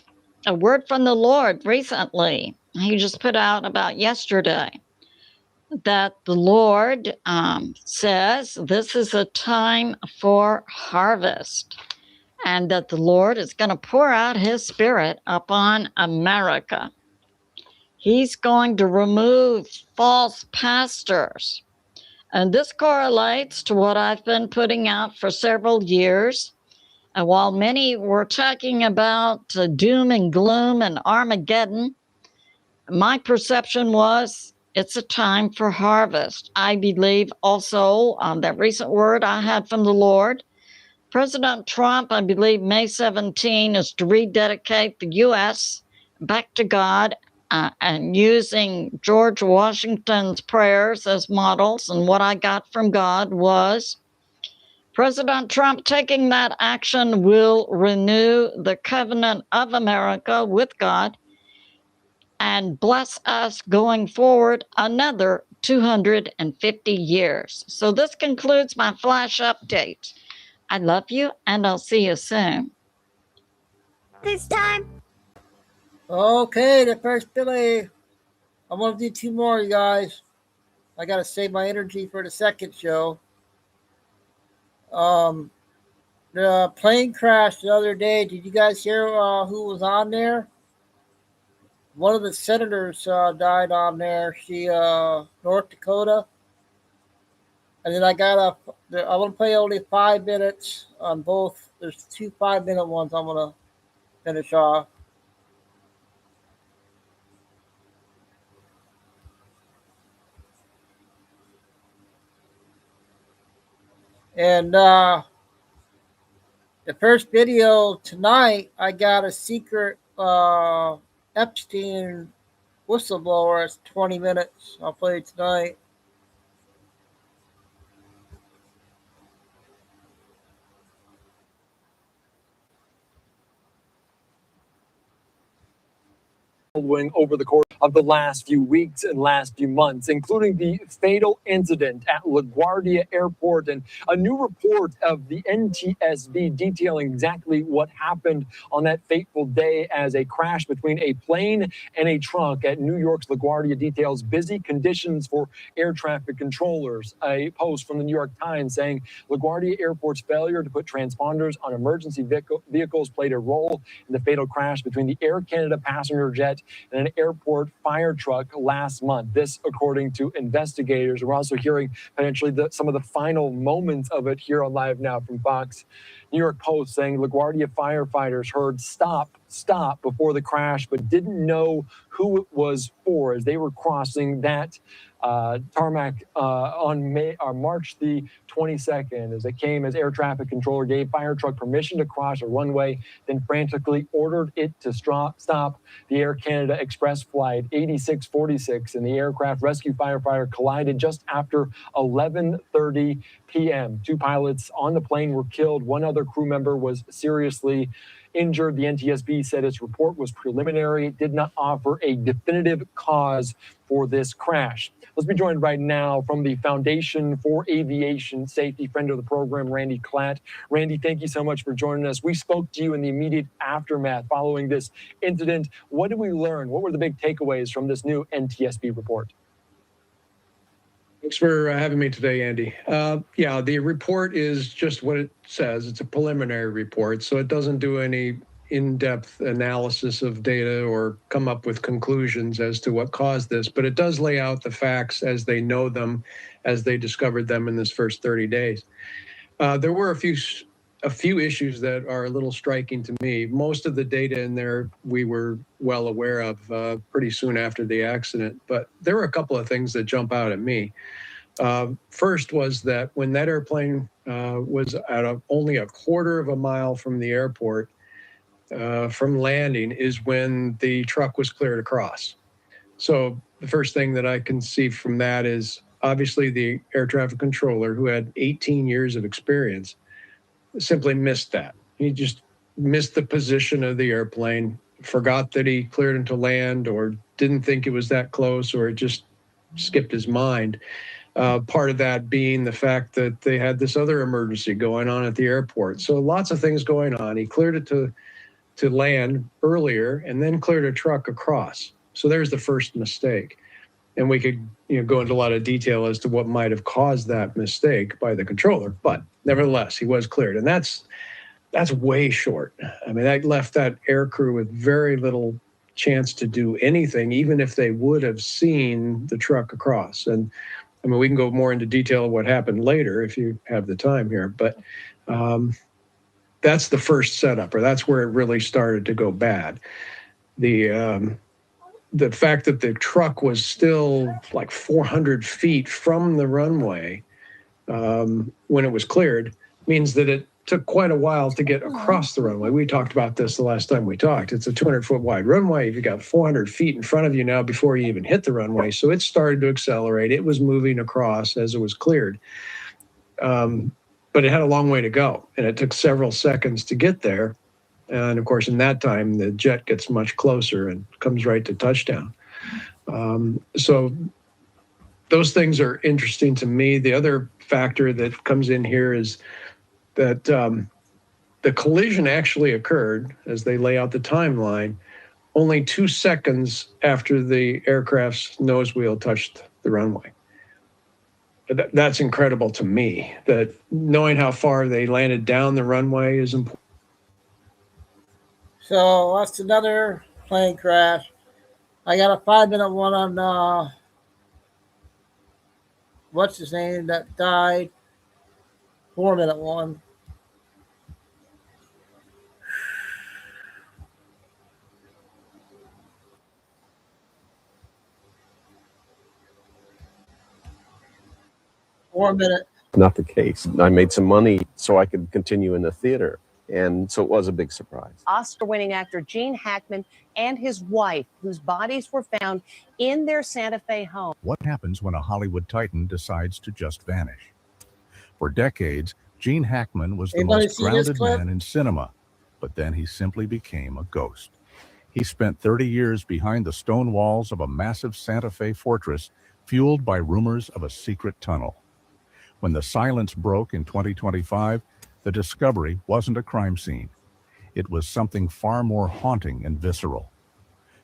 a word from the Lord recently. He just put out about yesterday that the Lord says this is a time for harvest, and that the Lord is going to pour out his spirit upon America. He's going to remove false pastors. And this correlates to what I've been putting out for several years, While many were talking about doom and gloom and Armageddon, my perception was it's a time for harvest. I believe also that recent word I had from the Lord, President Trump, I believe May 17 is to rededicate the U.S. back to God and using George Washington's prayers as models. And what I got from God was President Trump taking that action will renew the covenant of America with God and bless us going forward another 250 years. So this concludes my flash update. I love you, and I'll see you soon. This time. Okay, the first Billy. I'm going to do 2 more, you guys. I got to save my energy for the second show. The plane crashed the other day. Did you guys hear who was on there? One of the senators died on there. She, North Dakota. And then I want to play only 5 minutes on both. There's 2 5-minute ones I'm going to finish off. And the first video tonight, I got a secret Epstein whistleblower. It's 20 minutes. I'll play it tonight. Over the course of the last few weeks and last few months, including the fatal incident at LaGuardia Airport and a new report of the NTSB detailing exactly what happened on that fateful day as a crash between a plane and a truck at New York's LaGuardia details busy conditions for air traffic controllers. A post from the New York Times saying LaGuardia Airport's failure to put transponders on emergency vehicles played a role in the fatal crash between the Air Canada passenger jet and an airport fire truck last month. This, according to investigators. We're also hearing potentially some of the final moments of it here on Live Now from Fox. New York Post saying LaGuardia firefighters heard stop before the crash, but didn't know who it was for as they were crossing that tarmac on March the 22nd as it came as air traffic controller gave fire truck permission to cross a runway, then frantically ordered it to stop the Air Canada Express flight 8646, and the aircraft rescue firefighter collided just after 11:30 p.m. 2 pilots on the plane were killed. 1 other crew member was seriously injured. The NTSB said its report was preliminary. It did not offer a definitive cause for this crash. Let's be joined right now from the Foundation for Aviation Safety, friend of the program, Randy Klatt. Randy, thank you so much for joining us. We spoke to you in the immediate aftermath following this incident. What did we learn? What were the big takeaways from this new NTSB report? Thanks for having me today, Andy. Yeah, the report is just what it says. It's a preliminary report, so it doesn't do any in-depth analysis of data or come up with conclusions as to what caused this, but it does lay out the facts as they know them, as they discovered them in this first 30 days. There were a few issues that are a little striking to me. Most of the data in there we were well aware of pretty soon after the accident, but there were a couple of things that jump out at me. First was that when that airplane was at only a quarter of a mile from the airport, from landing, is when the truck was cleared across. So the first thing that I can see from that is obviously the air traffic controller, who had 18 years of experience, simply missed that. He just missed the position of the airplane, forgot that he cleared into land, or didn't think it was that close, or it just skipped his mind. Part of that being the fact that they had this other emergency going on at the airport. So lots of things going on. He cleared it to land earlier and then cleared a truck across. So there's the first mistake. And we could go into a lot of detail as to what might have caused that mistake by the controller. But nevertheless, he was cleared. And that's way short. I mean, that left that air crew with very little chance to do anything, even if they would have seen the truck across. And I mean, we can go more into detail of what happened later if you have the time here. But that's the first setup, or that's where it really started to go bad. The fact that the truck was still like 400 feet from the runway when it was cleared means that it took quite a while to get across the runway. We talked about this the last time we talked. It's a 200-foot wide runway. You've got 400 feet in front of you now before you even hit the runway. So it started to accelerate. It was moving across as it was cleared. But it had a long way to go, and it took several seconds to get there. And of course, in that time, the jet gets much closer and comes right to touchdown. So those things are interesting to me. The other factor that comes in here is that the collision actually occurred, as they lay out the timeline, only 2 seconds after the aircraft's nose wheel touched the runway. That's incredible to me, that knowing how far they landed down the runway is important. So that's another plane crash. I got a 5-minute one on what's his name that died. 4-minute one. Not the case. I made some money so I could continue in the theater. And so it was a big surprise. Oscar-winning actor Gene Hackman and his wife, whose bodies were found in their Santa Fe home. What happens when a Hollywood titan decides to just vanish? For decades, Gene Hackman was the most grounded man in cinema, but then he simply became a ghost. He spent 30 years behind the stone walls of a massive Santa Fe fortress, fueled by rumors of a secret tunnel. When the silence broke in 2025, the discovery wasn't a crime scene. It was something far more haunting and visceral.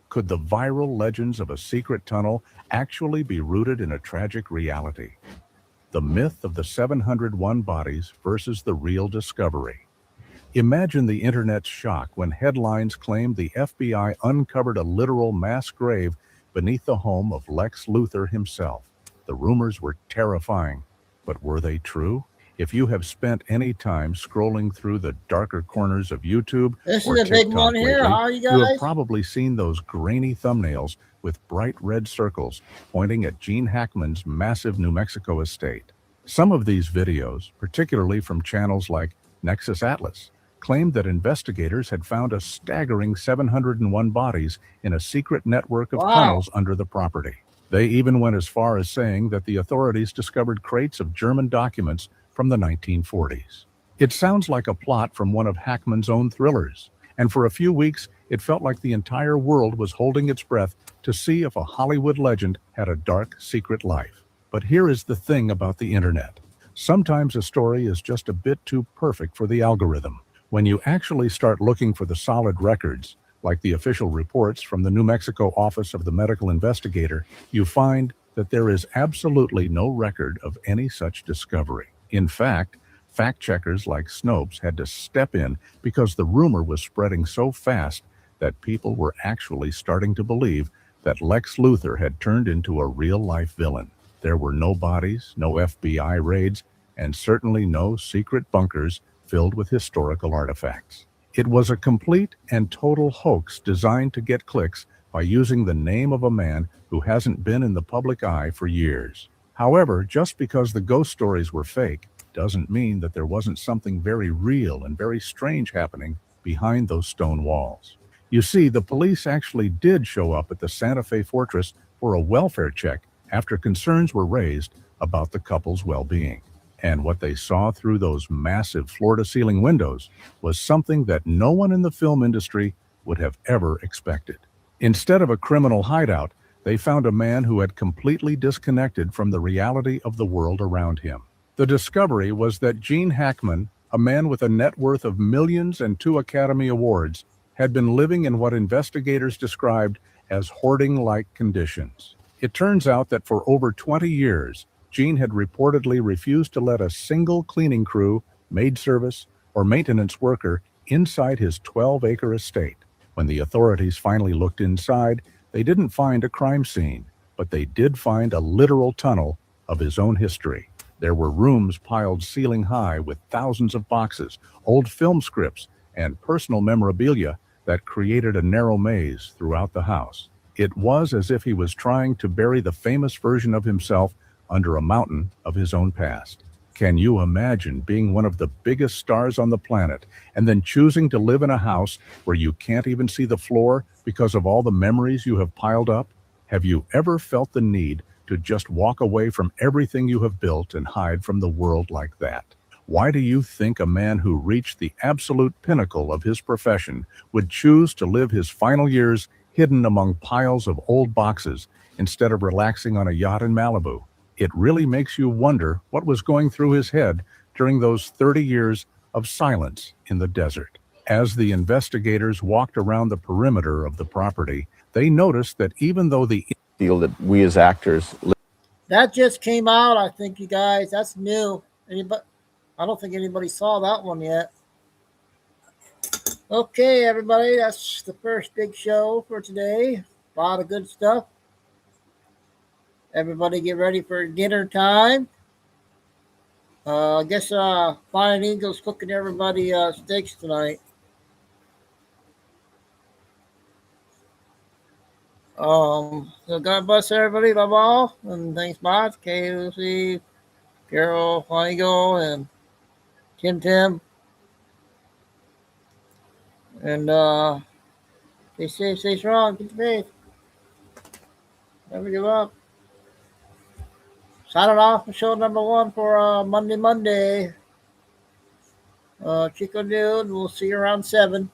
Could the viral legends of a secret tunnel actually be rooted in a tragic reality? The myth of the 701 bodies versus the real discovery. Imagine the internet's shock when headlines claimed the FBI uncovered a literal mass grave beneath the home of Lex Luthor himself. The rumors were terrifying, but were they true? If you have spent any time scrolling through the darker corners of YouTube or TikTok lately, you have probably seen those grainy thumbnails with bright red circles pointing at Gene Hackman's massive New Mexico estate. Some of these videos, particularly from channels like Nexus Atlas, claimed that investigators had found a staggering 701 bodies in a secret network of tunnels under the property. They even went as far as saying that the authorities discovered crates of German documents from the 1940s. It sounds like a plot from one of Hackman's own thrillers, and for a few weeks, it felt like the entire world was holding its breath to see if a Hollywood legend had a dark, secret life. But here is the thing about the internet. Sometimes a story is just a bit too perfect for the algorithm. When you actually start looking for the solid records, like the official reports from the New Mexico Office of the Medical Investigator, you find that there is absolutely no record of any such discovery. In fact, fact-checkers like Snopes had to step in because the rumor was spreading so fast that people were actually starting to believe that Lex Luthor had turned into a real-life villain. There were no bodies, no FBI raids, and certainly no secret bunkers filled with historical artifacts. It was a complete and total hoax designed to get clicks by using the name of a man who hasn't been in the public eye for years. However, just because the ghost stories were fake doesn't mean that there wasn't something very real and very strange happening behind those stone walls. You see, the police actually did show up at the Santa Fe Fortress for a welfare check after concerns were raised about the couple's well-being. And what they saw through those massive floor-to-ceiling windows was something that no one in the film industry would have ever expected. Instead of a criminal hideout, they found a man who had completely disconnected from the reality of the world around him. The discovery was that Gene Hackman, a man with a net worth of millions and 2 Academy Awards, had been living in what investigators described as hoarding-like conditions. It turns out that for over 20 years, Gene had reportedly refused to let a single cleaning crew, maid service, or maintenance worker inside his 12-acre estate. When the authorities finally looked inside, they didn't find a crime scene, but they did find a literal tunnel of his own history. There were rooms piled ceiling high with thousands of boxes, old film scripts, and personal memorabilia that created a narrow maze throughout the house. It was as if he was trying to bury the famous version of himself under a mountain of his own past. Can you imagine being one of the biggest stars on the planet and then choosing to live in a house where you can't even see the floor because of all the memories you have piled up? Have you ever felt the need to just walk away from everything you have built and hide from the world like that? Why do you think a man who reached the absolute pinnacle of his profession would choose to live his final years hidden among piles of old boxes instead of relaxing on a yacht in Malibu? It really makes you wonder what was going through his head during those 30 years of silence in the desert. As the investigators walked around the perimeter of the property, they noticed that even though the feel that we as actors, that just came out, I think, you guys. That's new. Anybody? I don't think anybody saw that one yet. Okay, everybody, that's the first big show for today. A lot of good stuff. Everybody get ready for dinner time. I guess Flying Eagle's cooking everybody steaks tonight. So God bless everybody. Love all. And thanks, Bots, KOC, Carol, Flying Eagle, and Tim. And stay safe, stay strong, keep the faith. Never give up. Signing off for show number 1 for Monday. Chico Dude, we'll see you around 7.